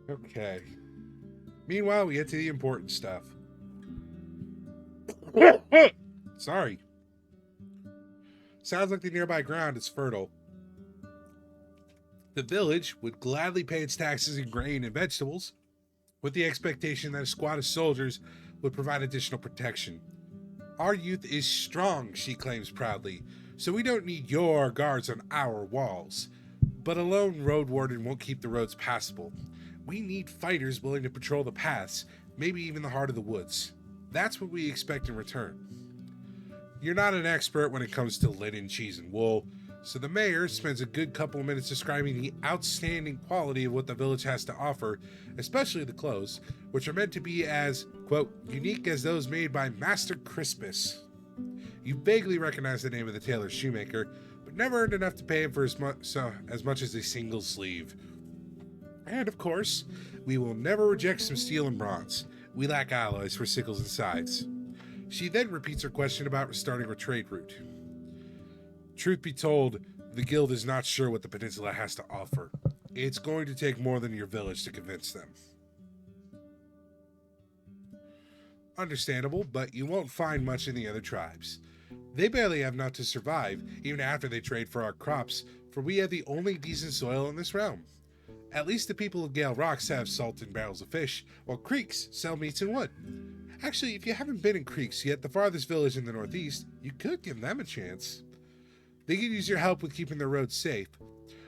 Okay. Meanwhile, we get to the important stuff. Sorry. Sounds like the nearby ground is fertile. The village would gladly pay its taxes in grain and vegetables, with the expectation that a squad of soldiers would provide additional protection. Our youth is strong, she claims proudly, so we don't need your guards on our walls. But a lone road warden won't keep the roads passable. We need fighters willing to patrol the paths, maybe even the heart of the woods. That's what we expect in return. You're not an expert when it comes to linen, cheese, and wool, so the mayor spends a good couple of minutes describing the outstanding quality of what the village has to offer, especially the clothes, which are meant to be as, quote, unique as those made by Master Crispus. You vaguely recognize the name of the tailor shoemaker, but never earned enough to pay him for as much as a single sleeve. And of course, we will never reject some steel and bronze. We lack alloys for sickles and scythes. She then repeats her question about restarting our trade route. Truth be told, the guild is not sure what the peninsula has to offer. It's going to take more than your village to convince them. Understandable, but you won't find much in the other tribes. They barely have enough to survive, even after they trade for our crops, for we have the only decent soil in this realm. At least the people of Gale Rocks have salt and barrels of fish, while creeks sell meats and wood. Actually, if you haven't been in creeks yet, the farthest village in the northeast, you could give them a chance. They could use your help with keeping their roads safe.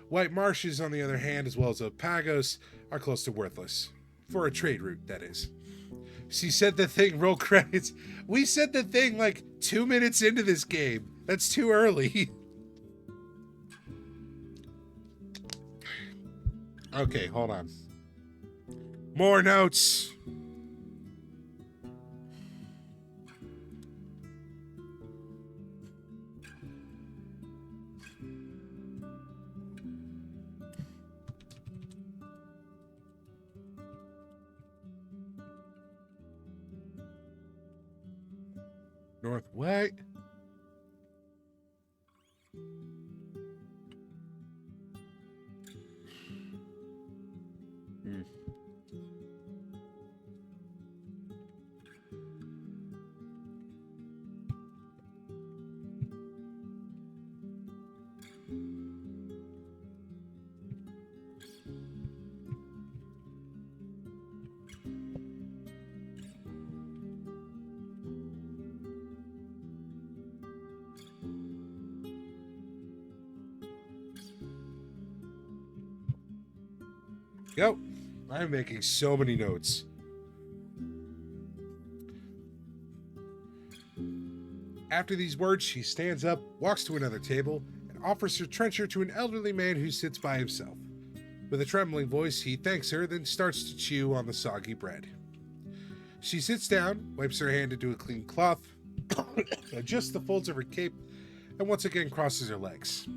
White Marshes, on the other hand, as well as Opagos, are close to worthless. For a trade route, that is. She said the thing, roll credits. We said the thing like 2 minutes into this game. That's too early. Okay, hold on. More notes. North what? Go. I'm making so many notes. After these words, she stands up, walks to another table, and offers her trencher to an elderly man who sits by himself. With a trembling voice, he thanks her, then starts to chew on the soggy bread. She sits down, wipes her hand into a clean cloth, adjusts the folds of her cape, and once again crosses her legs.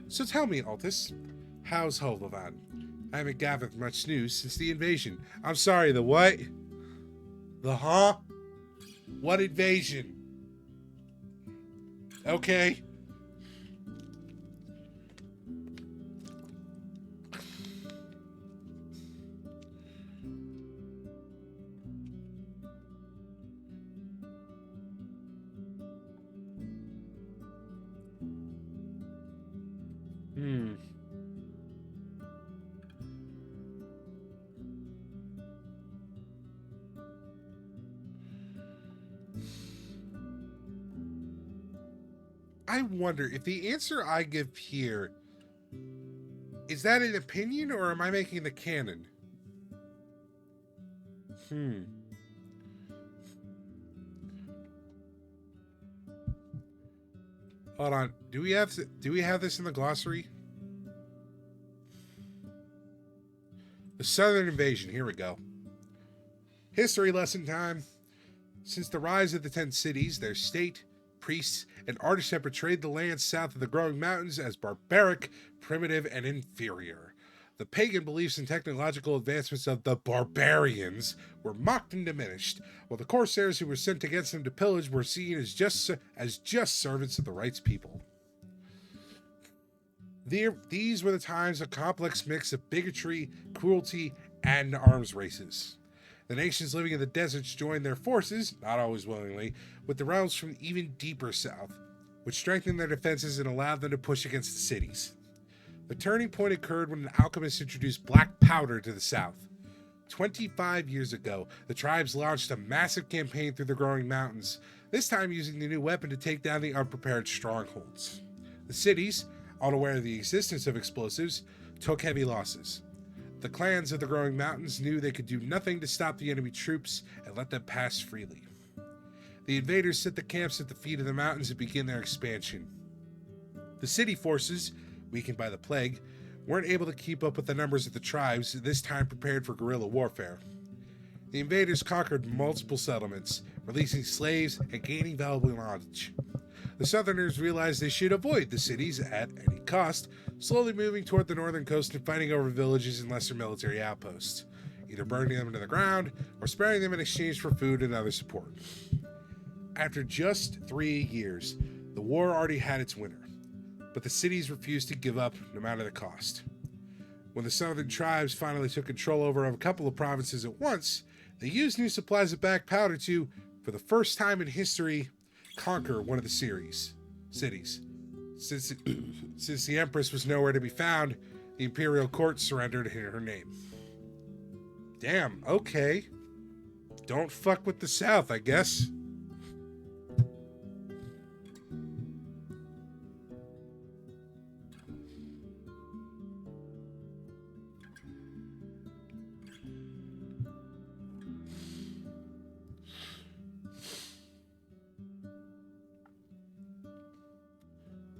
So tell me, Altus, how's Holovan? I haven't gathered much news since the invasion. I'm sorry, the what? The huh? What invasion? Okay. I wonder if the answer I give here is that an opinion or am I making the canon? Hold on. Do we have this in the glossary? The Southern Invasion. Here we go. History lesson time. Since the rise of the 10 cities, their state, priests, and artists have portrayed the lands south of the growing mountains as barbaric, primitive, and inferior. The pagan beliefs and technological advancements of the barbarians were mocked and diminished, while the corsairs who were sent against them to pillage were seen as just servants of the right's people. These were the times a complex mix of bigotry, cruelty, and arms races. The nations living in the deserts joined their forces, not always willingly, with the realms from even deeper south, which strengthened their defenses and allowed them to push against the cities. The turning point occurred when an alchemist introduced black powder to the south. 25 years ago, the tribes launched a massive campaign through the growing mountains, this time using the new weapon to take down the unprepared strongholds. The cities, unaware of the existence of explosives, took heavy losses. The clans of the growing mountains knew they could do nothing to stop the enemy troops and let them pass freely. The invaders set the camps at the feet of the mountains and began their expansion. The city forces, weakened by the plague, weren't able to keep up with the numbers of the tribes, this time prepared for guerrilla warfare. The invaders conquered multiple settlements, releasing slaves and gaining valuable knowledge. The Southerners realized they should avoid the cities at any cost, slowly moving toward the northern coast and fighting over villages and lesser military outposts, either burning them to the ground or sparing them in exchange for food and other support. After just 3 years, the war already had its winner, but the cities refused to give up no matter the cost. When the southern tribes finally took control over a couple of provinces at once, they used new supplies of black powder to, for the first time in history, conquer one of the cities. Since the Empress was nowhere to be found, the Imperial Court surrendered in her name. Damn, okay. Don't fuck with the South, I guess.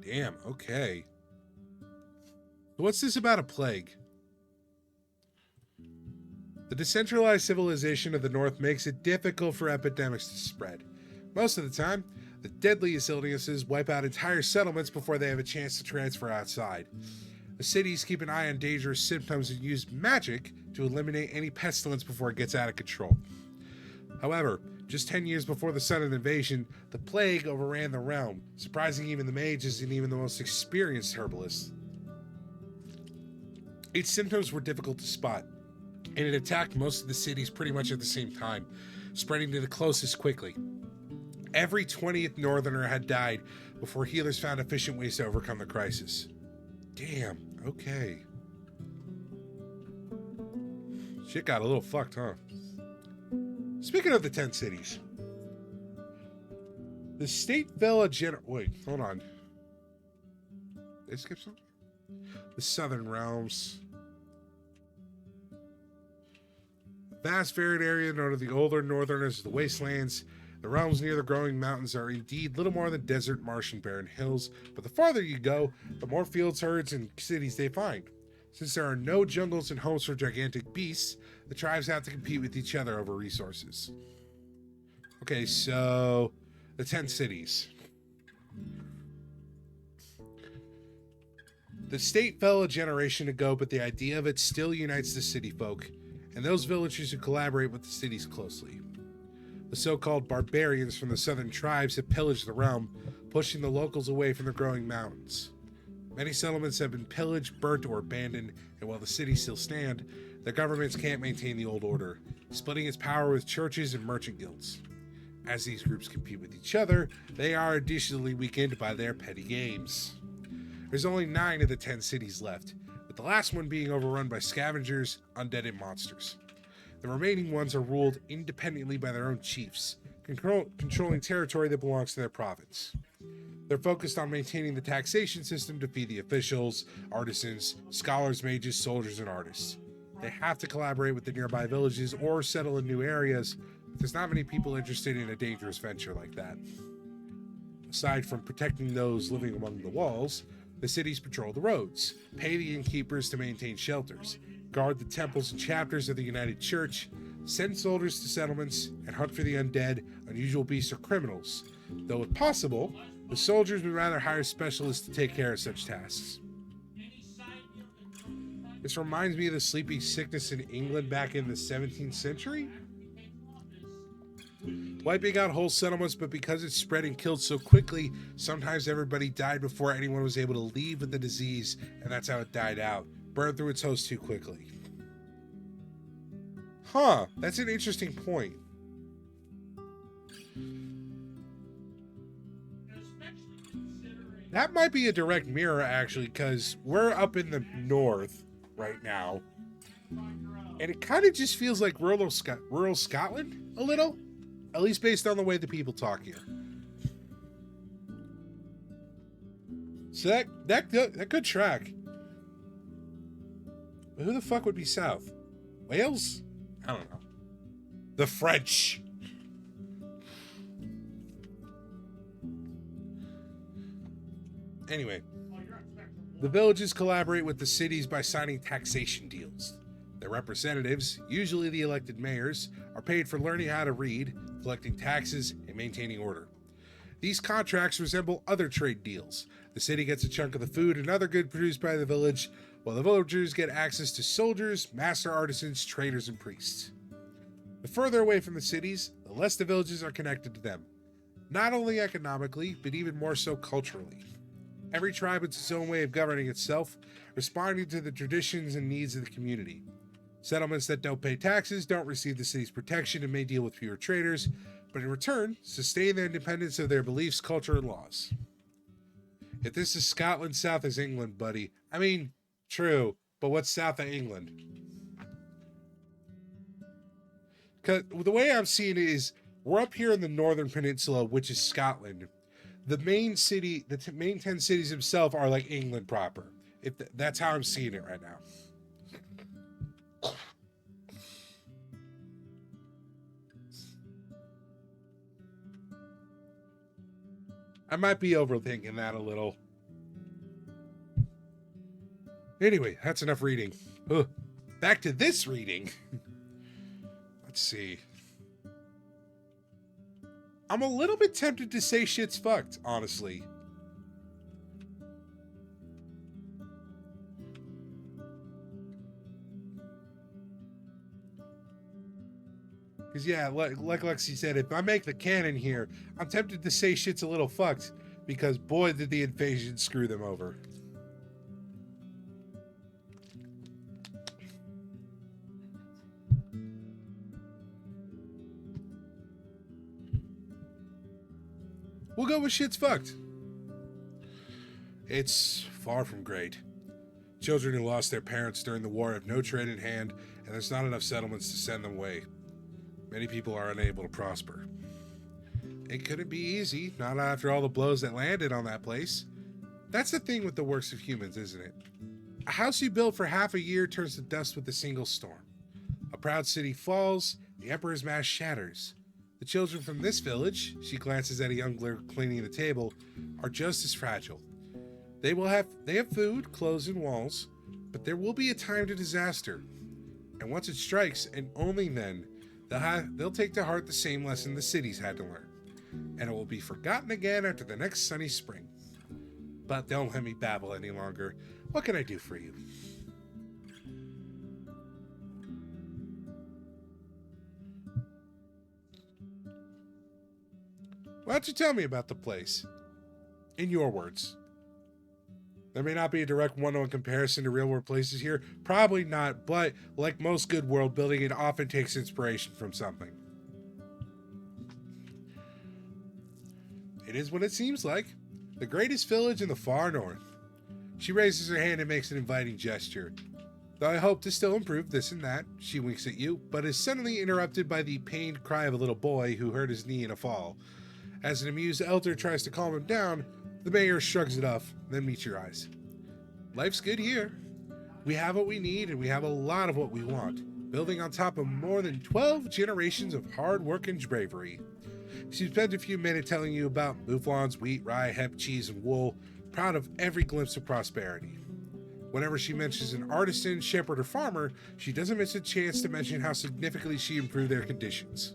Damn, okay. What's this about a plague? The decentralized civilization of the North makes it difficult for epidemics to spread. Most of the time, the deadliest illnesses wipe out entire settlements before they have a chance to transfer outside. The cities keep an eye on dangerous symptoms and use magic to eliminate any pestilence before it gets out of control. However, just 10 years before the Southern invasion, the plague overran the realm, surprising even the mages and even the most experienced herbalists. Its symptoms were difficult to spot, and it attacked most of the cities pretty much at the same time, spreading to the closest quickly. Every 20th Northerner had died before healers found efficient ways to overcome the crisis. Damn, okay. Shit got a little fucked, huh? Speaking of the 10 cities, the state fell a wait, hold on. Did I skip something? The southern realms. A vast varied area known to the older northerners as the wastelands. The realms near the growing mountains are indeed little more than desert, marsh, and barren hills, but the farther you go, the more fields, herds, and cities they find. Since there are no jungles and homes for gigantic beasts, the tribes have to compete with each other over resources. Okay, so the 10 cities. The state fell a generation ago, but the idea of it still unites the city folk and those villagers who collaborate with the cities closely. The so-called barbarians from the southern tribes have pillaged the realm, pushing the locals away from the growing mountains. Many settlements have been pillaged, burnt, or abandoned, and while the cities still stand, the governments can't maintain the old order, splitting its power with churches and merchant guilds. As these groups compete with each other, they are additionally weakened by their petty games. There's only 9 of the 10 cities left, with the last one being overrun by scavengers, undead, and monsters. The remaining ones are ruled independently by their own chiefs, controlling territory that belongs to their province. They're focused on maintaining the taxation system to feed the officials, artisans, scholars, mages, soldiers, and artists. They have to collaborate with the nearby villages or settle in new areas, but there's not many people interested in a dangerous venture like that. Aside from protecting those living among the walls, the cities patrol the roads, pay the innkeepers to maintain shelters, guard the temples and chapters of the United Church, send soldiers to settlements, and hunt for the undead, unusual beasts, or criminals, though if possible, the soldiers would rather hire specialists to take care of such tasks. This reminds me of the sleeping sickness in England back in the 17th century. Wiping out whole settlements, but because it spread and killed so quickly, sometimes everybody died before anyone was able to leave with the disease, and that's how it died out. Burned through its host too quickly. Huh, that's an interesting point. Especially considering That might be a direct mirror, actually, because we're up in the north right now, and it kind of just feels like rural Scotland a little, at least based on the way the people talk here. So that could track. But who the fuck would be south? Wales? I don't know. The French. Anyway, the villages collaborate with the cities by signing taxation deals. Their representatives, usually the elected mayors, are paid for learning how to read, collecting taxes, and maintaining order. These contracts resemble other trade deals. The city gets a chunk of the food and other goods produced by the village, while the villagers get access to soldiers, master artisans, traders, and priests. The further away from the cities, the less the villages are connected to them. Not only economically, but even more so culturally. Every tribe has its own way of governing itself, responding to the traditions and needs of the community. Settlements that don't pay taxes don't receive the city's protection and may deal with fewer traders, but in return, sustain the independence of their beliefs, culture, and laws. If this is Scotland, south is England, buddy. I mean, true, but what's south of England? Because the way I'm seeing it is, we're up here in the northern peninsula, which is Scotland. The main city, main 10 cities themselves are like England proper. That's how I'm seeing it right now. I might be overthinking that a little. Anyway, that's enough reading. Ugh. Back to this reading. Let's see. I'm a little bit tempted to say shit's fucked, honestly. Because, yeah, like Lexi said, if I make the canon here, I'm tempted to say shit's a little fucked. Because, boy, did the invasion screw them over. We'll go with shit's fucked. It's far from great. Children who lost their parents during the war have no trade in hand, and there's not enough settlements to send them away. Many people are unable to prosper. It couldn't be easy, not after all the blows that landed on that place. That's the thing with the works of humans, isn't it? A house you built for half a year turns to dust with a single storm. A proud city falls, the emperor's mask shatters. The children from this village, she glances at a young girl cleaning the table, are just as fragile. They have food, clothes, and walls, but there will be a time to disaster. And once it strikes, and only then, they'll take to heart the same lesson the cities had to learn. And it will be forgotten again after the next sunny spring. But don't let me babble any longer. What can I do for you? Why don't you tell me about the place? In your words. There may not be a direct one-on-one comparison to real-world places here. Probably not, but like most good world building, it often takes inspiration from something. It is what it seems like. The greatest village in the far north. She raises her hand and makes an inviting gesture. Though I hope to still improve this and that, she winks at you, but is suddenly interrupted by the pained cry of a little boy who hurt his knee in a fall. As an amused elder tries to calm him down, the mayor shrugs it off, then meets your eyes. Life's good here. We have what we need, and we have a lot of what we want, building on top of more than 12 generations of hard work and bravery. She spent a few minutes telling you about mouflons, wheat, rye, hemp, cheese, and wool, proud of every glimpse of prosperity. Whenever she mentions an artisan, shepherd, or farmer, she doesn't miss a chance to mention how significantly she improved their conditions.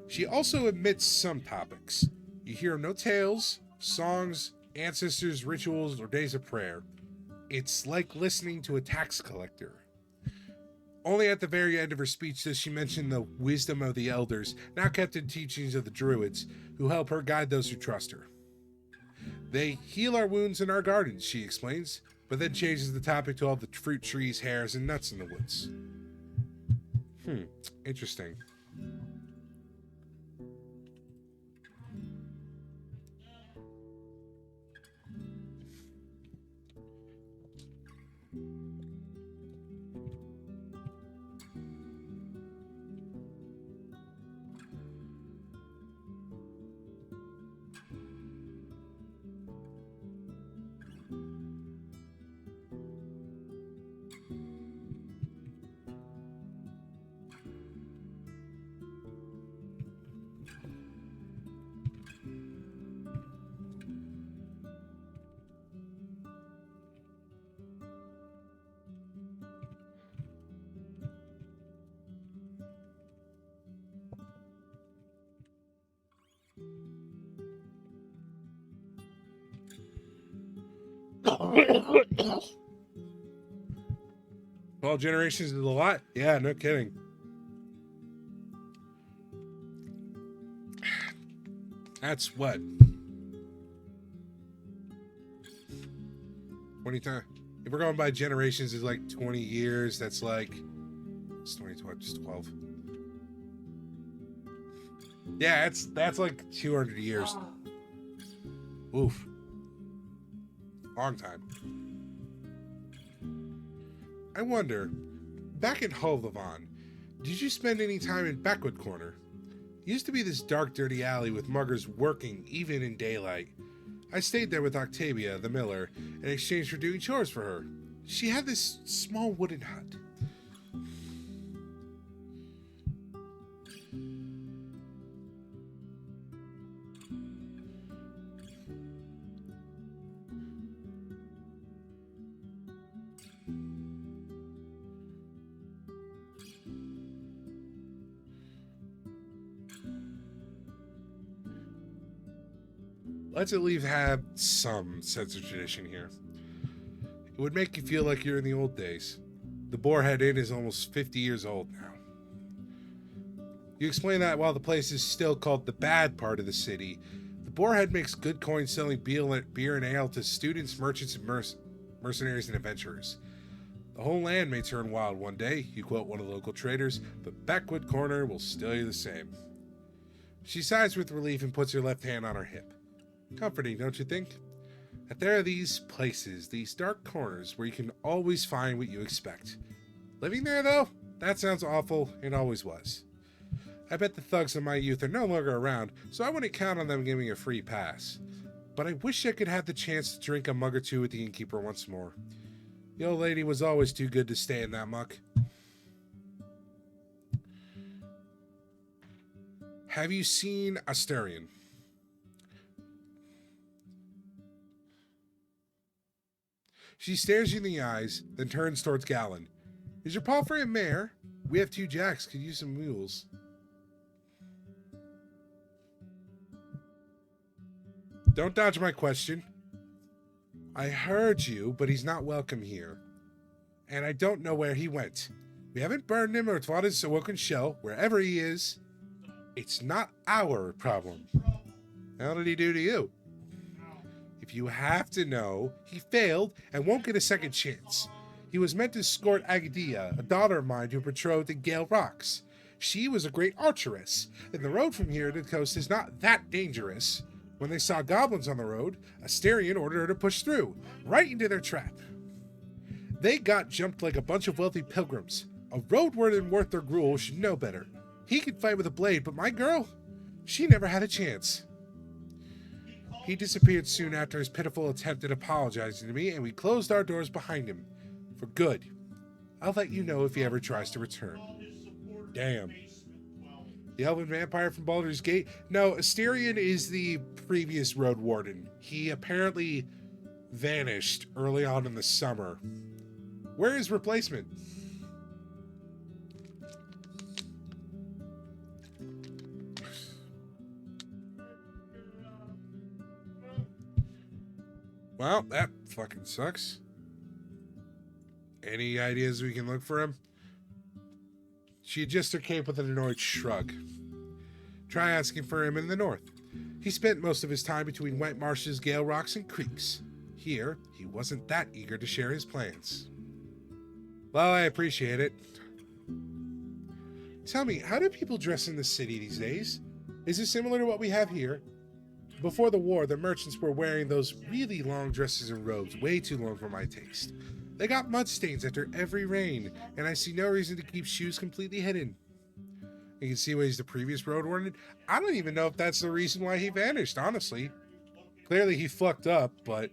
She also omits some topics. You hear no tales, songs, ancestors, rituals, or days of prayer. It's like listening to a tax collector. Only at the very end of her speech does she mention the wisdom of the elders, now kept in teachings of the druids, who help her guide those who trust her. They heal our wounds in our gardens, she explains, but then changes the topic to all the fruit trees, hares, and nuts in the woods. Interesting. Well, generations is a lot. Yeah, no kidding. That's what? 20 times. If we're going by generations, it's like 20 years. That's like, it's 2012, just 12. Yeah, that's like 200 years. Oof. Long time. I wonder, back in Hovlavon, did you spend any time in Backwood Corner? It used to be this dark, dirty alley with muggers working even in daylight. I stayed there with Octavia, the miller, in exchange for doing chores for her. She had this small wooden hut. Let's at least have some sense of tradition here. It would make you feel like you're in the old days. The Boarhead Inn is almost 50 years old now. You explain that while the place is still called the bad part of the city, the Boarhead makes good coin selling beer and ale to students, merchants, and mercenaries and adventurers. The whole land may turn wild one day, you quote one of the local traders, but Backwood Corner will still be the same. She sighs with relief and puts her left hand on her hip. Comforting, don't you think? That there are these places, these dark corners, where you can always find what you expect. Living there, though, that sounds awful and always was. I bet the thugs of my youth are no longer around, so I wouldn't count on them giving a free pass. But I wish I could have the chance to drink a mug or two with the innkeeper once more. The old lady was always too good to stay in that muck. Have you seen Asterion? She stares you in the eyes, then turns towards Gallon. Is your palfrey a mare? We have 2 jacks, could use some mules. Don't dodge my question. I heard you, but he's not welcome here. And I don't know where he went. We haven't burned him or fought his awoken shell. Wherever he is, it's not our problem. How did he do to you? If you have to know, he failed and won't get a second chance. He was meant to escort Agadia, a daughter of mine who betrothed in Gale Rocks. She was a great archeress, and the road from here to the coast is not that dangerous. When they saw goblins on the road, Asterion ordered her to push through, right into their trap. They got jumped like a bunch of wealthy pilgrims. A Roadwarden worth their gruel should know better. He could fight with a blade, but my girl, she never had a chance. He disappeared soon after his pitiful attempt at apologizing to me, and we closed our doors behind him. For good. I'll let you know if he ever tries to return. Damn. The elven vampire from Baldur's Gate? No, Asterion is the previous Roadwarden. He apparently vanished early on in the summer. Where is replacement? Well, that fucking sucks. Any ideas we can look for him? She adjusts her cape with an annoyed shrug. Try asking for him in the north. He spent most of his time between wet marshes, gale rocks, and creeks. Here, he wasn't that eager to share his plans. Well, I appreciate it. Tell me, how do people dress in the city these days? Is it similar to what we have here? Before the war, the merchants were wearing those really long dresses and robes, way too long for my taste. They got mud stains after every rain, and I see no reason to keep shoes completely hidden. You can see why he's the previous Roadwarden. I don't even know if that's the reason why he vanished, honestly. Clearly he fucked up, but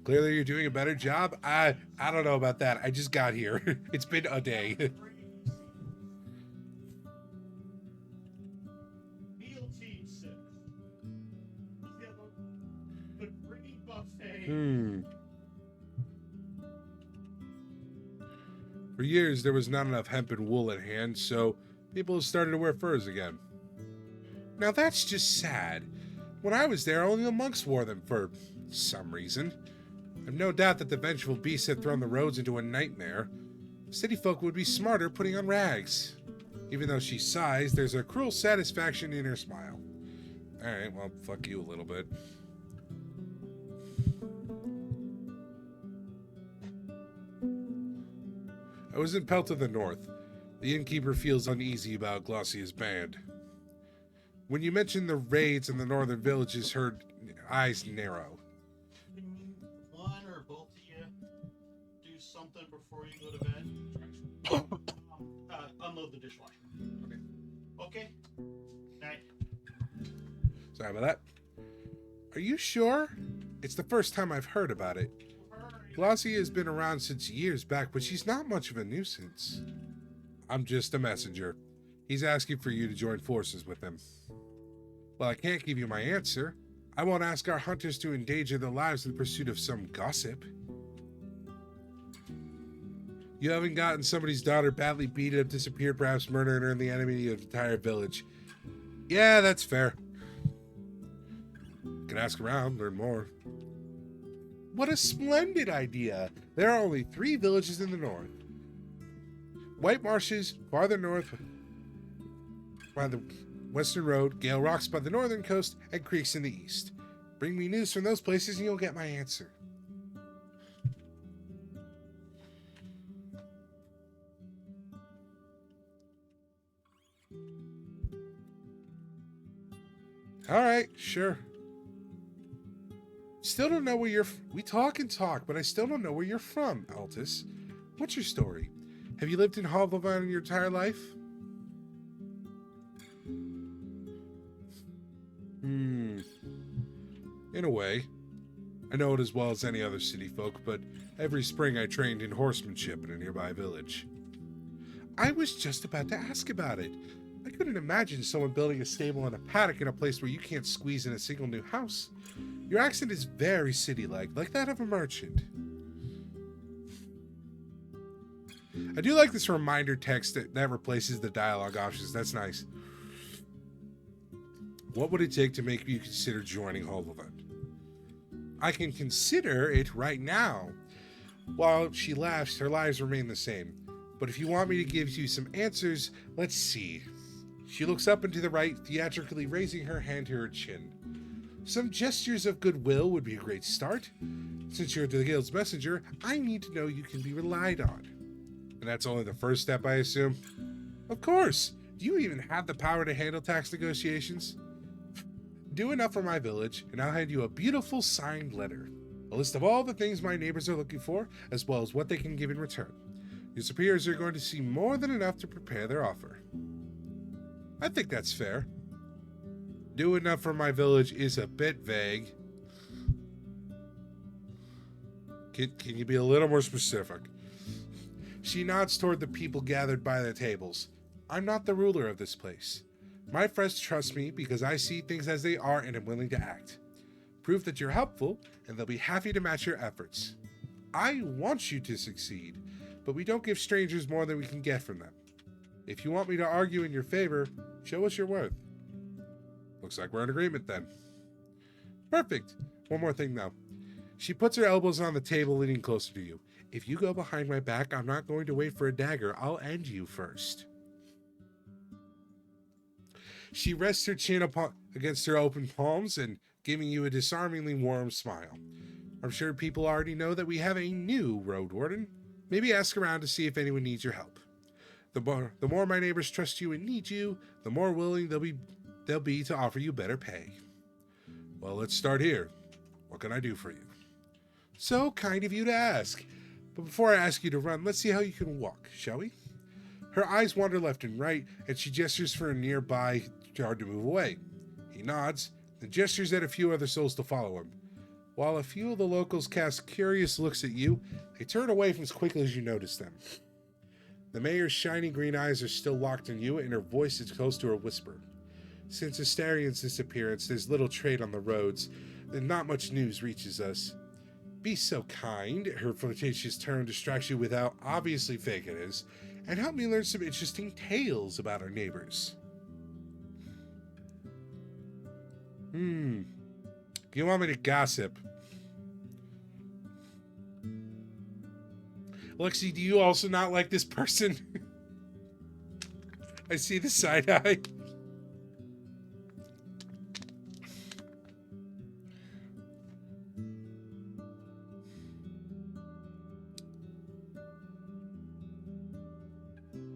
clearly you're doing a better job. I don't know about that. I just got here. It's been a day. Meal team 6. The pretty buffet. For years, there was not enough hemp and wool at hand, so people started to wear furs again. Now that's just sad. When I was there, only the monks wore them for some reason. I've no doubt that the vengeful beast had thrown the roads into a nightmare. City folk would be smarter putting on rags. Even though she sighs, there's a cruel satisfaction in her smile. Alright, well, fuck you a little bit. I was in Pelt of the North. The innkeeper feels uneasy about Glossy's band. When you mentioned the raids in the northern villages, her eyes narrow. Can one or both of you do something before you go to bed? Unload the dishwasher. Okay. Night. Sorry about that. Are you sure? It's the first time I've heard about it. Glossy has been around since years back, but she's not much of a nuisance. I'm just a messenger. He's asking for you to join forces with him. Well, I can't give you my answer. I won't ask our hunters to endanger their lives in pursuit of some gossip. You haven't gotten somebody's daughter badly beaten up, disappeared, perhaps murdering her, and the enemy of the entire village. Yeah, that's fair. Can ask around, learn more. What a splendid idea! There are only 3 villages in the north. White Marshes, farther north by the western road, Gale Rocks by the northern coast, and creeks in the east. Bring me news from those places and you'll get my answer. Alright, sure. Still don't know where you're... We talk and talk, but I still don't know where you're from, Altus. What's your story? Have you lived in Hovlevan your entire life? In a way. I know it as well as any other city folk, but every spring I trained in horsemanship in a nearby village. I was just about to ask about it. I couldn't imagine someone building a stable and a paddock in a place where you can't squeeze in a single new house. Your accent is very city-like, like that of a merchant. I do like this reminder text that replaces the dialogue options. That's nice. What would it take to make you consider joining Hovlevan? I can consider it right now. While she laughs, her lies remain the same. But if you want me to give you some answers, let's see. She looks up and to the right, theatrically raising her hand to her chin. Some gestures of goodwill would be a great start. Since you're the guild's messenger, I need to know you can be relied on. And that's only the first step, I assume? Of course! Do you even have the power to handle tax negotiations? Do enough for my village, and I'll hand you a beautiful signed letter. A list of all the things my neighbors are looking for, as well as what they can give in return. Your superiors are going to see more than enough to prepare their offer. I think that's fair. Do enough for my village is a bit vague. Can you be a little more specific? She nods toward the people gathered by the tables. I'm not the ruler of this place. My friends trust me because I see things as they are and am willing to act. Prove that you're helpful, and they'll be happy to match your efforts. I want you to succeed, but we don't give strangers more than we can get from them. If you want me to argue in your favor, show us your worth. Looks like we're in agreement then. Perfect. One more thing though. She puts her elbows on the table, leaning closer to you. If you go behind my back, I'm not going to wait for a dagger. I'll end you first. She rests her chin against her open palms and giving you a disarmingly warm smile. I'm sure people already know that we have a new Roadwarden. Maybe ask around to see if anyone needs your help. The more my neighbors trust you and need you, the more willing they'll be to offer you better pay. Well, let's start here. What can I do for you? So kind of you to ask. But before I ask you to run, let's see how you can walk, shall we? Her eyes wander left and right, and she gestures for a nearby guard to move away. He nods, and gestures at a few other souls to follow him. While a few of the locals cast curious looks at you, they turn away from as quickly as you notice them. The mayor's shiny green eyes are still locked on you, and her voice is close to a whisper. Since Astarion's disappearance, there's little trade on the roads, and not much news reaches us. Be so kind, her flirtatious tone distracts you with how obviously fake it is, and help me learn some interesting tales about our neighbors. You want me to gossip? Lexi, do you also not like this person? I see the side eye.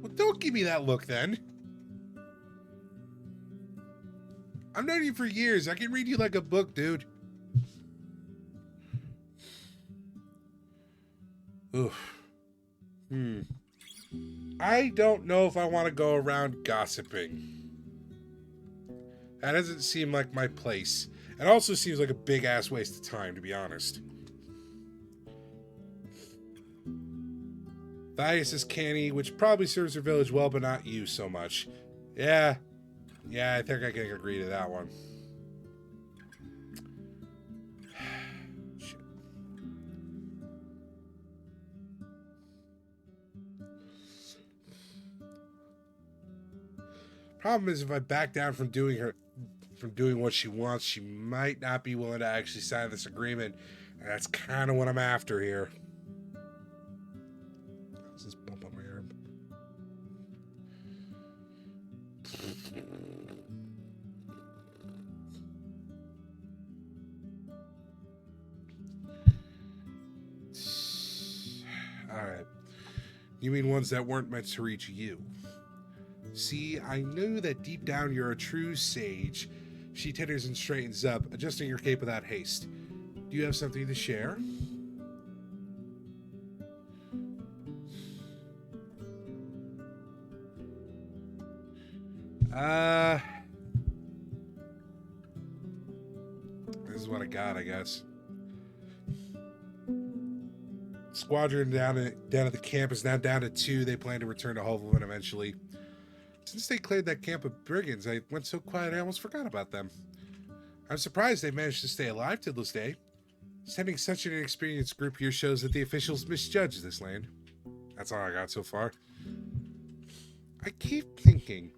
Well, don't give me that look then. I've known you for years. I can read you like a book, dude. Oof. I don't know if I want to go around gossiping. That doesn't seem like my place. It also seems like a big-ass waste of time, to be honest. Thais is canny, which probably serves her village well, but not you so much. Yeah, I think I can agree to that one. Shit. Problem is, if I back down from doing what she wants, she might not be willing to actually sign this agreement, and that's kind of what I'm after here. What's this bump on my arm? Alright. You mean ones that weren't meant to reach you? See, I knew that deep down you're a true sage. She titters and straightens up, adjusting her cape without haste. Do you have something to share? This is what I got, I guess. Squadron down at the camp is now down to 2. They plan to return to Hovelman eventually. Since they cleared that camp of brigands, I went so quiet I almost forgot about them. I'm surprised they managed to stay alive till this day. Sending such an inexperienced group here shows that the officials misjudged this land. That's all I got so far. I keep thinking,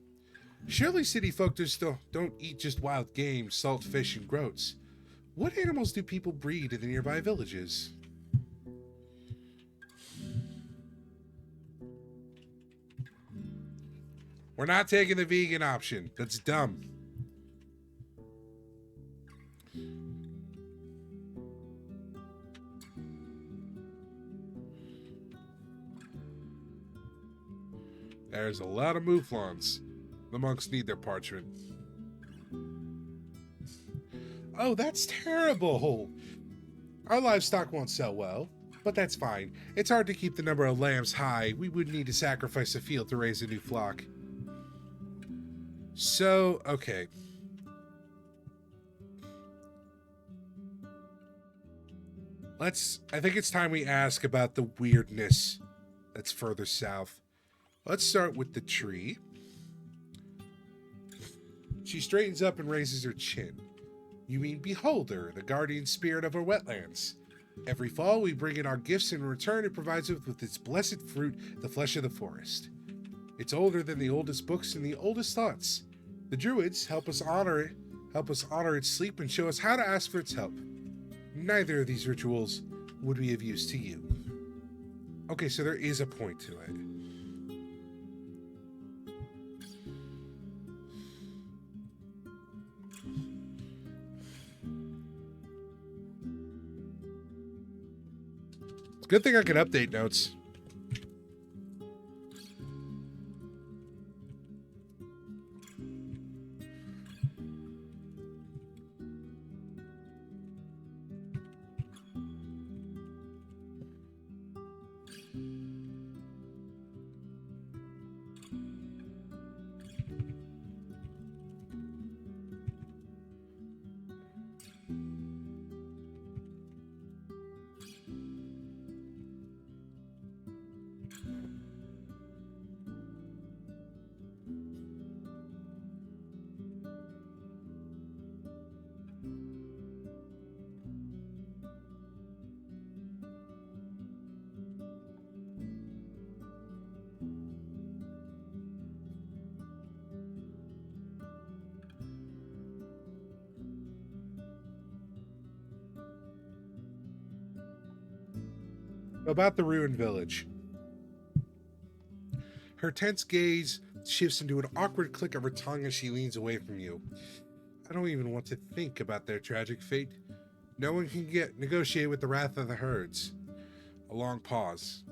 surely city folk just don't eat just wild game, salt fish, and groats. What animals do people breed in the nearby villages? We're not taking the vegan option. That's dumb. There's a lot of mouflons. The monks need their parchment. Oh, that's terrible. Our livestock won't sell well, but that's fine. It's hard to keep the number of lambs high. We would need to sacrifice a field to raise a new flock. So, okay. I think it's time we ask about the weirdness that's further south. Let's start with the tree. She straightens up and raises her chin. You mean Beholder, the guardian spirit of our wetlands. Every fall we bring in our gifts, and in return it provides us with its blessed fruit, the flesh of the forest. It's older than the oldest books and the oldest thoughts. The druids help us honor its sleep and show us how to ask for its help. Neither of these rituals would be of use to you. Okay, so there is a point to it. It's a good thing I can update notes. About the ruined village. Her tense gaze shifts into an awkward click of her tongue as she leans away from you. I don't even want to think about their tragic fate. No one can negotiate with the wrath of the herds. A long pause.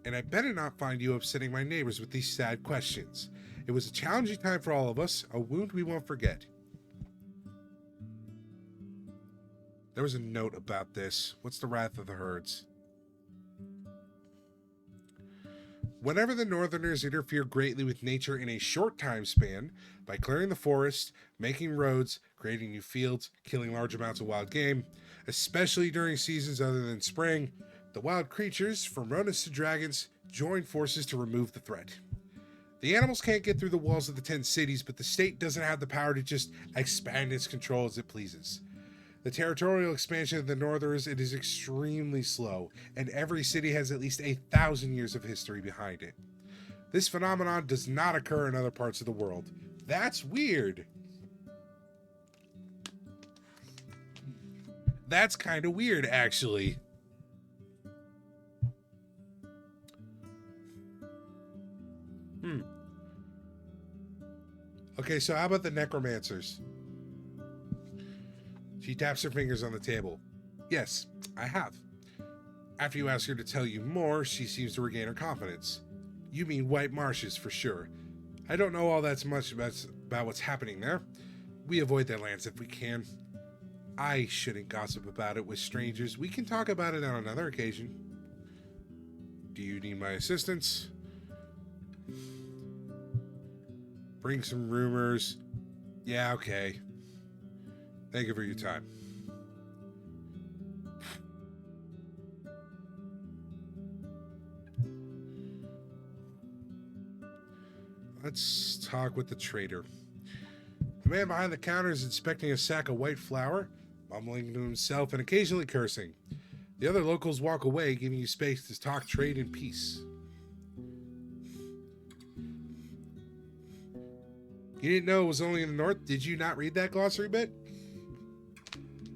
And I better not find you upsetting my neighbors with these sad questions. It was a challenging time for all of us, a wound we won't forget. There was a note about this. What's the wrath of the herds? Whenever the Northerners interfere greatly with nature in a short time span, by clearing the forest, making roads, creating new fields, killing large amounts of wild game, especially during seasons other than spring, the wild creatures, from rodents to dragons, join forces to remove the threat. The animals can't get through the walls of the 10 cities, but the state doesn't have the power to just expand its control as it pleases. The territorial expansion of the Northerners, it is extremely slow, and every city has at least 1,000 years of history behind it. This phenomenon does not occur in other parts of the world. That's weird. That's kind of weird, actually. Okay, so how about the necromancers? She taps her fingers on the table. Yes, I have. After you ask her to tell you more, she seems to regain her confidence. You mean White Marshes for sure. I don't know all that much about what's happening there. We avoid their lands if we can. I shouldn't gossip about it with strangers. We can talk about it on another occasion. Do you need my assistance? Bring some rumors. Yeah, okay. Thank you for your time. Let's talk with the trader. The man behind the counter is inspecting a sack of white flour, mumbling to himself and occasionally cursing. The other locals walk away, giving you space to talk trade in peace. You didn't know it was only in the north? Did you not read that glossary bit?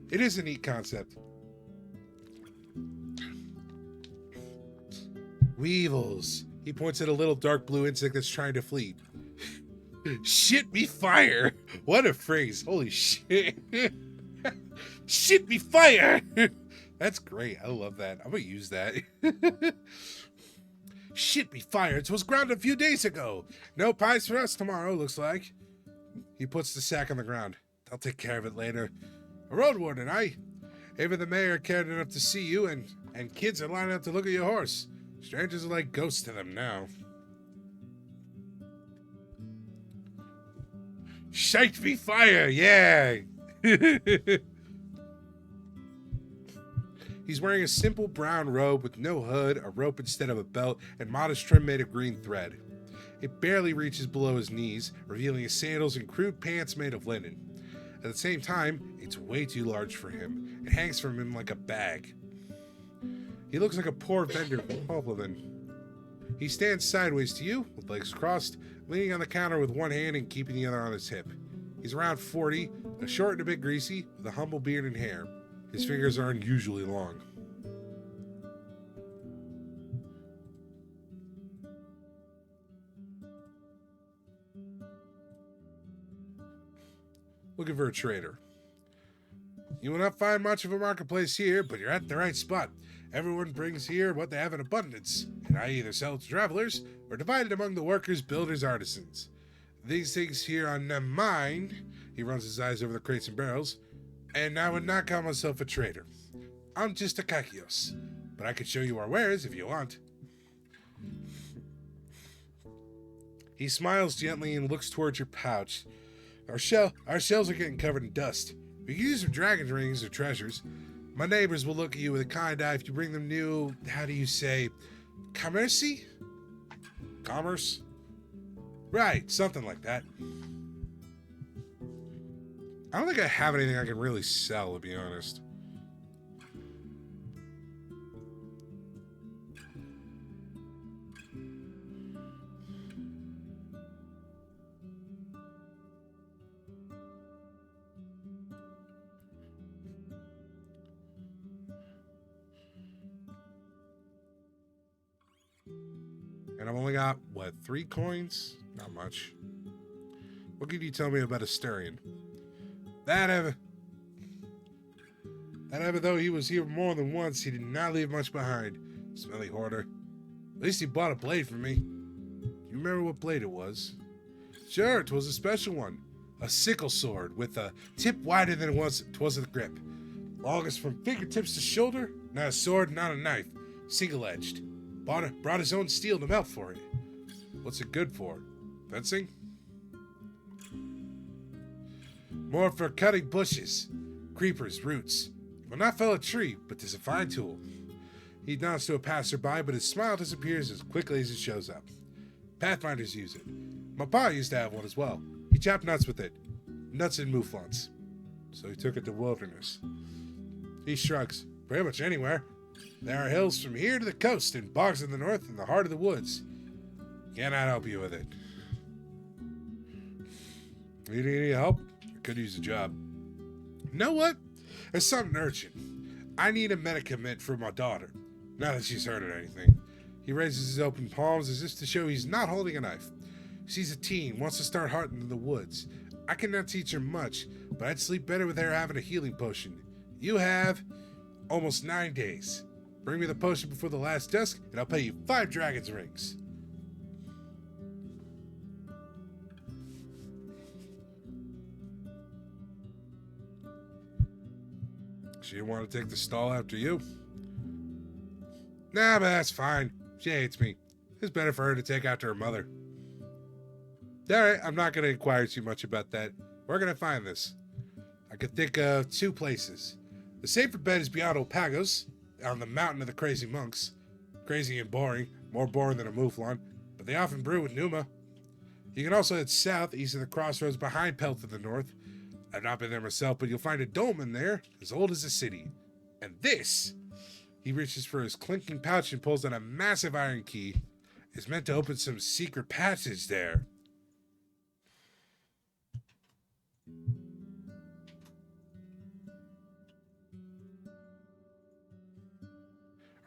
It is a neat concept. Weevils. He points at a little dark blue insect that's trying to flee. Shit me fire. What a phrase. Holy shit. Shit me fire. That's great. I love that. I'm going to use that. Shit me fire. It was ground a few days ago. No pies for us tomorrow, looks like. He puts the sack on the ground. I'll take care of it later. A Roadwarden, aye? Even the mayor cared enough to see you, and kids are lining up to look at your horse. Strangers are like ghosts to them now. Shite me fire, yeah! He's wearing a simple brown robe with no hood, a rope instead of a belt, and modest trim made of green thread. It barely reaches below his knees, revealing his sandals and crude pants made of linen. At the same time, it's way too large for him. It hangs from him like a bag. He looks like a poor vendor from Hoplevin. He stands sideways to you, with legs crossed, leaning on the counter with one hand and keeping the other on his hip. He's around 40, a short and a bit greasy, with a humble beard and hair. His fingers are unusually long. Looking for a trader. You will not find much of a marketplace here, but you're at the right spot. Everyone brings here what they have in abundance, and I either sell to travelers or divide it among the workers, builders, artisans. These things here are not mine. He runs his eyes over the crates and barrels, and I would not call myself a trader. I'm just a kakios, but I could show you our wares if you want. He smiles gently and looks towards your pouch. Our shelves are getting covered in dust. We can use some dragon rings or treasures. My neighbors will look at you with a kind eye if you bring them new, how do you say, commerce? Commerce? Right, something like that. I don't think I have anything I can really sell, to be honest. And I've only got, what, 3 coins? Not much. What can you tell me about Asturian? That ever though he was here more than once, he did not leave much behind. Smelly hoarder. At least he bought a blade for me. Do you remember what blade it was? Sure, it was a special one. A sickle sword with a tip wider than it was a grip. Longest from fingertips to shoulder. Not a sword, not a knife. Single-edged. Brought his own steel to melt for it. What's it good for? Fencing? More for cutting bushes, creepers, roots. Will not fell a tree, but 'tis a fine tool. He nods to a passerby, but his smile disappears as quickly as it shows up. Pathfinders use it. My pa used to have one as well. He chopped nuts with it. Nuts and mouflons. So he took it to wilderness. He shrugs. Pretty much anywhere. There are hills from here to the coast, and bogs in the north, and the heart of the woods. Cannot help you with it. You need any help? I could use a job. You know what? There's something urgent. I need a medicament for my daughter. Not that she's hurt or anything. He raises his open palms as if to show he's not holding a knife. She's a teen, wants to start hunting in the woods. I cannot teach her much, but I'd sleep better with her having a healing potion. You have almost 9 days. Bring me the potion before the last dusk, and I'll pay you 5 dragon's rings. She didn't want to take the stall after you? Nah, but that's fine. She hates me. It's better for her to take after her mother. Alright, I'm not going to inquire too much about that. Where can I find this? I could think of 2 places. The safer bet is beyond Opagos, on the mountain of the crazy monks. Crazy and boring, more boring than a mouflon, but they often brew with Numa. You can also head south, east of the crossroads behind Pelt to the north. I've not been there myself, but you'll find a dolmen there, as old as the city. And this, he reaches for his clinking pouch and pulls out a massive iron key, is meant to open some secret passage there.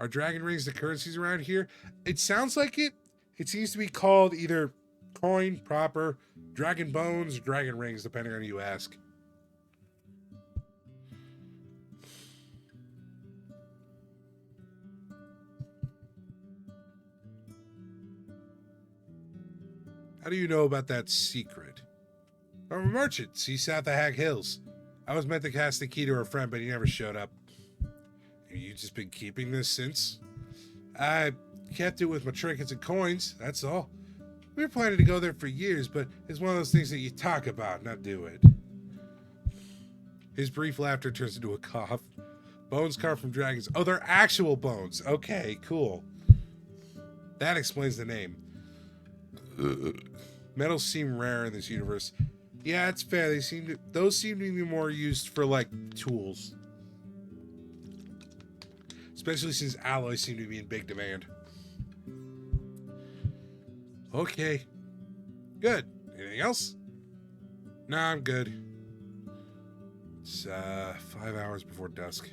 Are dragon rings the currencies around here? It sounds like it. It seems to be called either coin, proper, dragon bones, or dragon rings, depending on who you ask. How do you know about that secret? I'm a merchant, see south of Hag Hills. I was meant to cast the key to her friend, but he never showed up. You just been keeping this since? I kept it with my trinkets and coins, that's all. We were planning to go there for years, but it's one of those things that you talk about, not do it. His brief laughter turns into a cough. Bones carved from dragons. Oh, they're actual bones. Okay, cool. That explains the name. Metals seem rare in this universe. Yeah, it's fair. Those seem to be more used for, like, tools. Especially since alloys seem to be in big demand. Okay. Good. Anything else? Nah, I'm good. It's 5 hours before dusk.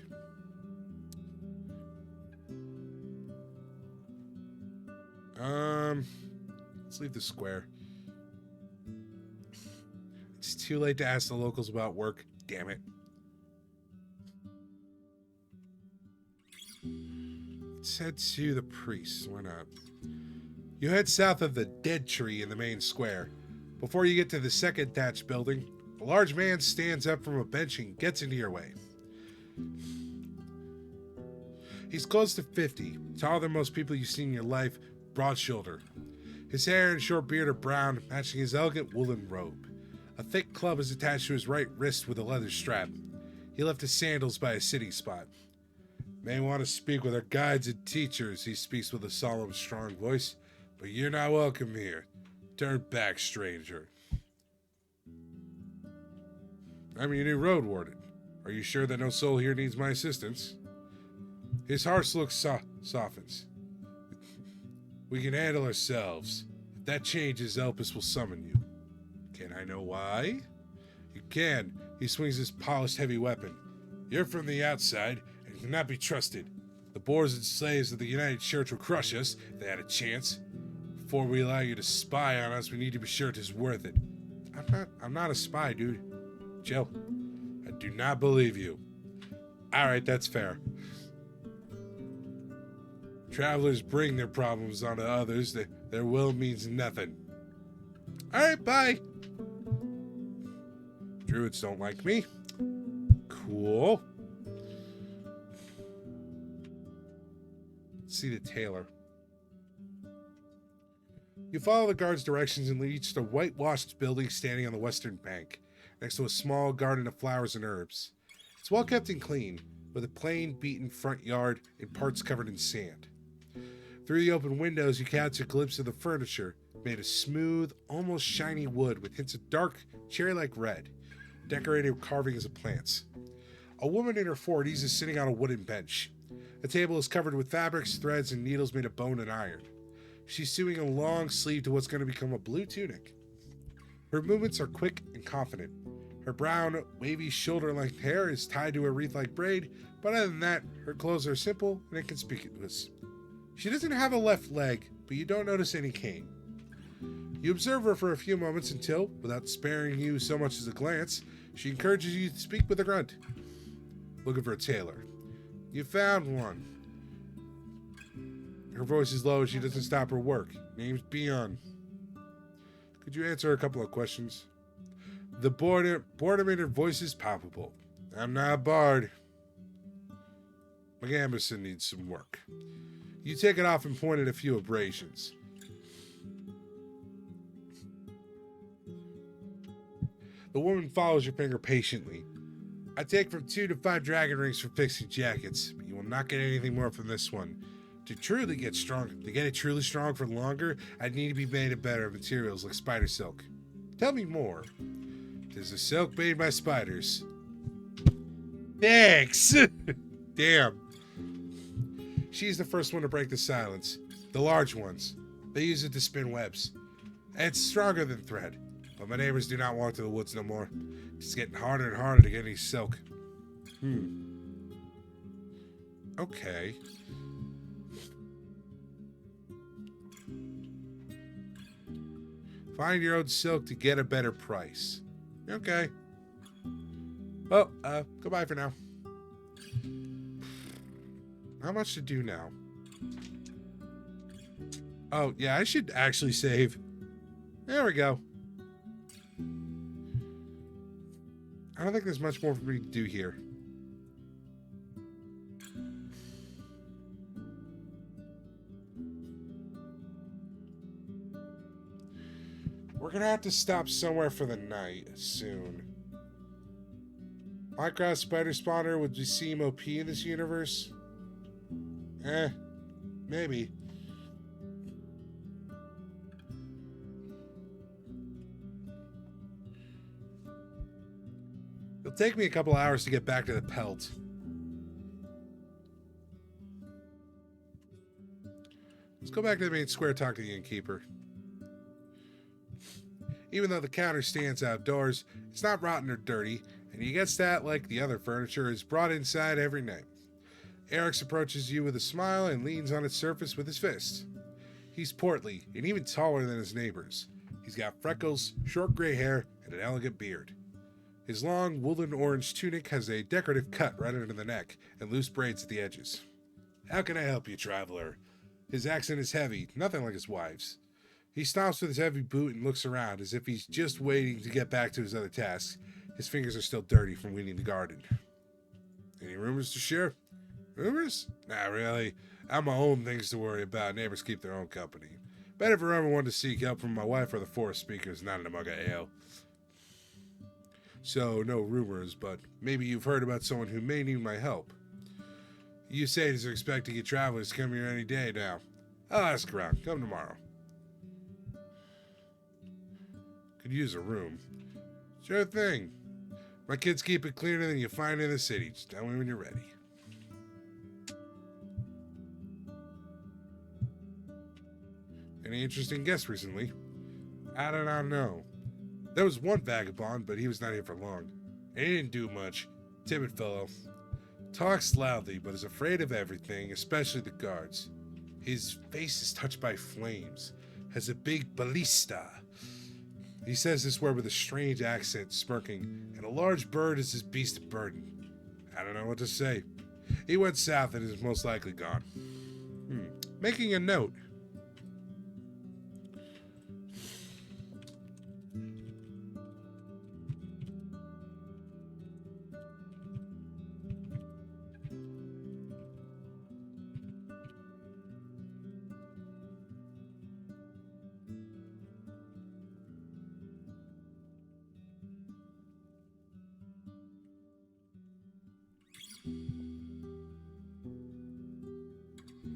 Let's leave the square. It's too late to ask the locals about work. Damn it. Let's head to the priest. Why not? You head south of the dead tree in the main square. Before you get to the second thatched building, a large man stands up from a bench and gets into your way. He's close to 50, taller than most people you've seen in your life, broad-shouldered. His hair and short beard are brown, matching his elegant woolen robe. A thick club is attached to his right wrist with a leather strap. He left his sandals by a sitting spot. May want to speak with our guides and teachers, he speaks with a solemn, strong voice, but you're not welcome here. Turn back, stranger. I'm your new Roadwarden. Are you sure that no soul here needs my assistance? His harsh look softens. We can handle ourselves. If that changes, Elpis will summon you. Can I know why? You can. He swings his polished heavy weapon. You're from the outside and cannot be trusted. The boars and slaves of the United Church would crush us if they had a chance. Before we allow you to spy on us, we need to be sure it is worth it. I'm not a spy, dude. Chill. I do not believe you. Alright, that's fair. Travelers bring their problems onto others. Their will means nothing. Alright, bye. Druids don't like me. Cool. Let's see the tailor. You follow the guard's directions and reach the whitewashed building standing on the western bank, next to a small garden of flowers and herbs. It's well kept and clean, with a plain, beaten front yard and parts covered in sand. Through the open windows, you catch a glimpse of the furniture, made of smooth, almost shiny wood with hints of dark, cherry-like red, decorated with carvings of plants. A woman in her 40s is sitting on a wooden bench. The table is covered with fabrics, threads, and needles made of bone and iron. She's sewing a long sleeve to what's going to become a blue tunic. Her movements are quick and confident. Her brown, wavy, shoulder-length hair is tied to a wreath-like braid, but other than that, her clothes are simple and inconspicuous. She doesn't have a left leg, but you don't notice any cane. You observe her for a few moments until, without sparing you so much as a glance, she encourages you to speak with a grunt. Looking for a tailor. You found one. Her voice is low as she doesn't stop her work. Name's Beyond. Could you answer a couple of questions? The boredom in her voice is palpable. I'm not a bard. My gambeson needs some work. You take it off and point at a few abrasions. The woman follows your finger patiently. I take from 2 to 5 dragon rings for fixing jackets, but you will not get anything more from this one. To get it truly strong for longer, I'd need to be made of better materials like spider silk. Tell me more. There's a silk made by spiders. Thanks! Damn. She's the first one to break the silence. The large ones. They use it to spin webs. And it's stronger than thread. But my neighbors do not walk to the woods no more. It's getting harder and harder to get any silk. Okay. Find your own silk to get a better price. Okay. Well, goodbye for now. How much to do now? Oh, yeah, I should actually save. There we go. I don't think there's much more for me to do here. We're gonna have to stop somewhere for the night soon. Minecraft spider spawner would seem OP in this universe. Maybe. It'll take me a couple hours to get back to the pelt. Let's go back to the main square, talk to the innkeeper. Even though the counter stands outdoors, it's not rotten or dirty, and he gets that like the other furniture is brought inside every night. Eric's approaches you with a smile and leans on its surface with his fist. He's portly and even taller than his neighbors. He's got freckles, short gray hair, and an elegant beard. His long woolen orange tunic has a decorative cut right under the neck and loose braids at the edges. How can I help you, traveler? His accent is heavy, nothing like his wife's. He stomps with his heavy boot and looks around as if he's just waiting to get back to his other tasks. His fingers are still dirty from weeding the garden. Any rumors to share? Rumors? Not really. I have my own things to worry about. Neighbors keep their own company. Better for everyone to seek help from my wife or the forest speakers, not in a mug of ale. So, no rumors, but maybe you've heard about someone who may need my help. You say they're expecting you travelers to come here any day now. I'll ask around. Come tomorrow. Could use a room. Sure thing. My kids keep it cleaner than you find in the city. Just tell me when you're ready. Any interesting guests recently? I do not know. There was one vagabond, but he was not here for long. And he didn't do much. Timid fellow. Talks loudly, but is afraid of everything, especially the guards. His face is touched by flames. has a big ballista. He says this word with a strange accent, smirking, and a large bird is his beast of burden. I don't know what to say. He went south and is most likely gone. Making a note.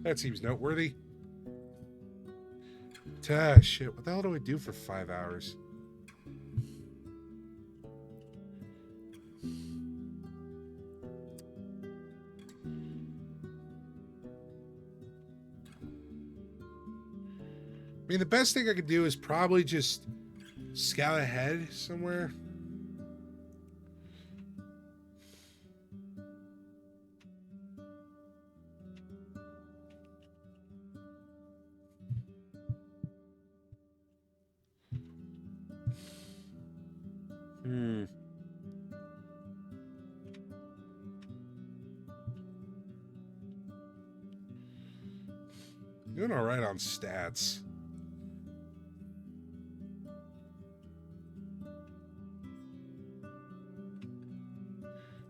That seems noteworthy. Shit, what the hell do I do for 5 hours? I mean, the best thing I could do is probably just scout ahead somewhere. Doing all right on stats.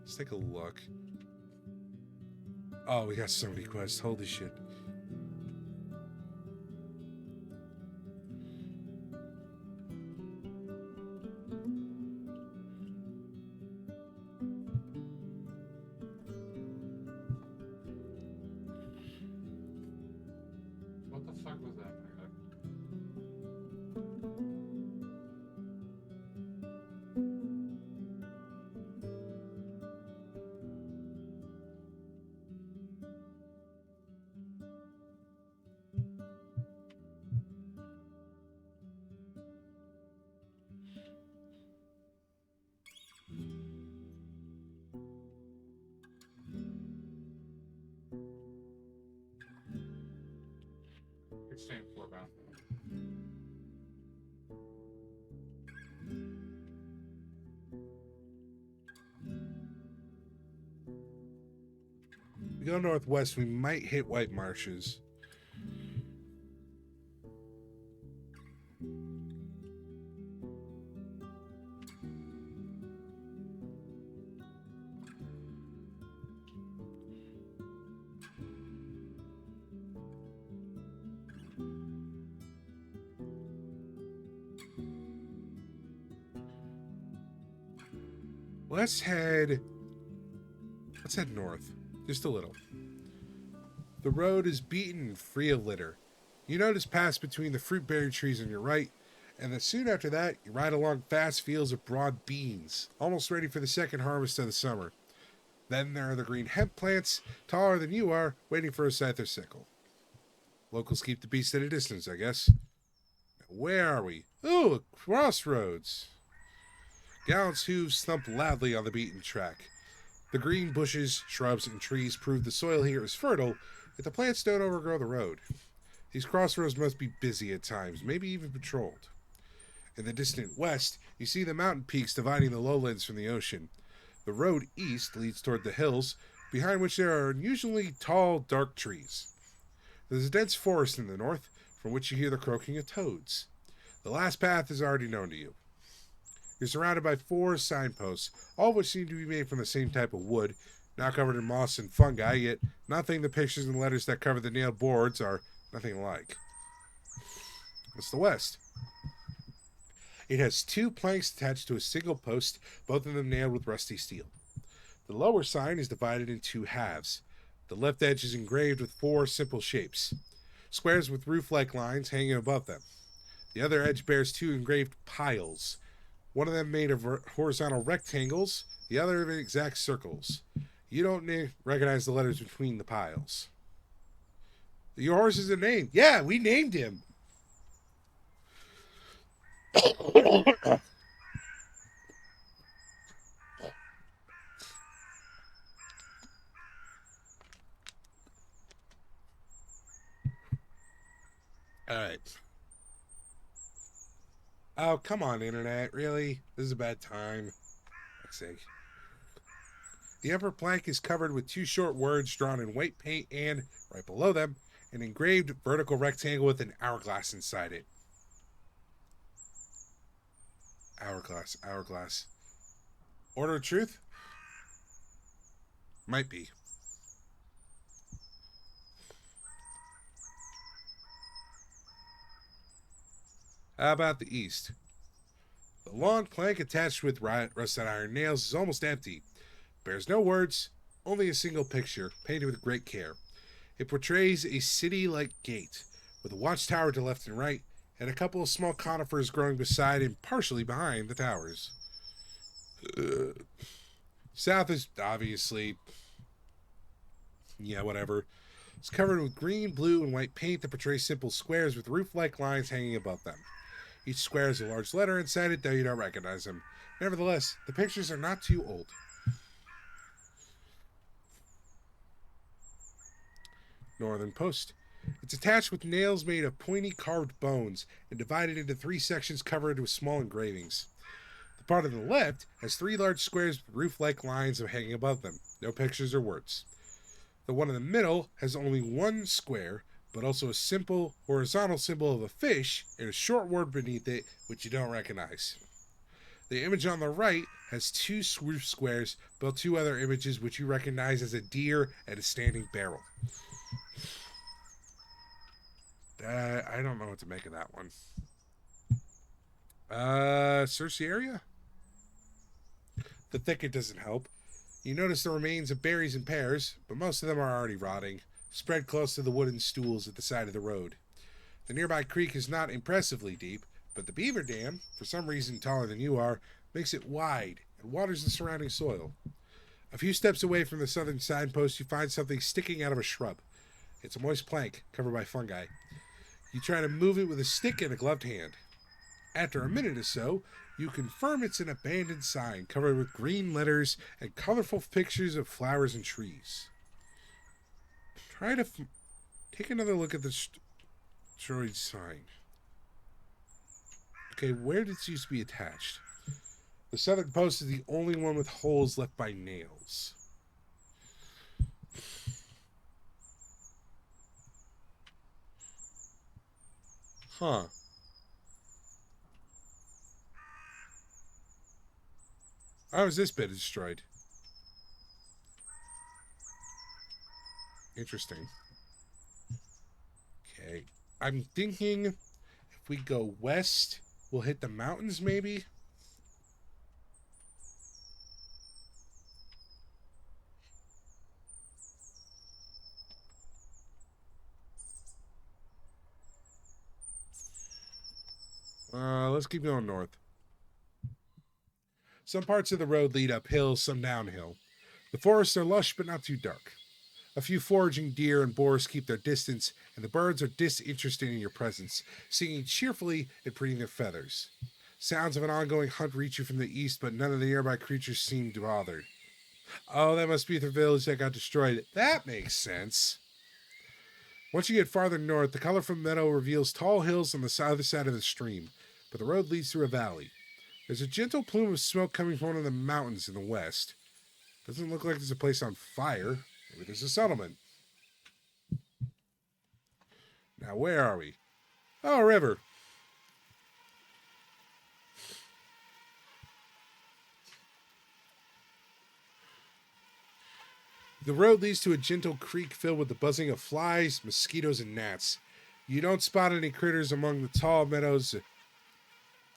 Let's take a look. Oh, we got so many quests. Holy shit. What the fuck was that? You're staying floor bound. We go northwest, we might hit White Marshes. Let's head north, just a little. The road is beaten and free of litter. You notice paths between the fruit-bearing trees on your right, and then soon after that, you ride along vast fields of broad beans, almost ready for the second harvest of the summer. Then there are the green hemp plants, taller than you are, waiting for a scythe or sickle. Locals keep the beast at a distance, I guess. Where are we? Ooh, a crossroads. Gallant's hooves thump loudly on the beaten track. The green bushes, shrubs, and trees prove the soil here is fertile, yet the plants don't overgrow the road. These crossroads must be busy at times, maybe even patrolled. In the distant west, you see the mountain peaks dividing the lowlands from the ocean. The road east leads toward the hills, behind which there are unusually tall, dark trees. There's a dense forest in the north, from which you hear the croaking of toads. The last path is already known to you. You're surrounded by 4 signposts, all of which seem to be made from the same type of wood, not covered in moss and fungi, yet nothing the pictures and letters that cover the nailed boards are nothing alike. It's the west. It has 2 planks attached to a single post, both of them nailed with rusty steel. The lower sign is divided in 2 halves. The left edge is engraved with 4 simple shapes, squares with roof-like lines hanging above them. The other edge bears 2 engraved piles, one of them made of horizontal rectangles, the other of exact circles. You don't recognize the letters between the piles. Your horse is a name. Yeah, we named him. All right. Oh, come on, internet. Really? This is a bad time. For fuck's sake. The upper plank is covered with two short words drawn in white paint and, right below them, an engraved vertical rectangle with an hourglass inside it. Hourglass, hourglass. Order of truth? Might be. How about the east? The long plank attached with rusted iron nails is almost empty. Bears no words, only a single picture, painted with great care. It portrays a city-like gate, with a watchtower to left and right, and a couple of small conifers growing beside and partially behind the towers. South is obviously, yeah, whatever. It's covered with green, blue, and white paint that portrays simple squares with roof-like lines hanging above them. Each square has a large letter inside it, though you don't recognize them. Nevertheless, the pictures are not too old. Northern Post. It's attached with nails made of pointy carved bones and divided into three sections covered with small engravings. The part on the left has three large squares with roof-like lines hanging above them. No pictures or words. The one in the middle has only one square, but also a simple horizontal symbol of a fish and a short word beneath it, which you don't recognize. The image on the right has two roof squares, but two other images which you recognize as a deer and a standing barrel. I don't know what to make of that one. Search the area? The thicket doesn't help. You notice the remains of berries and pears, but most of them are already rotting, spread close to the wooden stools at the side of the road. The nearby creek is not impressively deep, but the beaver dam, for some reason taller than you are, makes it wide and waters the surrounding soil. A few steps away from the southern signpost, you find something sticking out of a shrub. It's a moist plank covered by fungi. You try to move it with a stick and a gloved hand. After a minute or so, you confirm it's an abandoned sign covered with green letters and colorful pictures of flowers and trees. Try to take another look at the destroyed sign. Okay, where did this used to be attached? The southern post is the only one with holes left by nails. Huh. How was this bit destroyed? Interesting. Okay. I'm thinking if we go west, we'll hit the mountains maybe? Let's keep going north. Some parts of the road lead uphill, some downhill. The forests are lush but not too dark. A few foraging deer and boars keep their distance, and the birds are disinterested in your presence, singing cheerfully and preening their feathers. Sounds of an ongoing hunt reach you from the east, but none of the nearby creatures seem bothered. Oh, that must be the village that got destroyed. That makes sense. Once you get farther north, the colorful meadow reveals tall hills on the other side of the stream, but the road leads through a valley. There's a gentle plume of smoke coming from one of the mountains in the west. Doesn't look like there's a place on fire. Maybe there's a settlement. Now, where are we? Oh, a river. The road leads to a gentle creek filled with the buzzing of flies, mosquitoes, and gnats. You don't spot any critters among the tall meadows,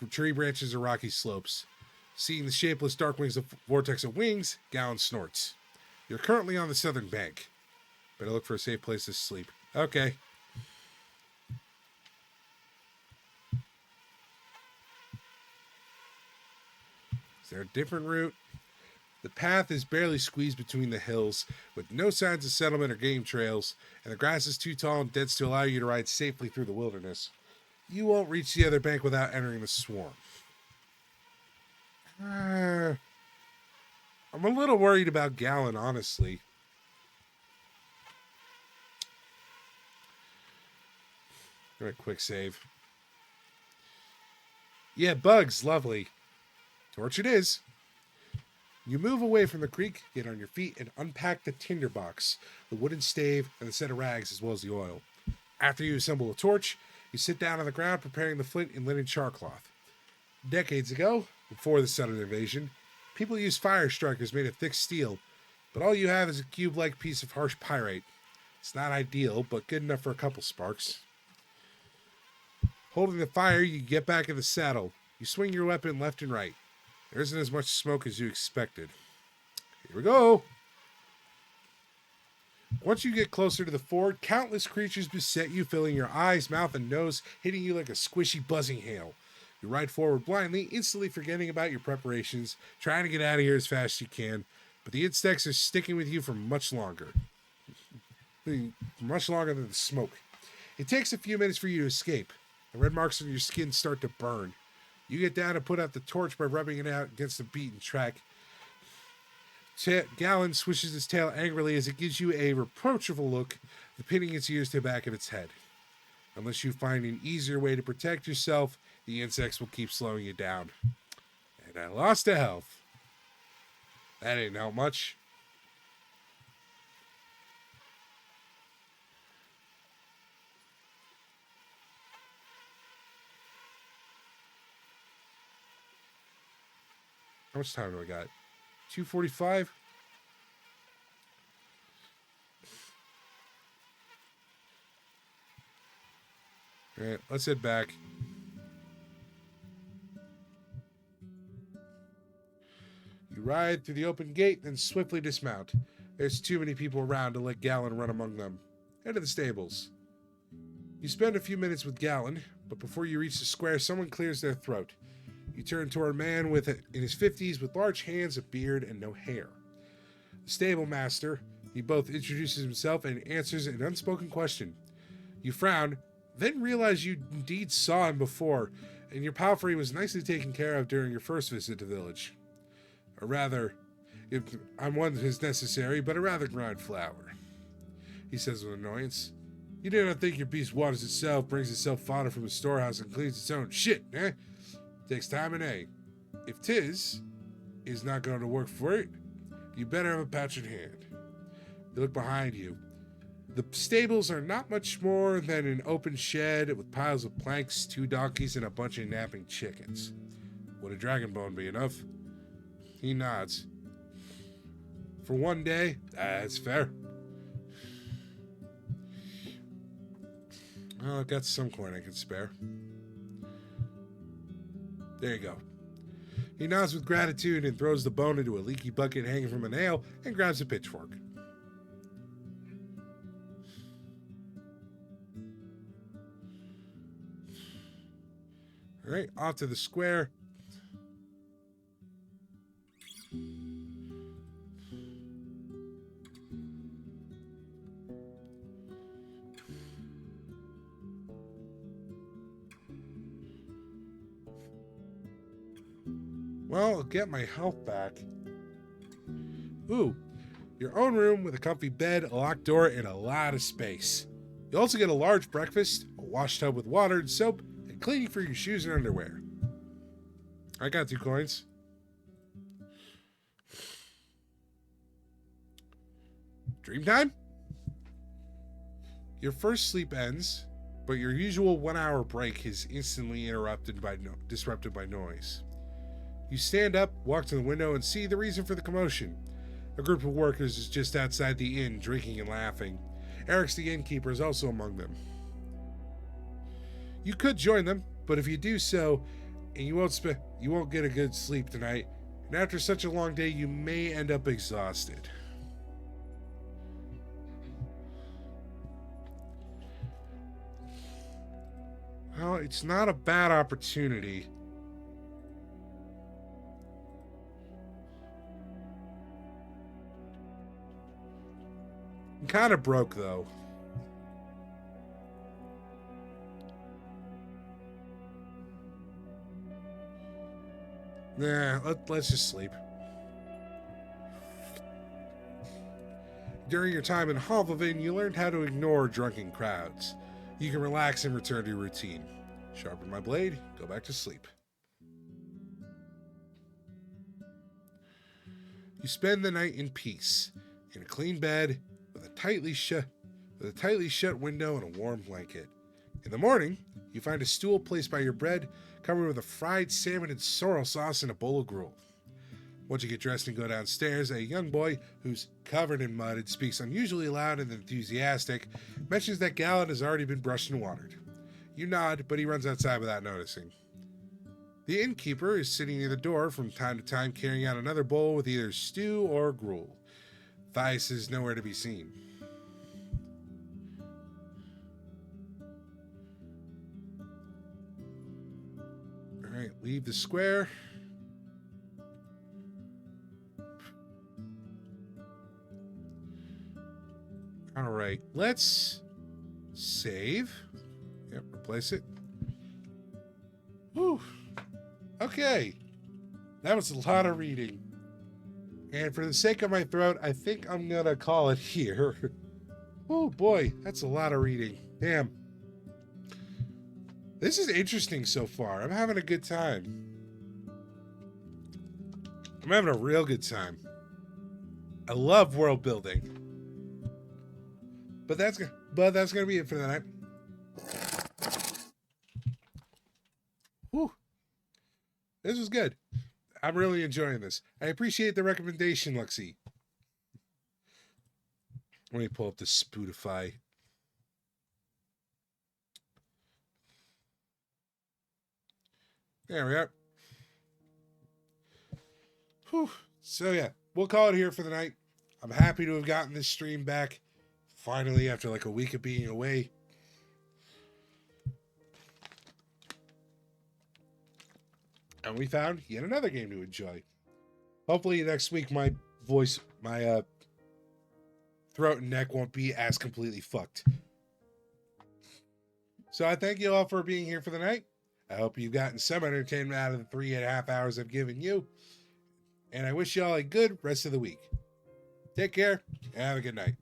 tree branches, or rocky slopes. Seeing the shapeless dark wings of vortex of wings, Gallon snorts. You're currently on the southern bank. Better look for a safe place to sleep. Okay. Is there a different route? The path is barely squeezed between the hills, with no signs of settlement or game trails, and the grass is too tall and dense to allow you to ride safely through the wilderness. You won't reach the other bank without entering the swamp. I'm a little worried about Gallon, honestly. All right, quick save. Yeah, bugs, lovely. Torch it is. You move away from the creek, get on your feet, and unpack the tinder box, the wooden stave, and the set of rags, as well as the oil. After you assemble a torch, you sit down on the ground preparing the flint and linen charcloth. Decades ago, before the sudden invasion, people used fire strikers made of thick steel, but all you have is a cube-like piece of harsh pyrite. It's not ideal, but good enough for a couple sparks. Holding the fire, you get back in the saddle. You swing your weapon left and right. There isn't as much smoke as you expected. Here we go. Once you get closer to the ford, countless creatures beset you, filling your eyes, mouth, and nose, hitting you like a squishy buzzing hail. You ride forward blindly, instantly forgetting about your preparations, trying to get out of here as fast as you can, but the insects are sticking with you for much longer. Much longer than the smoke. It takes a few minutes for you to escape. The red marks on your skin start to burn. You get down and put out the torch by rubbing it out against the beaten track. Gallon swishes its tail angrily as it gives you a reproachful look, pinning its ears to the back of its head. Unless you find an easier way to protect yourself, the insects will keep slowing you down. And I lost a health. That didn't help much. How much time do I got? 2:45? Alright, let's head back. You ride through the open gate, then swiftly dismount. There's too many people around to let Gallon run among them. Head to the stables. You spend a few minutes with Gallon, but before you reach the square, someone clears their throat. You turn toward a man in his 50s with large hands, a beard, and no hair. The stable master, he both introduces himself and answers an unspoken question. You frown, then realize you indeed saw him before, and your palfrey was nicely taken care of during your first visit to the village. Or rather, I'm one that is necessary, but a rather grind flour, he says with annoyance. You do not think your beast waters itself, brings itself fodder from the storehouse, and cleans its own shit, eh? Takes time and if 'tis is not going to work for it, you better have a patch in hand. You look behind you. The stables are not much more than an open shed with piles of planks, 2 donkeys, and a bunch of napping chickens. Would a dragon bone be enough? He nods. For one day, that's fair. Well, I've got some coin I can spare. There you go. He nods with gratitude and throws the bone into a leaky bucket hanging from a nail and grabs a pitchfork. All right, off to the square. Well, I'll get my health back. Ooh, your own room with a comfy bed, a locked door, and a lot of space. You also get a large breakfast, a wash tub with water and soap, and cleaning for your shoes and underwear. I got 2 coins. Dream time? Your first sleep ends, but your usual 1-hour break is instantly disrupted by noise. You stand up, walk to the window, and see the reason for the commotion. A group of workers is just outside the inn, drinking and laughing. Eric's the innkeeper is also among them. You could join them, but if you do so, and you won't get a good sleep tonight, and after such a long day, you may end up exhausted. Well, it's not a bad opportunity. I'm kind of broke, though. Nah, let's just sleep. During your time in Hovlevin, you learned how to ignore drunken crowds. You can relax and return to your routine. Sharpen my blade, go back to sleep. You spend the night in peace, in a clean bed, with a tightly shut window and a warm blanket. In the morning, you find a stool placed by your bed, covered with a fried salmon and sorrel sauce and a bowl of gruel. Once you get dressed and go downstairs, a young boy who's covered in mud and speaks unusually loud and enthusiastic mentions that Gallon has already been brushed and watered. You nod, but he runs outside without noticing. The innkeeper is sitting near the door from time to time carrying out another bowl with either stew or gruel. Thias is nowhere to be seen. Alright, leave the square. Alright, let's save. Yep, replace it. Whew. Okay. That was a lot of reading. And for the sake of my throat, I think I'm gonna call it here. Oh boy, that's a lot of reading. Damn. This is interesting so far. I'm having a good time. I'm having a real good time. I love world building. But that's gonna be it for the night. Whew. This was good. I'm really enjoying this. I appreciate the recommendation, Luxie. Let me pull up the Spotify. There we are. Whew. So yeah, we'll call it here for the night. I'm happy to have gotten this stream back. Finally, after like a week of being away. And we found yet another game to enjoy. Hopefully next week my voice, my throat and neck won't be as completely fucked. So I thank you all for being here for the night. I hope you've gotten some entertainment out of the 3.5 hours I've given you. And I wish you all a good rest of the week. Take care and have a good night.